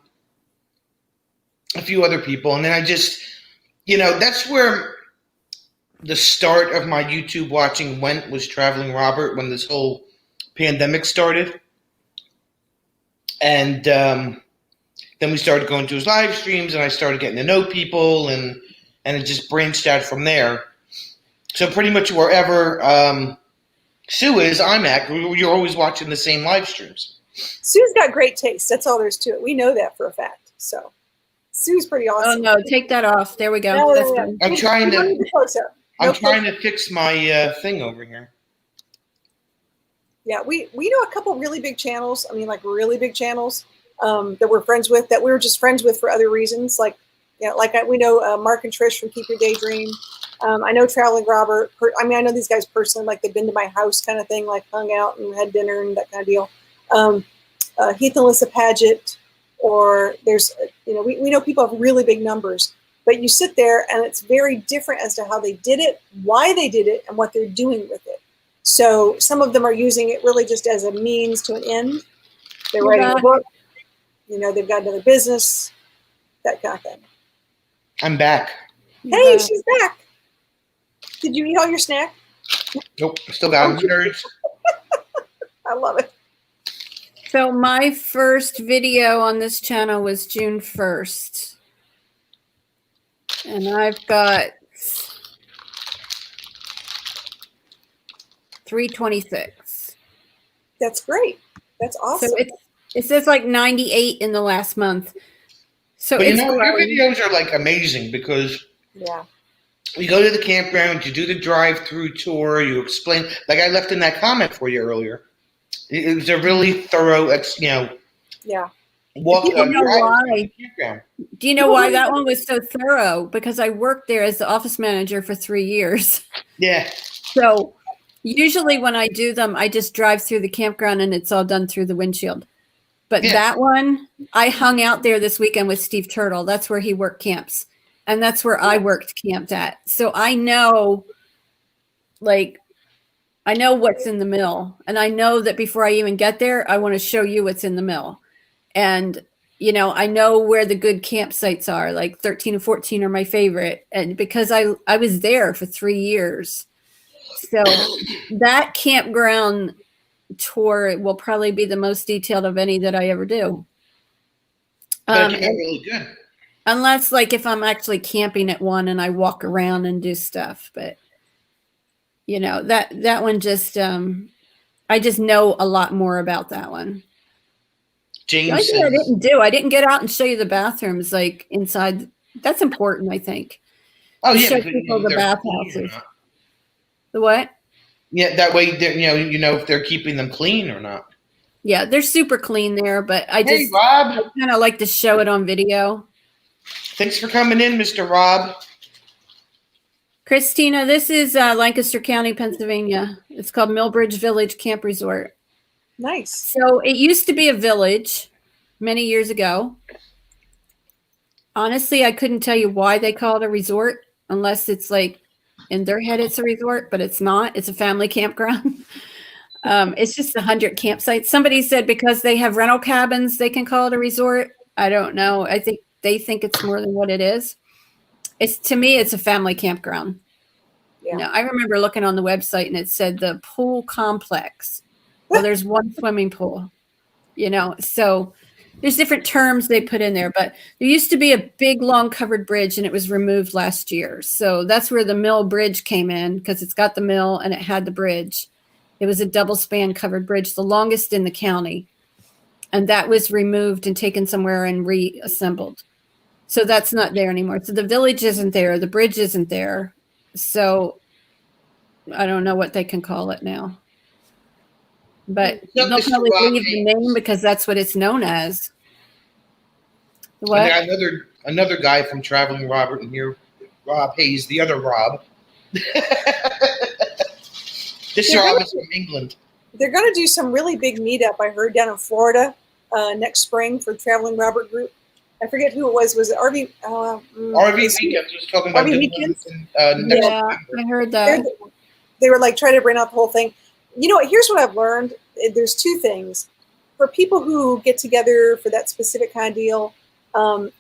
few other people. And then I just, that's where the start of my YouTube watching was Traveling Robert when this whole pandemic started. And then we started going to his live streams, and I started getting to know people, and it just branched out from there. So pretty much wherever Sue is, I'm at. You're always watching the same live streams. Sue's got great taste. That's all there is to it. We know that for a fact. So Sue's pretty awesome. Oh no, take that off. There we go. No. I'm trying to fix my thing over here. Yeah, we know a couple really big channels. I mean, like really big channels that we're friends with, that we were just friends with for other reasons. We know Mark and Trish from Keep Your Daydream. I know Traveling Robert. I know these guys personally. Like they've been to my house, kind of thing. Like hung out and had dinner and that kind of deal. Heath and Alyssa Paget, or there's we know people have really big numbers. But you sit there and it's very different as to how they did it, why they did it, and what they're doing with it. So some of them are using it really just as a means to an end. They're writing a book, they've got another business, that kind of thing. I'm back. Hey, she's back. Did you eat all your snack? Nope, still got them. Nerds. I love it. So my first video on this channel was June 1st. And I've got 326. That's great. That's awesome. So it says like 98 in the last month. So but your videos are like amazing because you go to the campground, you do the drive-through tour, you explain. Like I left in that comment for you earlier. It was a really thorough, walk. Do you know why? Do you know why that one was so thorough? Because I worked there as the office manager for 3 years. Yeah. So usually when I do them, I just drive through the campground and it's all done through the windshield. But that one, I hung out there this weekend with Steve Turtle. That's where he worked camps. And that's where I camped at. So I know, I know what's in the mill. And I know that before I even get there, I want to show you what's in the mill. And, I know where the good campsites are, like 13 and 14 are my favorite. And because I was there for 3 years. So that campground tour will probably be the most detailed of any that I ever do. But it's really good. Unless if I'm actually camping at one and I walk around and do stuff. But, that one just, I just know a lot more about that one. James I didn't get out and show you the bathrooms inside. That's important, I think. Oh yeah, show people the bathhouses. The what? Yeah, that way if they're keeping them clean or not. Yeah, they're super clean there, but I Rob. kind of like to show it on video. Thanks for coming in, Mr. Rob. Christina, this is Lancaster County, Pennsylvania. It's called Millbridge Village Camp Resort. Nice. So it used to be a village many years ago. Honestly, I couldn't tell you why they call it a resort unless it's in their head it's a resort, but it's not. It's a family campground. It's just 100 campsites. Somebody said because they have rental cabins, they can call it a resort. I don't know. I think they think it's more than what it is. To me, it's a family campground. You know, I remember looking on the website and it said the pool complex. Well, there's one swimming pool, you know, so there's different terms they put in there, but there used to be a big, long covered bridge and it was removed last year. So that's where the Mill Bridge came in because it's got the mill and it had the bridge. It was a double span covered bridge, the longest in the county. And that was removed and taken somewhere and reassembled. So that's not there anymore. So the village isn't there. The bridge isn't there. So I don't know what they can call it now. But they'll probably leave the name because that's what it's known as. What? Another guy from Traveling Robert in here, Rob Hayes, the other Rob. This Rob is from England. They're going to do some really big meetup, I heard, down in Florida next spring for Traveling Robert Group. I forget who it was. Was it RV? RV Weekends was talking about RV doing Weekends? next Yeah, November. I heard that. They were like trying to rent out the whole thing. You know what? Here's what I've learned. There's two things. For people who get together for that specific kind of deal,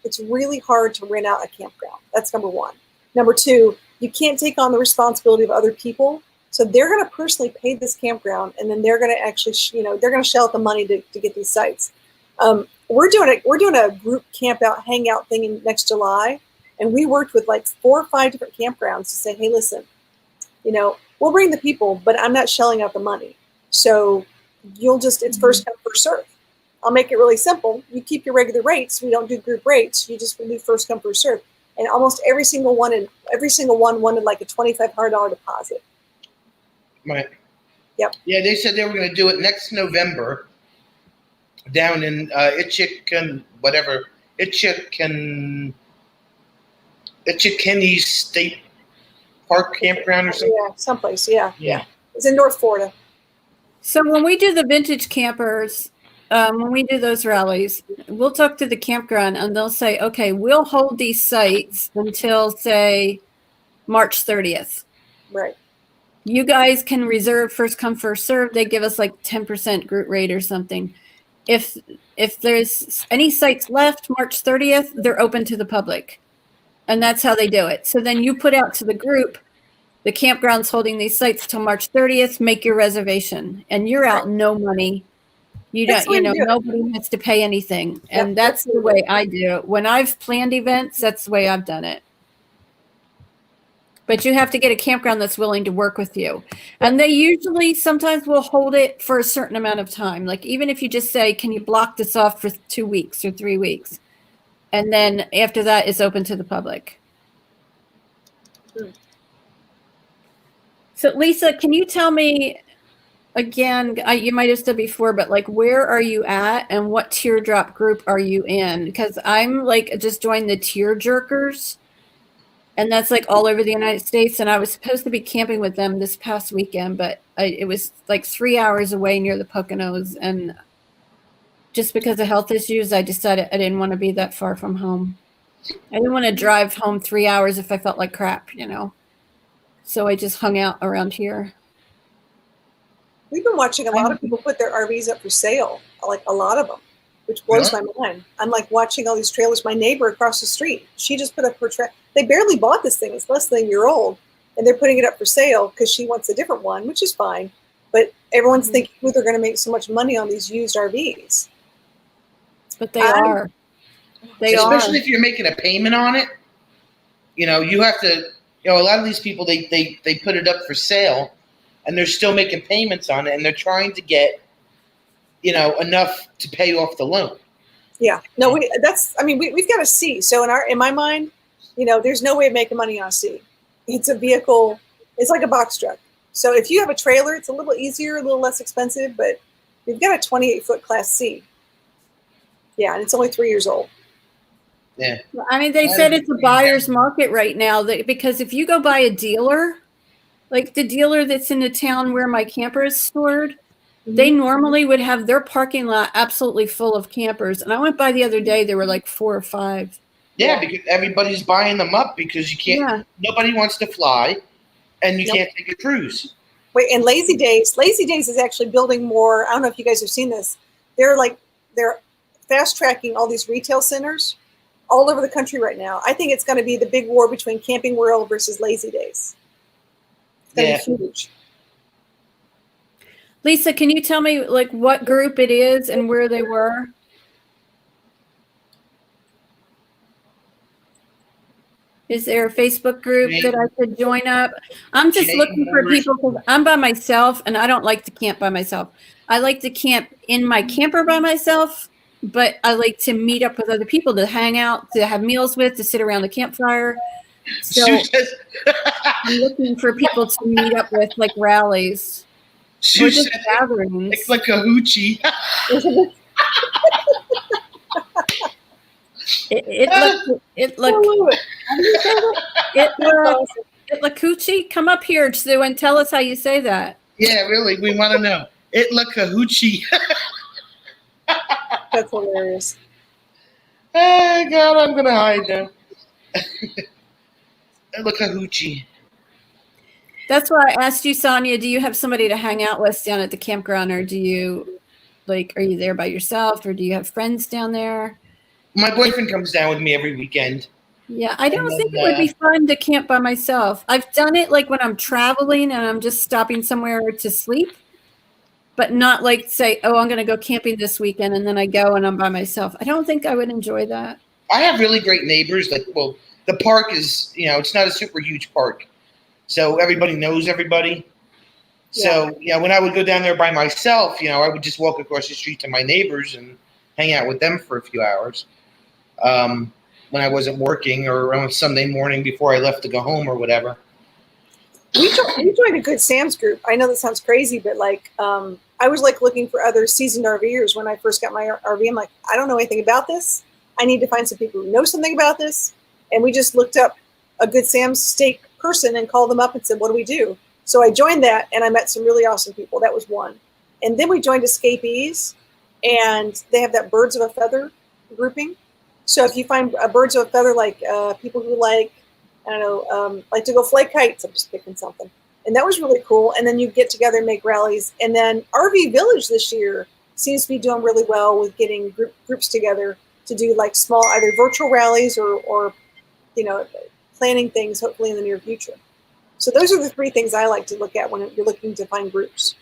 it's really hard to rent out a campground. That's number one. Number two, you can't take on the responsibility of other people. So they're going to personally pay this campground, and then they're going to actually, they're going to shell out the money to get these sites. We're doing a group camp out hangout thing in next July, and we worked with like 4 or 5 different campgrounds to say, hey, listen, we'll bring the people, but I'm not shelling out the money. So it's first come, first serve. I'll make it really simple. You keep your regular rates. We don't do group rates. You just do first come, first serve. And almost every single one wanted like a $2,500 deposit. Right. Yep. Yeah, they said they were going to do it next November down in Itchikenny State Park Campground or something. Yeah, someplace. Yeah. It's in North Florida. So when we do the vintage campers, when we do those rallies, we'll talk to the campground and they'll say, okay, we'll hold these sites until, say, March 30th. Right. You guys can reserve first come, first serve. They give us like 10% group rate or something. If there's any sites left March 30th, they're open to the public. And that's how they do it. So then you put out to the group, the campground's holding these sites till March 30th, make your reservation. And you're out no money. Nobody has to pay anything. And that's the way I do it. When I've planned events, that's the way I've done it. But you have to get a campground that's willing to work with you. And they usually sometimes will hold it for a certain amount of time. Like even if you just say, can you block this off for 2 weeks or 3 weeks? And then after that, it's open to the public. So Lisa, can you tell me again, you might have said before, but like, where are you at and what teardrop group are you in? Because I'm like, just joined the Tear Jerkers. And that's like all over the United States. And I was supposed to be camping with them this past weekend, but it was like 3 hours away near the Poconos. And just because of health issues, I decided I didn't want to be that far from home. I didn't want to drive home 3 hours if I felt like crap, So I just hung out around here. We've been watching a lot of people put their RVs up for sale, like a lot of them, which blows my mind. I'm like watching all these trailers. My neighbor across the street, she just put up her trailer. They barely bought this thing. It's less than a year old. And they're putting it up for sale because she wants a different one, which is fine. But everyone's thinking, they're going to make so much money on these used RVs. But they are. Especially if you're making a payment on it. You have to, a lot of these people, they put it up for sale and they're still making payments on it and they're trying to get, enough to pay off the loan. Yeah. No, we've got a C. So in my mind, there's no way of making money on a C. It's a vehicle. It's like a box truck. So if you have a trailer, it's a little easier, a little less expensive, but we've got a 28-foot Class C. Yeah, and it's only 3 years old. Yeah. They said it's a buyer's market right now because if you go buy a dealer, like the dealer that's in the town where my camper is stored, they normally would have their parking lot absolutely full of campers. And I went by the other day, there were like 4 or 5. Yeah, because everybody's buying them up because you can't, nobody wants to fly and you can't take a cruise. Wait, and Lazy Days is actually building more. I don't know if you guys have seen this. They're fast tracking all these retail centers all over the country right now. I think it's going to be the big war between Camping World versus Lazy Days. gonna Yeah. be huge. Lisa, can you tell me like what group it is and where they were? Is there a Facebook group that I could join up? I'm just Jane looking for Morris. people because I'm by myself and I don't like to camp by myself. I like to camp in my camper by myself, but I like to meet up with other people to hang out, to have meals with, to sit around the campfire. So Sue says, I'm looking for people to meet up with, like rallies Sue or just said gatherings. it's like a hoochie. It looked it Lakuchi, come up here, Sue, and tell us how you say that. Yeah, really, we want to know. It like a hoochie. That's hilarious. Oh, God, I'm going to hide now. It like a hoochie. That's why I asked you, Sonia, do you have somebody to hang out with down at the campground, or do you, like, are you there by yourself, or do you have friends down there? My boyfriend comes down with me every weekend. Yeah, I don't And then, think it would be fun to camp by myself. I've done it like when I'm traveling and I'm just stopping somewhere to sleep, but not like say, oh, I'm going to go camping this weekend and then I go and I'm by myself. I don't think I would enjoy that. I have really great neighbors. Like, well, the park is, it's not a super huge park. So everybody knows everybody. So, when I would go down there by myself, I would just walk across the street to my neighbors and hang out with them for a few hours. When I wasn't working or on Sunday morning before I left to go home or whatever. We joined a Good Sam's group. I know that sounds crazy, but like I was like looking for other seasoned RVers when I first got my RV. I'm like, I don't know anything about this. I need to find some people who know something about this. And we just looked up a Good Sam's steak person and called them up and said, what do we do? So I joined that and I met some really awesome people. That was one. And then we joined Escapees, and they have that Birds of a Feather grouping. So if you find birds of a feather, like people who like, I don't know, like to go fly kites, I'm just picking something. And that was really cool. And then you get together and make rallies. And then RV Village this year seems to be doing really well with getting groups together to do like small, either virtual rallies or planning things hopefully in the near future. So those are the three things I like to look at when you're looking to find groups.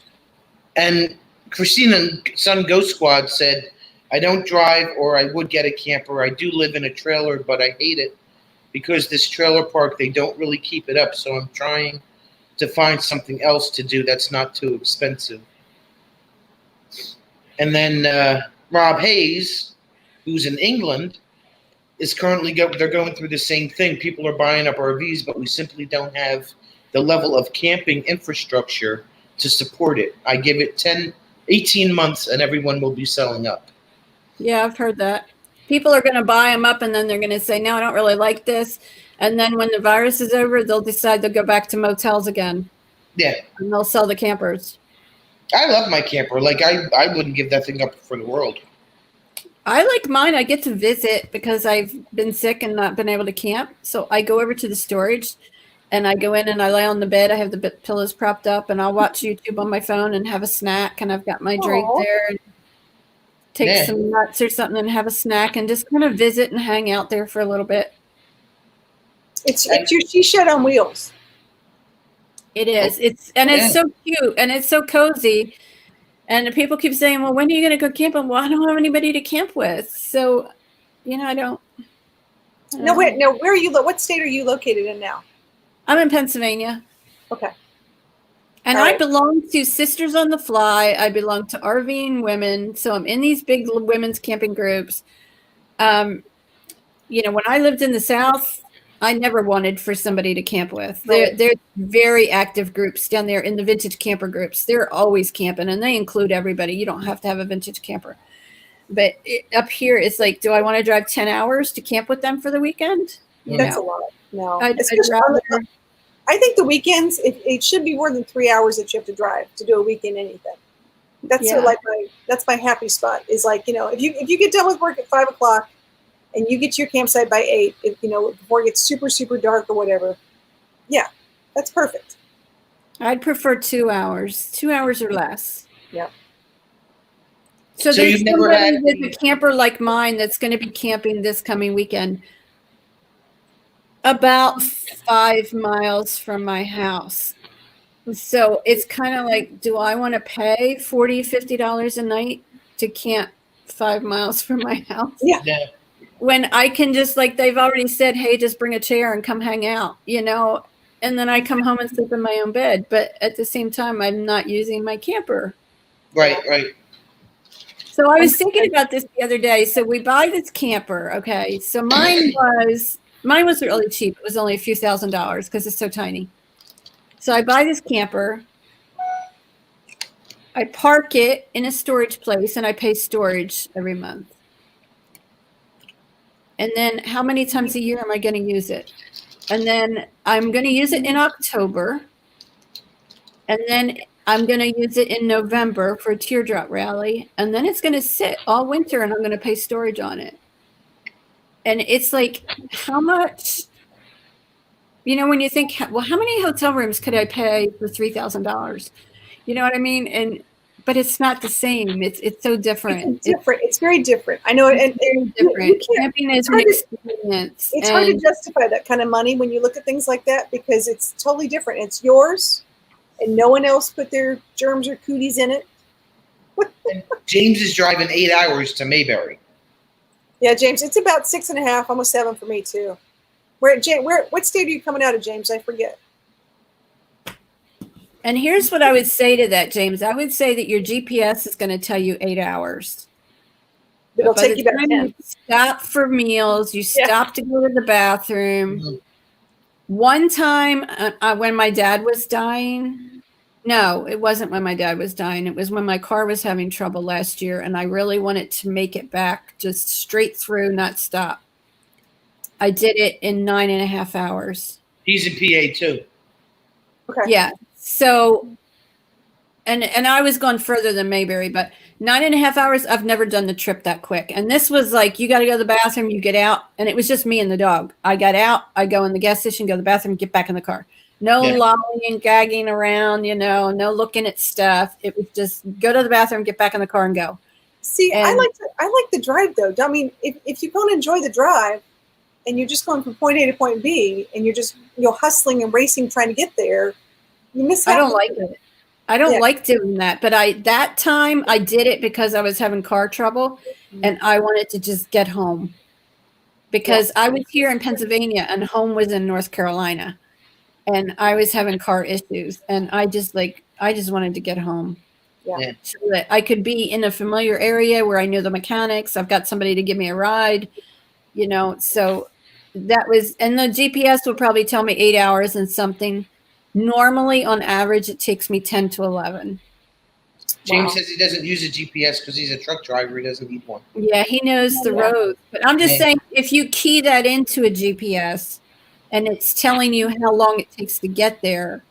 And Christina Sun Ghost Squad said, I don't drive, or I would get a camper. I do live in a trailer, but I hate it because this trailer park, they don't really keep it up. So I'm trying to find something else to do that's not too expensive. And then Rob Hayes, who's in England, is currently they're going through the same thing. People are buying up RVs, but we simply don't have the level of camping infrastructure to support it. I give it 18 months and everyone will be selling up. Yeah, I've heard that. People are going to buy them up and then they're going to say, no, I don't really like this. And then when the virus is over, they'll decide they'll go back to motels again. Yeah. And they'll sell the campers. I love my camper. Like, I wouldn't give that thing up for the world. I like mine. I get to visit because I've been sick and not been able to camp. So I go over to the storage and I go in and I lay on the bed. I have the pillows propped up and I'll watch YouTube on my phone and have a snack. And I've got my drink there. And take some nuts or something and have a snack and just kind of visit and hang out there for a little bit. It's your she shed on wheels. It is. It's so cute and it's so cozy. And people keep saying, well, when are you going to go camping? Well, I don't have anybody to camp with. So, I don't. No, wait, no. Where are you? What state are you located in now? I'm in Pennsylvania. Okay. And I belong to Sisters on the Fly. I belong to RVing Women. So I'm in these big women's camping groups. When I lived in the South, I never wanted for somebody to camp with. They're very active groups down there in the vintage camper groups. They're always camping, and they include everybody. You don't have to have a vintage camper. But up here, it's like, do I want to drive 10 hours to camp with them for the weekend? That's a lot. No. I'd I think the weekends, it should be more than 3 hours that you have to drive to do a weekend anything. That's sort of like that's my happy spot is like, if you get done with work at 5 o'clock and you get to your campsite by 8, before it gets super, super dark or whatever. Yeah, that's perfect. I'd prefer 2 hours, 2 hours or less. Yeah. So there's somebody with a camper like mine that's going to be camping this coming weekend. About 5 miles from my house. So it's kind of like, do I want to pay $40, $50 a night to camp 5 miles from my house? Yeah. Yeah. When I can just, like they've already said, hey, just bring a chair and come hang out, you know, and then I come home and sleep in my own bed. But at the same time, I'm not using my camper. Right, right. So I was thinking about this the other day. So we buy this camper. Okay. So mine was really cheap. It was only a few $1,000s because it's so tiny. So I buy this camper. I park it in a storage place and I pay storage every month. And then how many times a year am I going to use it? And then I'm going to use it in October. And then I'm going to use it in November for a teardrop rally. And then it's going to sit all winter and I'm going to pay storage on it. And it's like, how much, you know, when you think, well, how many hotel rooms could I pay for $3,000? You know what I mean? But it's not the same. It's so different. It's different. It's very different. I know. And different. Camping is an experience. It's hard to justify that kind of money when you look at things like that because it's totally different. It's yours, and no one else put their germs or cooties in it. James is driving 8 hours to Mayberry. Yeah, James, it's about 6.5, almost 7 for me too. What state are you coming out of, James? I forget. And here's what I would say to that, James. I would say that your GPS is going to tell you 8 hours. It'll take you about 10. You stop for meals. You stop to go to the bathroom. Mm-hmm. One time when my dad was dying, no, it wasn't when my dad was dying. It was when my car was having trouble last year, and I really wanted to make it back just straight through, not stop. I did it in 9.5 hours. He's in PA too. Okay. Yeah. So, and I was going further than Mayberry, but 9.5 hours, I've never done the trip that quick. And this was like, you got to go to the bathroom, you get out, and it was just me and the dog. I got out, I go in the gas station, go to the bathroom, get back in the car. No lolling and gagging around, you know, no looking at stuff. It was just go to the bathroom, get back in the car and go. See, I like the drive though. I mean, if you're going to enjoy the drive and you're just going from point A to point B and you're just, hustling and racing trying to get there, you miss out. I don't like it. I don't like doing that, but that time I did it because I was having car trouble and I wanted to just get home because I was here in Pennsylvania and home was in North Carolina and I was having car issues and I just wanted to get home. Yeah. So that I could be in a familiar area where I knew the mechanics. I've got somebody to give me a ride, you know, so that was, and the GPS would probably tell me 8 hours and something. Normally, on average, it takes me 10 to 11. James says he doesn't use a GPS because he's a truck driver. He doesn't need one. Yeah, he knows the road. But I'm just saying, if you key that into a GPS and it's telling you how long it takes to get there,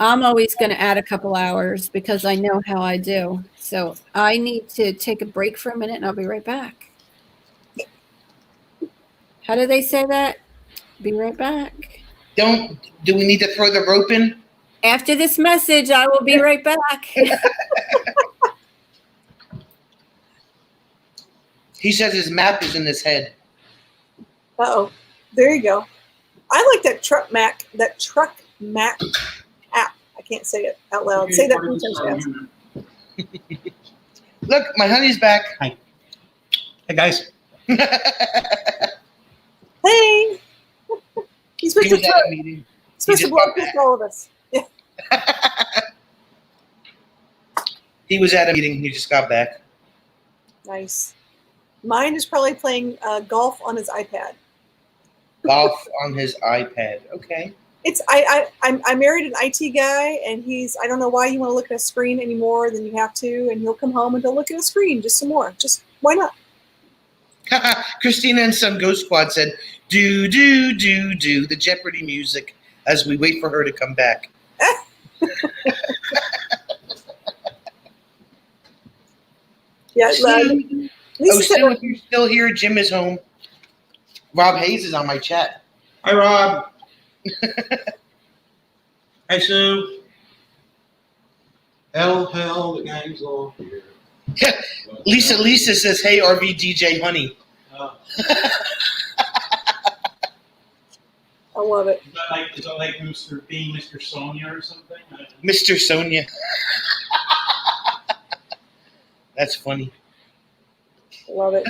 I'm always going to add a couple hours because I know how I do. So I need to take a break for a minute and I'll be right back. How do they say that? Be right back. Do we need to throw the rope in? After this message, I will be right back. He says his map is in his head. Uh-oh. There you go. I like that Truck Mac app. I can't say it out loud. Say that 3 times fast. Look, my honey's back. Hi. Hey, guys. Hey. He's supposed to blow up all of us. Yeah. He was at a meeting. He just got back. Nice. Mine is probably playing golf on his iPad. Golf on his iPad. Okay. I married an IT guy, and I don't know why you want to look at a screen any more than you have to, and he'll come home and he'll look at a screen just some more. Just why not? Christina and some Ghost Squad said, do, do, do, do, the Jeopardy music as we wait for her to come back. Yeah. If you're still here, Jim is home. Rob Hayes is on my chat. Hi, Rob. Hi, Sue. Hell, the gang's all here. Lisa says, hey, RV DJ Honey. I love it. Is that like Mr. Sonia or something? Mr. Sonia. That's funny. Love it.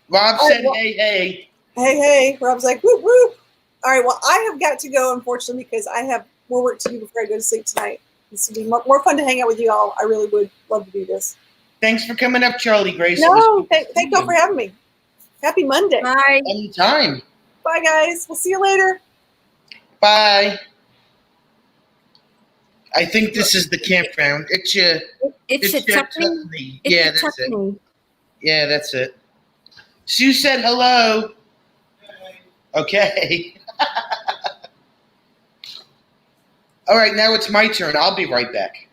Rob Oh, said, well- hey. Hey. Rob's like, whoop, whoop. All right, well, I have got to go, unfortunately, because I have more work to do before I go to sleep tonight. This would be more fun to hang out with you all. I really would love to do this. Thanks for coming up, Charlie Grace. No, thank y'all for having me. Happy Monday. Bye. Anytime. Bye, guys. We'll see you later. Bye. I think this is the campground. It's your It's a your tuckney. Tuckney. It's Yeah, a that's it. tuckney. Yeah, that's it. Sue said hello. Okay. All right, now it's my turn. I'll be right back.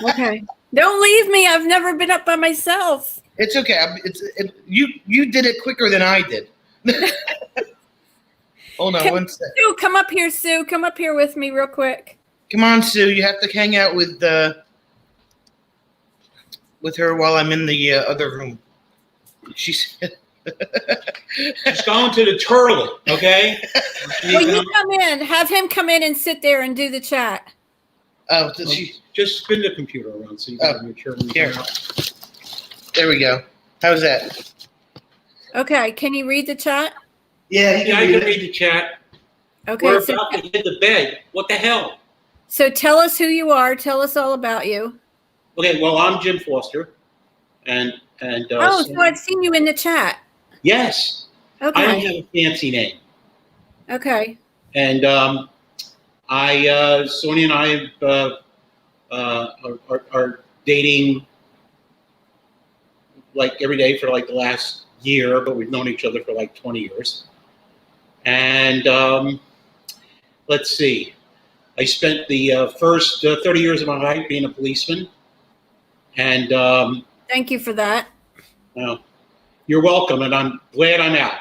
Okay. Don't leave me. I've never been up by myself. It's okay. You did it quicker than I did. Hold on one sec. Sue, come up here, Sue. Come up here with me real quick. Come on, Sue. You have to hang out with her while I'm in the other room. She's She's going to the toilet, okay? Well, you come in. Have him come in and sit there and do the chat. oh, she, Just spin the computer around so you can make sure. here. There we go. How's that? Okay. Can you read the chat? Yeah, Yeah, I can read the chat. Okay. We're So, about to hit the bed. What the hell? so tell us who you are. Tell us all about you. Okay, well, I'm Jim Foster, and Oh, so I've seen you in the chat. yes, I don't Okay. have a fancy name, Okay. and Sonia and I are dating like every day for like the last year, but we've known each other for like 20 years. And let's see, I spent the first 30 years of my life being a policeman, and Thank you for that. you're welcome, and I'm glad I'm out.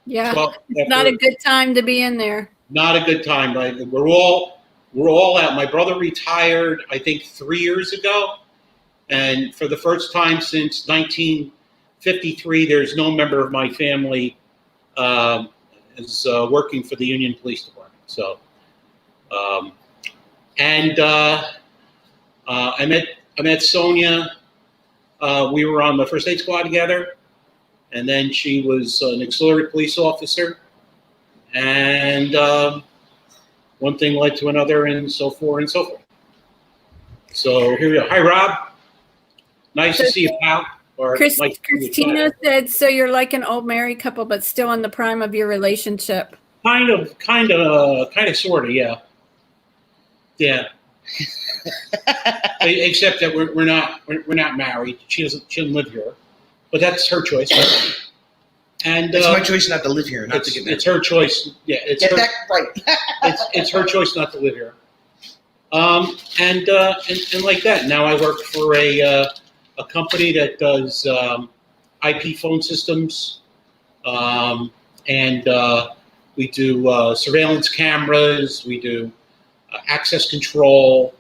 Yeah. Well, It's not a good time to be in there. not a good time. Right? We're all out. My brother retired, I think, 3 years ago, and for the first time since 1953, there's no member of my family is working for the Union Police Department. So, I met Sonia. We were on the first aid squad together, and then she was an auxiliary police officer. And one thing led to another, and so forth and so forth. So here we go. Hi, Rob. Nice to see you, pal. Or nice to see you, Christina pal. said, so you're like an old married couple, but still in the prime of your relationship. Kind of, sort of, yeah. Yeah. Except that we're not married. She doesn't live here, but that's her choice. And it's my choice not to live here, not to get married. It's her choice. Yeah, it's Get her. that right. It's her choice not to live here. And like that. Now I work for a company that does IP phone systems, and we do surveillance cameras. We do access control.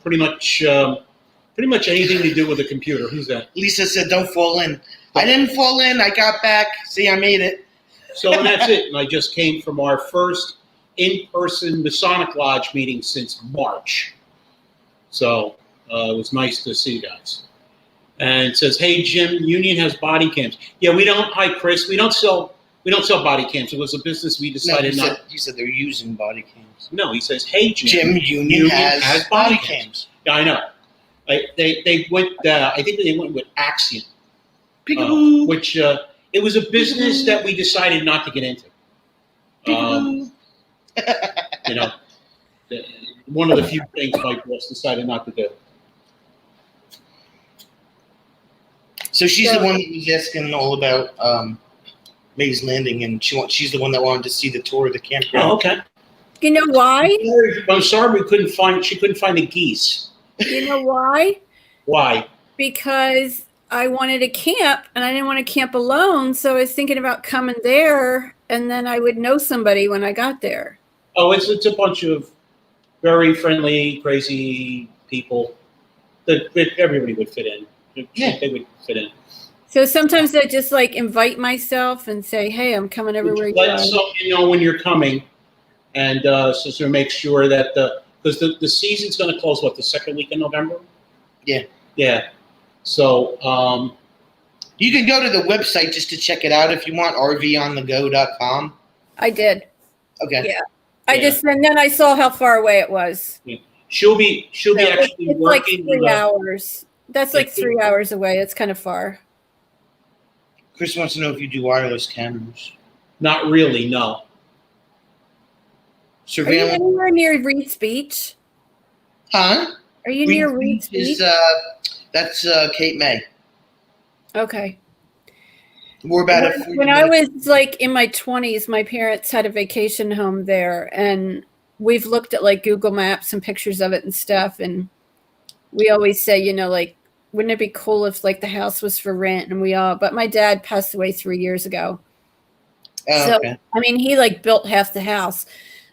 Pretty much anything to do with a computer. Who's that? Lisa said, "Don't fall in." I didn't fall in. I got back. See, I made it. So and that's it. And I just came from our first in-person Masonic Lodge meeting since March. So it was nice to see you guys. And it says, "Hey Jim, Union has body cams." Yeah, we don't. Hi Chris, we don't sell body cams. It was a business we decided not. You said they're using body cams. No, he says, "Hey Jim, Union has body cams. Yeah, I know. They went. I think they went with Axiom. Peekaboo. Which it was a business that we decided not to get into. Peekaboo. One of the few things my boss decided not to do. So she's the one that was asking all about Mays Landing, and she's the one that wanted to see the tour of the campground. Oh, okay. You know why? I'm sorry she couldn't find the geese. You know why? Why? Because I wanted to camp and I didn't want to camp alone. So I was thinking about coming there and then I would know somebody when I got there. Oh, it's a bunch of very friendly, crazy people that everybody would fit in. Yeah. They would fit in. So sometimes I just like invite myself and say, hey, I'm coming everywhere you Let go. somebody know when you're coming, and so make sure that the because the season's going to close, what, the second week in November? Yeah. Yeah. So, You can go to the website just to check it out if you want, rvonthego.com. I did. Okay. Yeah. I Yeah. just and then I saw how far away it was. she'll be So actually it's like working. 3 hours. That's like Yeah. 3 hours away. It's kind of far. Chris wants to know if you do wireless cameras. Not really, no. Are you Surveillance. anywhere near Reed's Beach? Huh? Are you near Reed's Beach? That's Cape May. Okay. We're about When I was like in my 20s, my parents had a vacation home there, and we've looked at like Google Maps and pictures of it and stuff. And we always say, you know, like, wouldn't it be cool if like the house was for rent? And but my dad passed away 3 years ago. So, okay. I mean, he like built half the house.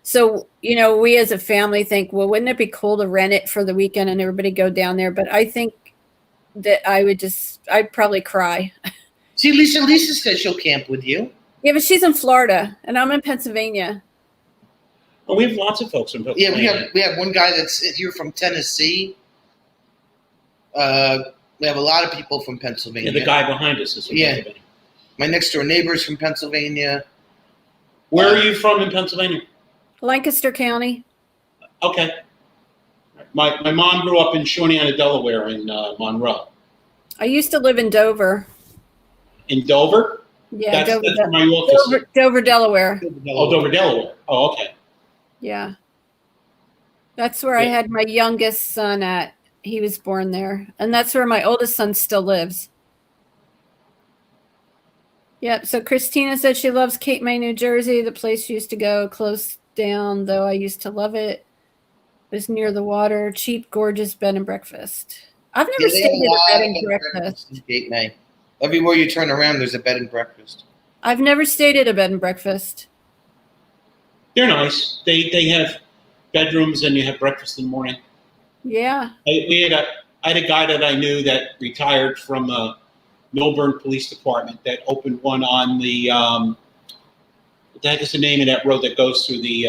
So, you know, we as a family think, well, wouldn't it be cool to rent it for the weekend and everybody go down there? But I think that I'd probably cry. See, Lisa says she'll camp with you. Yeah, but she's in Florida and I'm in Pennsylvania. Oh, we have lots of folks in Yeah, Pennsylvania. we have one guy that's here from Tennessee. We have a lot of people from Pennsylvania. Yeah, the guy behind us is from Yeah. Pennsylvania. My next door neighbor's from Pennsylvania. Where are you from in Pennsylvania? Lancaster County. Okay. My mom grew up in Shawneena, Delaware, in Monroe. I used to live in Dover. In Dover? Yeah, That's where my office is. Dover, Delaware. Oh, Dover, Delaware. Oh, okay. Yeah. That's where I had my youngest son at. He was born there. And that's where my oldest son still lives. Yep. So Christina said she loves Cape May, New Jersey. The place she used to go closed down, though I used to love it. It was near the water. Cheap, gorgeous bed and breakfast. I've never Yeah, they have stayed a at a lot bed of and breakfast. in Cape May. Everywhere you turn around, there's a bed and breakfast. I've never stayed at a bed and breakfast. They're nice. They have bedrooms and you have breakfast in the morning. Yeah. I had a guy that I knew that retired from the Milburn Police Department that opened one on the what the heck is the name of that road that goes through the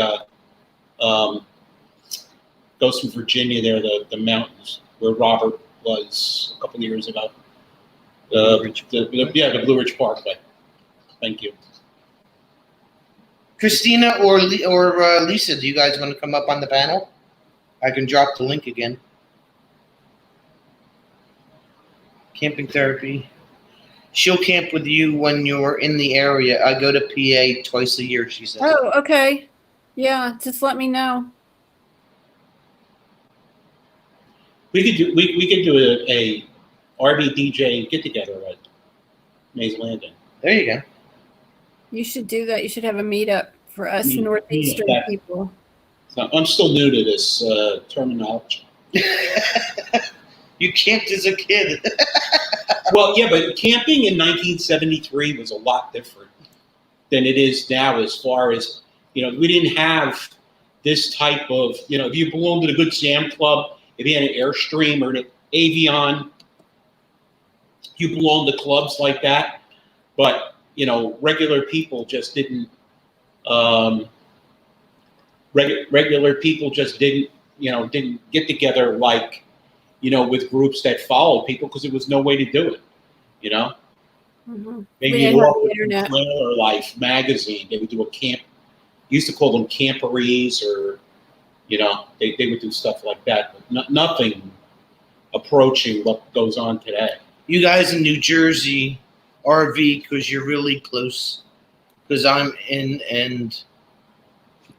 goes from Virginia there, the mountains where Robert was a couple of years ago. The Blue Ridge Parkway. Thank you. Christina or Lisa, do you guys want to come up on the panel? I can drop the link again. Camping therapy. She'll camp with you when you're in the area. I go to PA twice a year, she said. Oh, okay. Yeah, just let me know. We could do a RV DJ get together at Mays Landing. There you go. You should do that. You should have a meetup for us Meet- Northeastern meetup. people. So I'm still new to this terminology. You camped as a kid. Well, yeah, but camping in 1973 was a lot different than it is now as far as, you know, we didn't have this type of, you know, if you belonged to the Good Sam Club, if you had an Airstream or an Avion, you belonged to clubs like that. But, you know, regular people just didn't, regular people just didn't get together like, you know, with groups that followed people because there was no way to do it, you know? Mm-hmm. Maybe We you didn't have walk the with internet. Trailer Life magazine, they would do a camp, used to call them camporees or, you know, they would do stuff like that, but nothing approaching what goes on today. You guys in New Jersey, RV, because you're really close. Because I'm in, and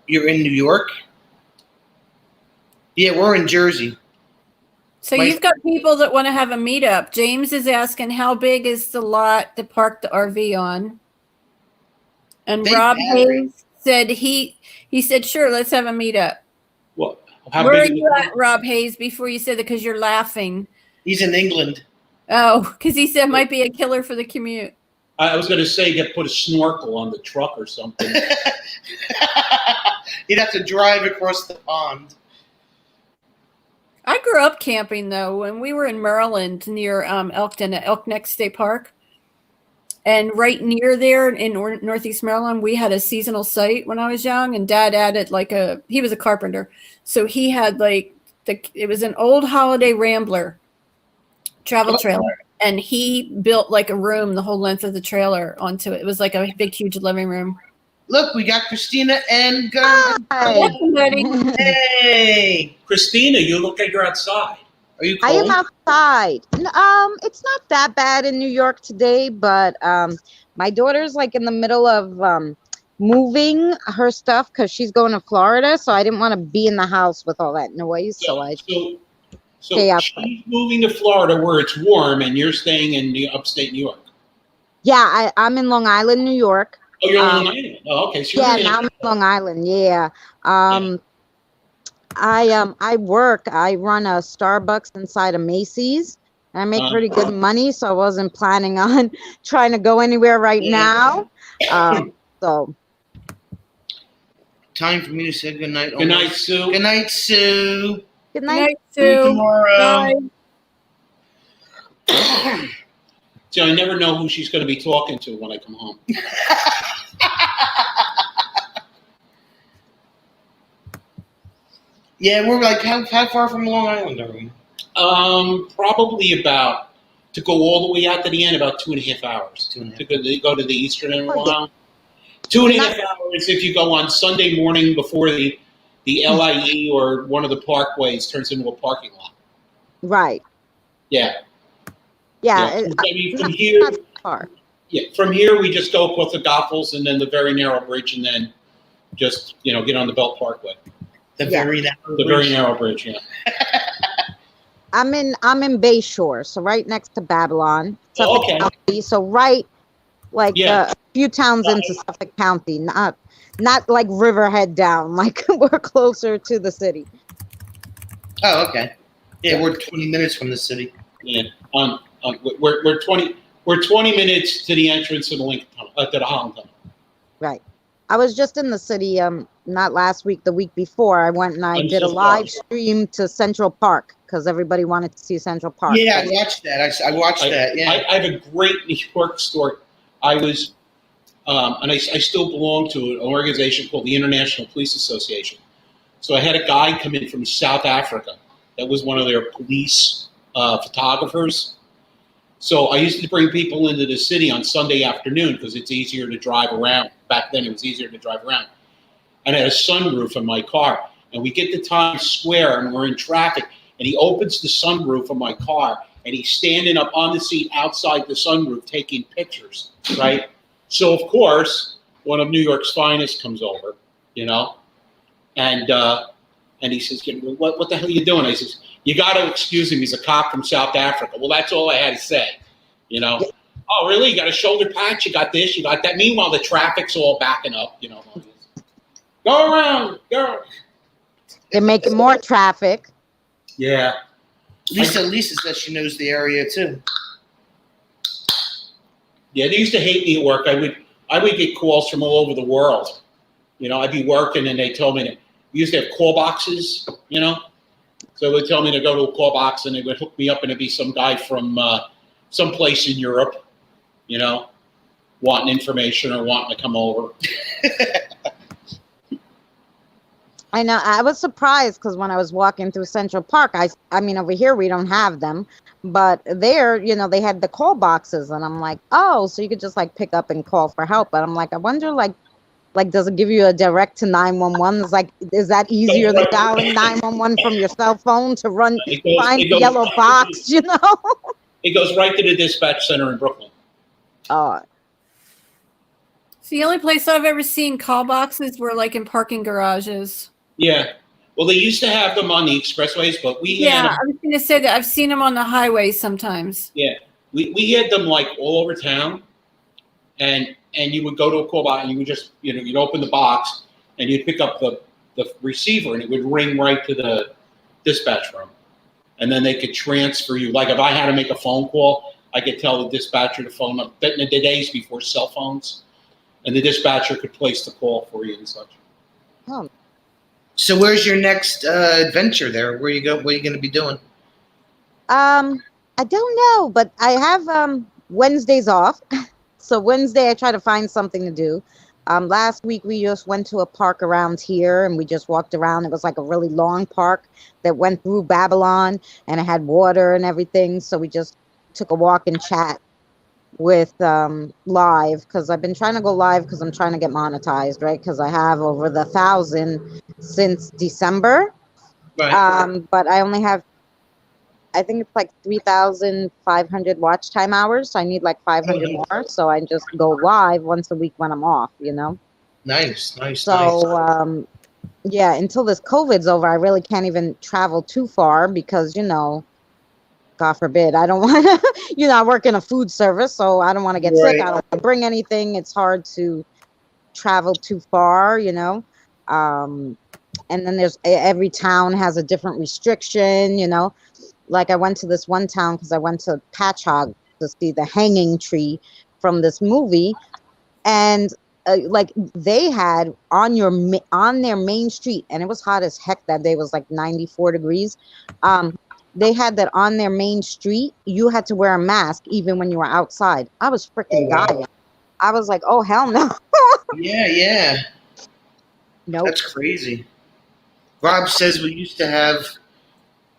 you're in New York? Yeah, we're in Jersey. So My- you've got people that want to have a meetup. James is asking, how big is the lot to park the RV on? And They Rob have- Hayes said he said, sure, let's have a meetup. Well, how Where are big? you at, Rob Hayes, before you said that? Because you're laughing. He's in England. Oh, because he said it might be a killer for the commute. I was going to say get put a snorkel on the truck or something. He'd have to drive across the pond. I grew up camping though when we were in Maryland near Elkton at Elk Neck State Park. And right near there in Northeast Maryland, we had a seasonal site when I was young, and Dad added he was a carpenter. So he had it was an old Holiday Rambler travel trailer, and he built like a room the whole length of the trailer onto it. It was like a big, huge living room. Look, we got Christina and Hi. Hey, Christina, you look like you're outside. are you I cold? am outside. It's not that bad in New York today, but my daughter's like in the middle of moving her stuff because she's going to Florida, so I didn't want to be in the house with all that noise. So I stay So outside. she's moving to Florida where it's warm, and you're staying in the upstate New York. Yeah, I'm in Long Island, New York. Oh, you're on Long Island. Oh, okay. So you're Yeah, really now I'm in Long Island. Yeah. I work. I run a Starbucks inside a Macy's. I make pretty good money, so I wasn't planning on trying to go anywhere right now. So Time for me to say goodnight. Good night, Sue. Good night, Sue. good Good night. night, See you Sue. tomorrow. Bye. So I never know who she's going to be talking to when I come home. Yeah, we're like how far from Long Island are we? Probably about, to go all the way out to the end, about 2.5 hours. 2.5. To go to the eastern end of Oh, Long Island. 2.5 hours if you go on Sunday morning before the LIE or one of the parkways turns into a parking lot. Right. Yeah. Yeah. I mean, from Not here, far. from here we just go across the Goethals and then the very narrow bridge, and then just get on the Belt Parkway. The Yeah. very narrow The bridge. very narrow bridge, yeah. I'm in Bayshore, so right next to Babylon. Oh, Suffolk okay. County, so right Yeah. a few towns into Suffolk County, not like Riverhead down, like we're closer to the city. Oh, okay. Yeah, we're 20 minutes from the city. Yeah. We're 20 minutes to the entrance to the Lincoln Tunnel, to the Holland Tunnel. Right. I was just in the city, not last week, the week before. I went and I I'm did a so live sorry. stream to Central Park because everybody wanted to see Central Park. Yeah, I watched that. I watched that. Yeah. I have a great New York story. I was, and I still belong to an organization called the International Police Association. So I had a guy come in from South Africa that was one of their police photographers. So I used to bring people into the city on Sunday afternoon because it's easier to drive around. Back then it was easier to drive around. And I had a sunroof in my car. And we get to Times Square and we're in traffic. And he opens the sunroof of my car and he's standing up on the seat outside the sunroof taking pictures, right? So, of course, one of New York's finest comes over, and he says, what the hell are you doing? I says, you got to excuse him. He's a cop from South Africa. Well, that's all I had to say, Oh, really? You got a shoulder patch? You got this? You got that? Meanwhile, the traffic's all backing up, Go around, go. They're making more traffic. Yeah. Lisa says she knows the area too. Yeah, they used to hate me at work. I would get calls from all over the world. I'd be working and they told me that we used to have call boxes, So they would tell me to go to a call box and they would hook me up and it'd be some guy from someplace in Europe, wanting information or wanting to come over. I know. I was surprised because when I was walking through Central Park, I mean, over here we don't have them, but there, they had the call boxes, and I'm like, oh, so you could just like pick up and call for help. But I'm like, I wonder, like, does it give you a direct to 911? It's like, is that easier than dialing 911 from your cell phone to find the yellow box? It goes right to the dispatch center in Brooklyn. Oh. It's the only place I've ever seen call boxes were like in parking garages. Yeah. Well, they used to have them on the expressways, but we had I was going to say that I've seen them on the highways sometimes. Yeah, we had them like all over town, and you would go to a call box and you would just you'd open the box and you'd pick up the receiver and it would ring right to the dispatch room, and then they could transfer you. Like if I had to make a phone call, I could tell the dispatcher to phone up. In the days before cell phones, and the dispatcher could place the call for you and such. Oh. So where's your next adventure there? Where you go? What are you going to be doing? I don't know, but I have Wednesdays off. So Wednesday, I try to find something to do. Last week, we just went to a park around here and we just walked around. It was like a really long park that went through Babylon and it had water and everything. So we just took a walk and chat with live, because I've been trying to go live because I'm trying to get monetized, right? Because I have over 1,000 since December. Right. But I only have, I think it's like 3,500 watch time hours. So I need like 500 more. So I just go live once a week when I'm off, you know? Nice, nice, So, nice. yeah, until this COVID's over, I really can't even travel too far because, you know, God forbid, I don't want to, you know, I work in a food service, so I don't want to get sick. I don't want to bring anything. It's hard to travel too far, you know? And then there's every town has a different restriction, you know? Like I went to this one town because I went to Patchogue to see the hanging tree from this movie. And like they had on their main street, and it was hot as heck that day. It was like 94 degrees. They had that on their main street. You had to wear a mask even when you were outside. I was freaking dying. I was like, oh hell no. Yeah. Nope. That's crazy. Rob says we used to have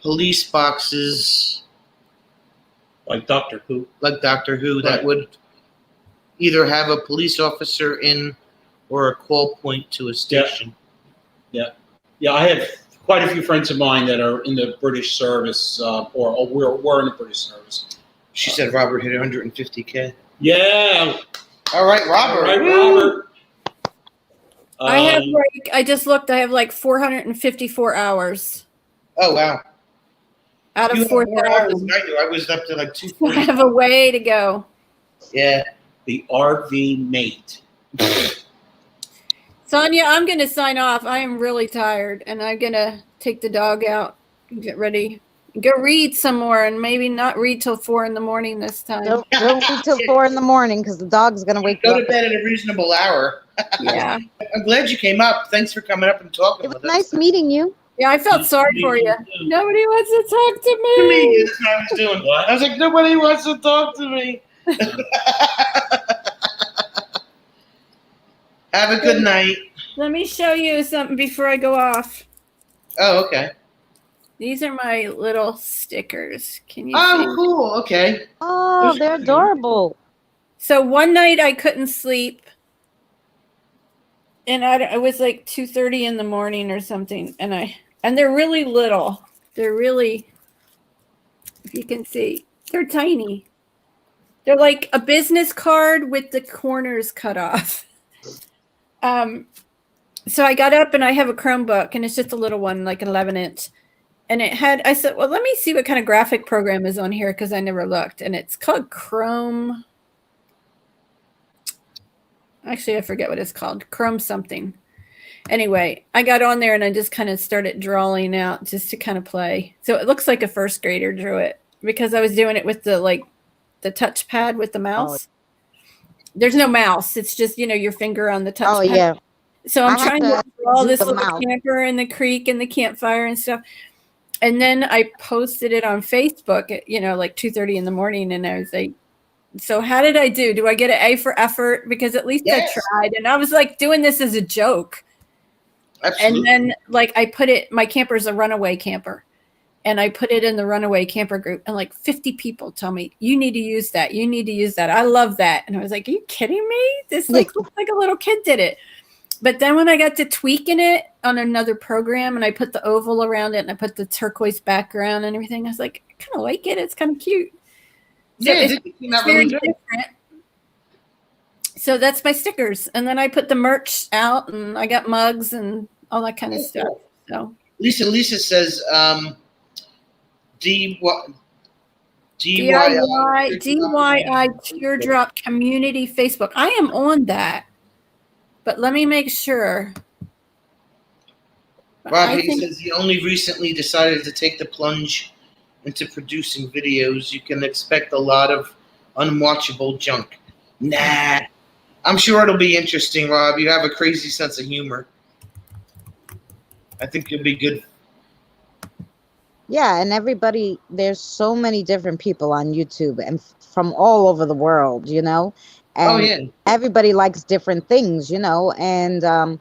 police boxes Like Doctor Who. like Doctor Who that Right. would either have a police officer in or a call point to a station. Yeah, I have quite a few friends of mine that are in the British service, or were in the British service. She said Robert hit 150K. Yeah. All right, Robert. All right, Woo! Robert. I have like, I just looked, I have like 454 hours Oh, wow. out You of have more hours 4,000. than I do. I was up to like I 240. have a way to go. Yeah. The RV mate. Sonia, I'm going to sign off. I am really tired and I'm going to take the dog out and get ready. Go read some more and maybe not read till 4 a.m. this time. Don't wait till 4 a.m. because the dog's gonna wake you Go up. to bed at a reasonable hour. Yeah. I'm glad you came up. Thanks for coming up and talking It was with nice us. meeting you. Yeah, I felt sorry for you. Nobody wants to talk to To me. me, that's what I was doing. What? I was like, nobody wants to talk to me. Have a good night. Let me show you something before I go off. Oh, okay. These are my little stickers. Can you Oh, see? cool. Okay. Oh, they're adorable. So one night I couldn't sleep. And it was like 2:30 in the morning or something. And they're really little. They're really, if you can see, they're tiny. They're like a business card with the corners cut off. So I got up and I have a Chromebook and it's just a little one, like an 11-inch. And I said, well, let me see what kind of graphic program is on here because I never looked. And it's called Chrome. Actually, I forget what it's called. Chrome something. Anyway, I got on there and I just kind of started drawing out just to kind of play. So it looks like a first grader drew it because I was doing it with the touchpad with the mouse. There's no mouse. It's just, your finger on the touchpad. Oh yeah. So I'm I have trying to to draw use this the little mouse. camper and the creek and the campfire and stuff. And then I posted it on Facebook at, like 2:30 in the morning. And I was like, so how did I do? Do I get an A for effort? Because at least Yes. I tried. And I was like doing this as a joke. Absolutely. And then I put it, my camper's a runaway camper. And I put it in the runaway camper group. And like 50 people tell me, you need to use that. You need to use that. I love that. And I was like, are you kidding me? This looks like a little kid did it. But then when I got to tweaking it on another program and I put the oval around it and I put the turquoise background and everything, I was like, I kind of like it. It's kind of cute. So Yeah, it's it came out very really good. different. So that's my stickers. And then I put the merch out and I got mugs and all that kind of stuff. So Lisa says, DIY DIY Teardrop Community Facebook. I am on that. But let me make sure. Rob I Hayes think- says he only recently decided to take the plunge into producing videos. You can expect a lot of unwatchable junk. Nah. I'm sure it'll be interesting, Rob. You have a crazy sense of humor. I think you'll be good. Yeah, and there's so many different people on YouTube and from all over the world, Oh and yeah. everybody likes different things, you know, and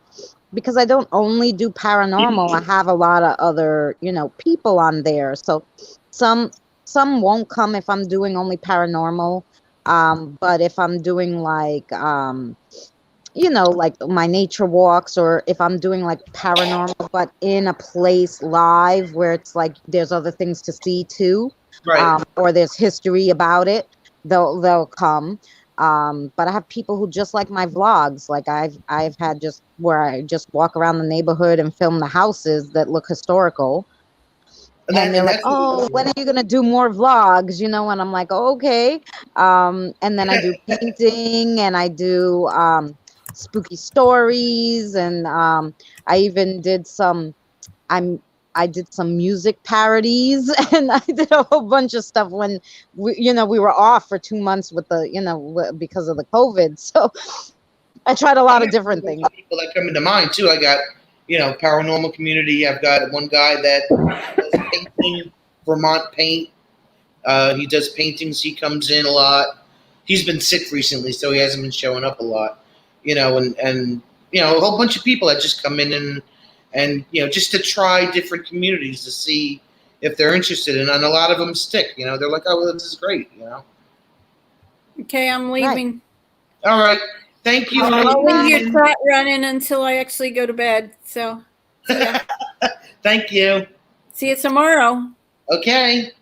because I don't only do paranormal, I have a lot of other, you know, people on there. So some some won't come if I'm doing only paranormal. But if I'm doing like you know, like my nature walks, or if I'm doing like paranormal but in a place live where it's like there's other things to see too, Right. or there's history about it, they'll come. But I have people who just like my vlogs. Like I've had just where I just walk around the neighborhood and film the houses that look historical, and they're like, That's "Oh, when are you gonna do more vlogs?" You know, and I'm like, oh, "Okay." And then I do painting, and I do spooky stories, and I even did some. I'm I did some music parodies, and I did a whole bunch of stuff when we were off for 2 months with the because of the COVID. So I tried a lot of different things. people that come into mind too. I got, paranormal community. I've got one guy that does painting, Vermont Paint. He does paintings. He comes in a lot. He's been sick recently, so he hasn't been showing up a lot. And a whole bunch of people that just come in and just to try different communities to see if they're interested, and a lot of them stick. They're like, oh, well, this is great. Okay, I'm leaving. All right. Thank you. I'll leave your Aileen. chat running until I actually go to bed. So, yeah. Thank you. See you tomorrow. Okay.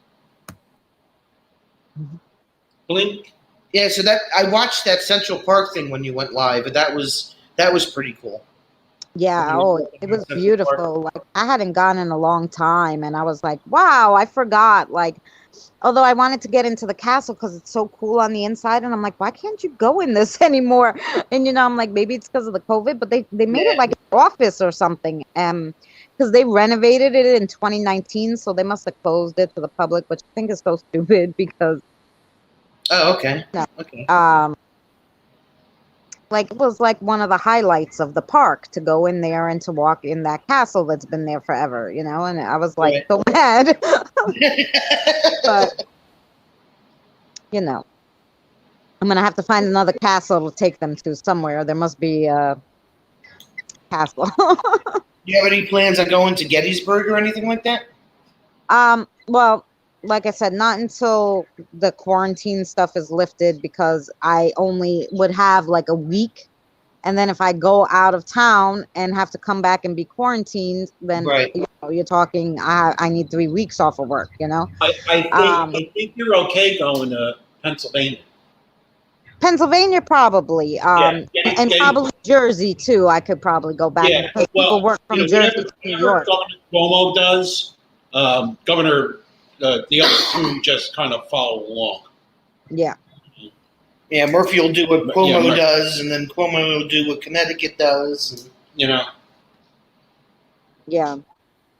Blink. Yeah. So that I watched that Central Park thing when you went live, and that was pretty cool. Yeah, oh, it was beautiful. Like I hadn't gone in a long time, and I was like, wow, I forgot. Like, although I wanted to get into the castle because it's so cool on the inside, and I'm like, why can't you go in this anymore? And I'm like, maybe it's because of the COVID, but they made it like an office or something. Because they renovated it in 2019, so they must have closed it to the public, which I think is so stupid because Oh, okay. No. Okay. like it was like one of the highlights of the park to go in there and to walk in that castle that's been there forever, and I was like Right. so mad. But I'm gonna have to find another castle to take them to somewhere. There must be a castle. Do you have any plans on going to Gettysburg or anything like that? Well, like I said, not until the quarantine stuff is lifted, because I only would have like a week. And then if I go out of town and have to come back and be quarantined, then Right. you're talking, I need 3 weeks off of work, I think you're okay going to Pennsylvania. Pennsylvania probably, and probably Jersey too. I could probably go back because people work from Jersey to New York. Governor Cuomo does. Governor, the other two just kind of follow along. Yeah. Yeah, Murphy will do what Cuomo Yeah, does, and then Cuomo will do what Connecticut does. Yeah.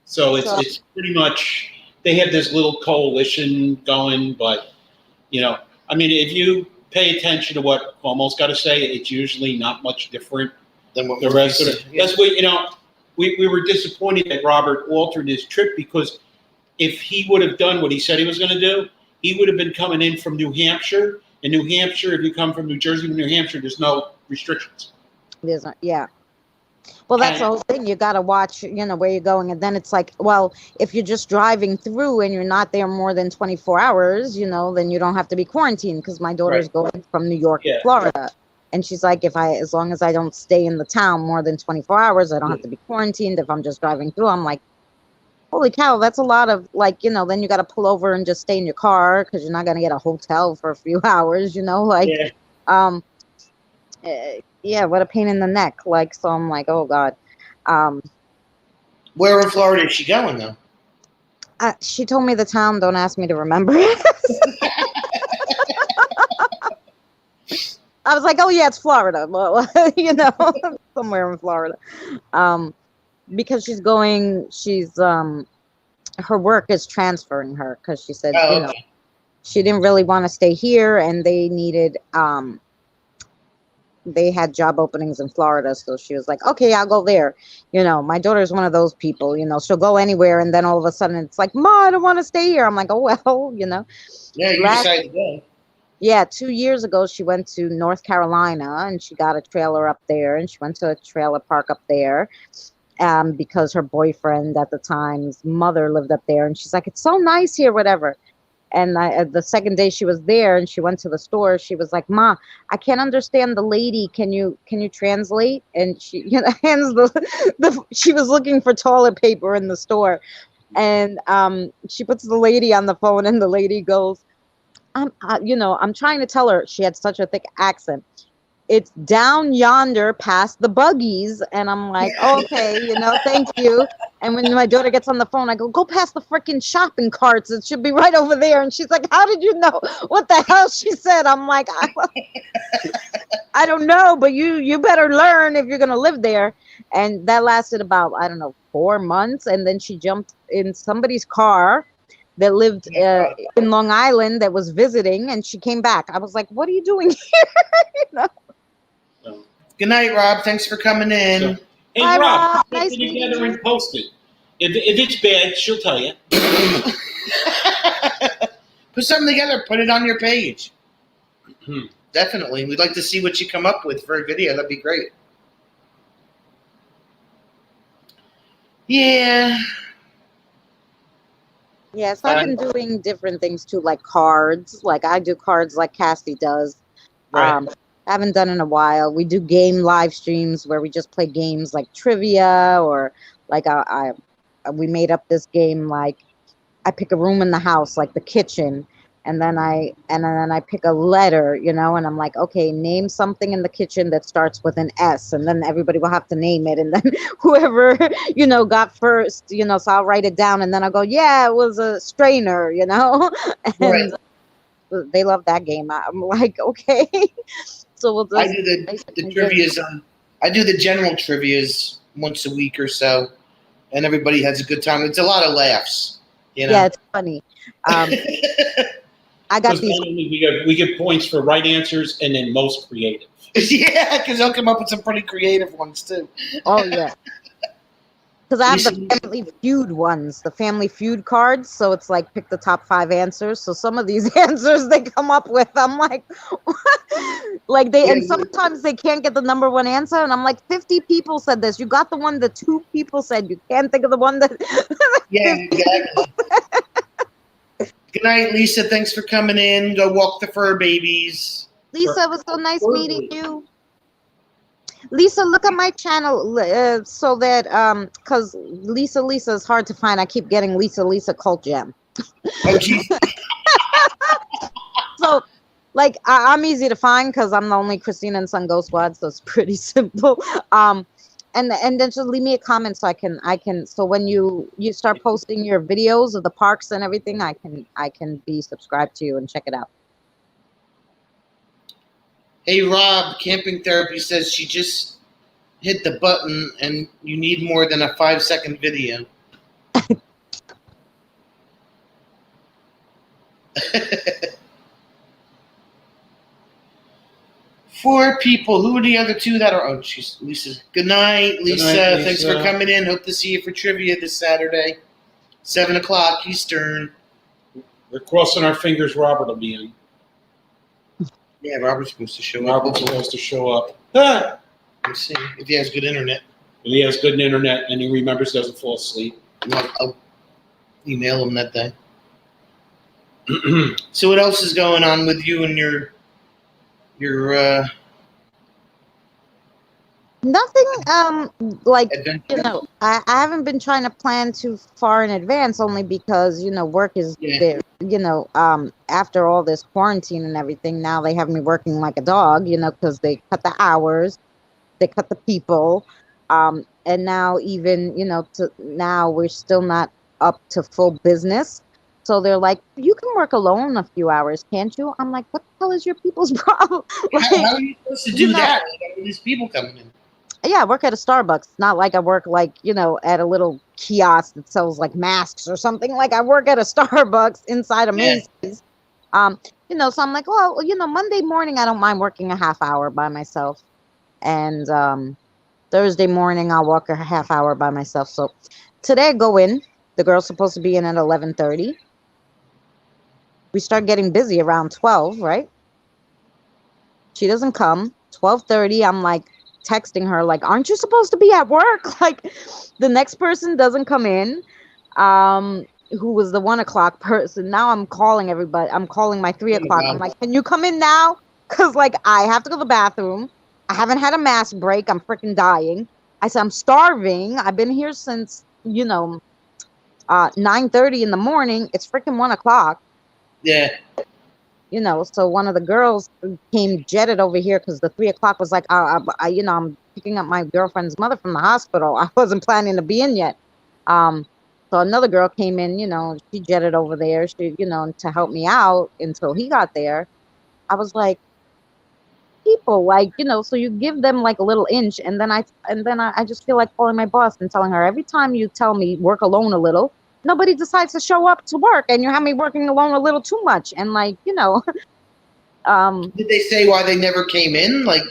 So it's pretty much, they have this little coalition going, but if you pay attention to what Cuomo's got to say, it's usually not much different Than what the rest of it. Yeah. That's what we were disappointed that Robert altered his trip, because if he would have done what he said he was going to do, he would have been coming in from New Hampshire. In New Hampshire, if you come from New Jersey to New Hampshire, there's no restrictions. There's not, yeah. Well, that's the whole thing. You got to watch, where you're going. And then it's like, well, if you're just driving through and you're not there more than 24 hours, then you don't have to be quarantined, because my daughter's going from New York to Florida. And she's like, as long as I don't stay in the town more than 24 hours, I don't have to be quarantined. If I'm just driving through, I'm like, holy cow, that's a lot of then you got to pull over and just stay in your car, because you're not going to get a hotel for a few hours, yeah, what a pain in the neck. So I'm like, oh God. Where in Florida is she going, though? She told me the town. Don't ask me to remember it. I was like, oh yeah, it's Florida. Well, somewhere in Florida. Because her work is transferring her, because she said, okay. She didn't really want to stay here, and they needed, they had job openings in Florida. So she was like, okay, I'll go there. My daughter's one of those people, she'll go anywhere, and then all of a sudden it's like, Ma, I don't want to stay here. I'm like, oh, well, Yeah, you decided to go. Yeah, 2 years ago she went to North Carolina and she got a trailer up there, and she went to a trailer park up there because her boyfriend at the time's mother lived up there, and she's like, it's so nice here, whatever. And the second day she was there and she went to the store, she was like, Ma, I can't understand the lady. Can you translate? And she hands she was looking for toilet paper in the store. And she puts the lady on the phone, and the lady goes, I'm trying to tell her, she had such a thick accent, it's down yonder past the buggies. And I'm like, okay, thank you. And when my daughter gets on the phone, I go past the freaking shopping carts. It should be right over there. And she's like, how did you know what the hell she said? I'm like, I don't know, but you better learn if you're going to live there. And that lasted about, I don't know, 4 months. And then she jumped in somebody's car that lived in Long Island that was visiting, and she came back. I was like, what are you doing here? Good night, Rob. Thanks for coming in. So, hey, Bye, Rob, Rob. put Nice it meeting together you. and post it. If it's bad, she'll tell you. Put something together. Put it on your page. Hmm. Definitely. We'd like to see what you come up with for a video. That'd be great. Yeah. Yes, I've been doing different things too, like cards. Like I do cards like Cassie does. Right. I haven't done in a while. We do game live streams where we just play games like trivia, or like we made up this game like I pick a room in the house, like the kitchen, and then I pick a letter, and I'm like, okay, name something in the kitchen that starts with an S, and then everybody will have to name it, and then whoever got first, so I'll write it down, and then I'll go, yeah, it was a strainer, and Right. they love that game. I'm like, okay. So we'll I just, do the trivias on. I do the general trivias once a week or so, and everybody has a good time. It's a lot of laughs. yeah, it's funny. I got Because these. we get points for right answers and then most creative. Yeah, because they'll come up with some pretty creative ones too. Oh yeah. Because I have the Family Feud ones, the Family Feud cards. So it's like pick the top 5 answers. So some of these answers they come up with, I'm like, like and sometimes they can't get the number 1 answer, and I'm like, 50 people said this. You got the one that 2 people said. You can't think of the one that. Yeah, exactly. Good night, Lisa. Thanks for coming in. Go walk the fur babies. Lisa, it was so nice meeting you. Lisa, look at my channel so that because Lisa is hard to find. I keep getting Lisa Cult Gem. Oh, geez. So, like, I'm easy to find because I'm the only Christina and Son Ghost Squad, so it's pretty simple. And then just leave me a comment so I can so when you start posting your videos of the parks and everything, I can be subscribed to you and check it out. Hey, Rob, Camping Therapy says she just hit the button and you need more than a 5-second video. 4 people. Who are the other 2 that are? Oh, she's Lisa. Good night, Lisa. Good night, Lisa. Thanks for coming in. Hope to see you for trivia this Saturday, 7:00 Eastern. We're crossing our fingers Robert will be in. Yeah, Robert's supposed to show up. Robert's supposed to show up. Ah! Let's see if he has good internet. And he has good internet and he remembers, doesn't fall asleep. I'll email him that day. So what else is going on with you and your Nothing like adventure? I haven't been trying to plan too far in advance, only because work is there. After all this quarantine and everything, now they have me working like a dog, because they cut the hours, they cut the people, and now even now we're still not up to full business. So they're like, you can work alone a few hours, can't you? I'm like, what the hell is your people's problem? Like, How are you supposed to do that with these people coming in? yeah, I work at a Starbucks. It's not like I work like, at a little kiosk that sells like masks or something. Like I work at a Starbucks inside of Macy's. So I'm like, well, Monday morning, I don't mind working a half hour by myself. And Thursday morning, I'll walk a half hour by myself. So today I go in. The girl's supposed to be in at 11:30. We start getting busy around 12, right? She doesn't come. 12:30, I'm like texting her, like, aren't you supposed to be at work? Like, the next person doesn't come in. Who was the 1 o'clock person. Now I'm calling everybody. I'm calling my 3 o'clock. I'm like, can you come in now? Because, like, I have to go to the bathroom. I haven't had a mass break. I'm freaking dying. I said, I'm starving. I've been here since, 9:30 in the morning. It's freaking 1 o'clock. Yeah. So one of the girls came jetted over here because the 3 o'clock was like, I'm picking up my girlfriend's mother from the hospital. I wasn't planning to be in yet. So another girl came in, she jetted over there, to help me out until he got there. I was like, people, like, so you give them like a little inch, and then I just feel like calling my boss and telling her, every time you tell me work alone a little, nobody decides to show up to work, and you have me working alone a little too much. And like, Did they say why they never came in? Like,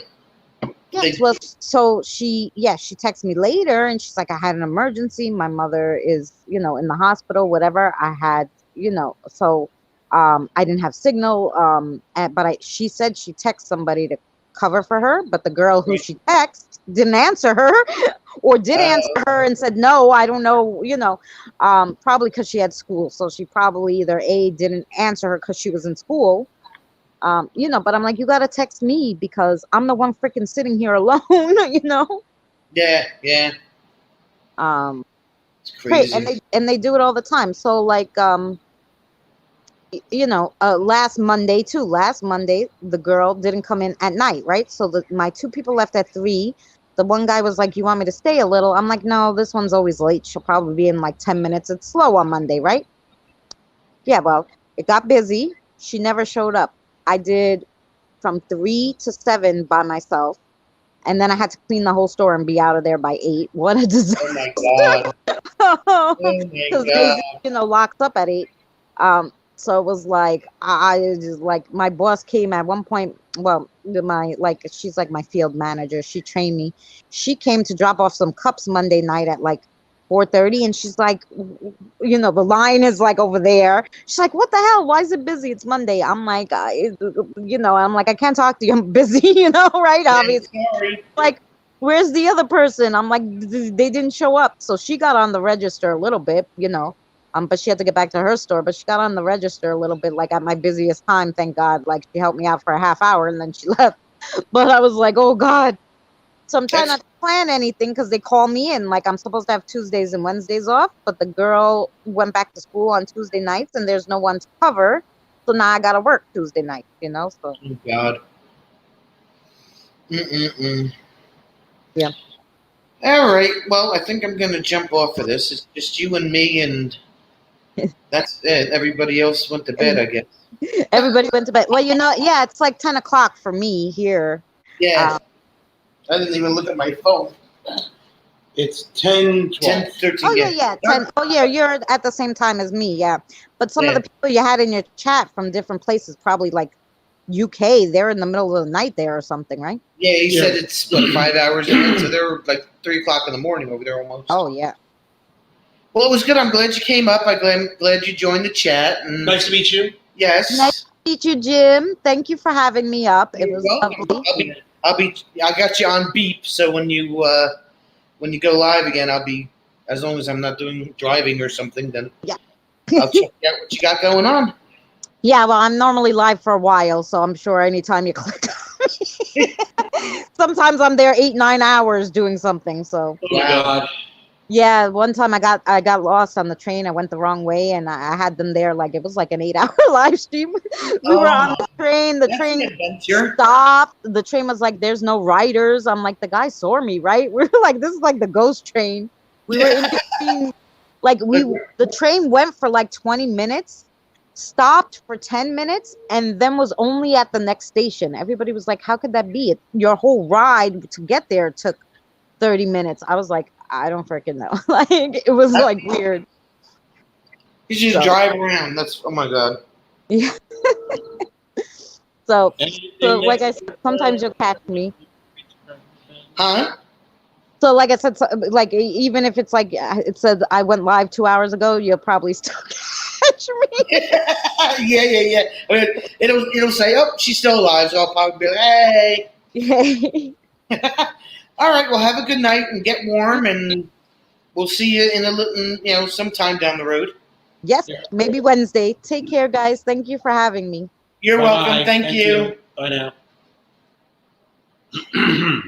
yes, well, so she texted me later, and she's like, I had an emergency. My mother is, in the hospital, whatever. I had, so I didn't have signal. But she said she texted somebody to cover for her, but the girl who she texted didn't answer her, or did answer her and said, no, I don't know, probably because she had school. So she probably either didn't answer her because she was in school. But I'm like, you gotta text me because I'm the one freaking sitting here alone, Yeah. It's crazy. Right, and they do it all the time. So like, last Monday, the girl didn't come in at night, right? So my two people left at 3. The one guy was like, you want me to stay a little? I'm like, no, this one's always late. She'll probably be in like 10 minutes. It's slow on Monday, right? Yeah, well, it got busy. She never showed up. I did from 3 to 7 by myself, and then I had to clean the whole store and be out of there by 8. What a disaster! Oh my god! Oh my god! They, locked up at 8. So it was like I just like my boss came at one point. Well, she's like my field manager. She trained me. She came to drop off some cups Monday night at like 4:30, and she's like, the line is like over there. She's like, what the hell? Why is it busy? It's Monday. I'm like, I'm like, I can't talk to you. I'm busy, right? Obviously. Sorry. Like, where's the other person? I'm like, they didn't show up. So she got on the register a little bit, but she had to get back to her store. But she got on the register a little bit, like at my busiest time. Thank God. Like, she helped me out for a half hour, and then she left. But I was like, oh God. So I'm trying not to plan anything because they call me in. Like, I'm supposed to have Tuesdays and Wednesdays off, but the girl went back to school on Tuesday nights, and there's no one to cover. So now I got to work Tuesday night, So. Oh God. Yeah. All right. Well, I think I'm going to jump off of this. It's just you and me, and that's it. Everybody else went to bed, I guess. Everybody went to bed. Well, yeah, it's like 10 o'clock for me here. Yeah. I didn't even look at my phone. It's 10, 12. 10:13. Oh, yeah. 10. Oh, yeah, you're at the same time as me, yeah. But some of the people you had in your chat from different places, probably like UK, they're in the middle of the night there or something, right? Yeah, he said it's 5 hours in, so they're like 3 o'clock in the morning over there almost. Oh, yeah. Well, it was good. I'm glad you came up. I'm glad you joined the chat. And Nice to meet you. yes. Nice to meet you, Jim. Thank you for having me up. It was lovely. I got you on beep, so when you go live again, I'll be, as long as I'm not driving or something, then yeah. I'll check out what you got going on. Yeah, well, I'm normally live for a while, so I'm sure anytime you click on me. Sometimes I'm there 8-9 hours doing something. So. Oh my God. Yeah, one time I got lost on the train. I went the wrong way, and I had them there like it was like an 8-hour live stream. We were on the train. The train stopped. The train was like, "There's no riders." I'm like, the guy saw me, right? We're like, this is like the ghost train. We were in between. Like the train went for like 20 minutes, stopped for 10 minutes, and then was only at the next station. Everybody was like, "How could that be? Your whole ride to get there took 30 minutes." I was like, I don't freaking know. Like, it was like weird. You just drive around. That's, oh my God. Yeah. So like I said, sometimes you'll catch me. Huh? So like I said, like even if it's like it said I went live 2 hours ago, you'll probably still catch me. Yeah. I mean, it'll say, "Oh, she's still alive," so I'll probably be like, "Hey." All right. Well, have a good night and get warm, and we'll see you in a little, sometime down the road. Yes, maybe Wednesday. Take care, guys. Thank you for having me. You're Bye-bye. welcome. Thank you. Bye now.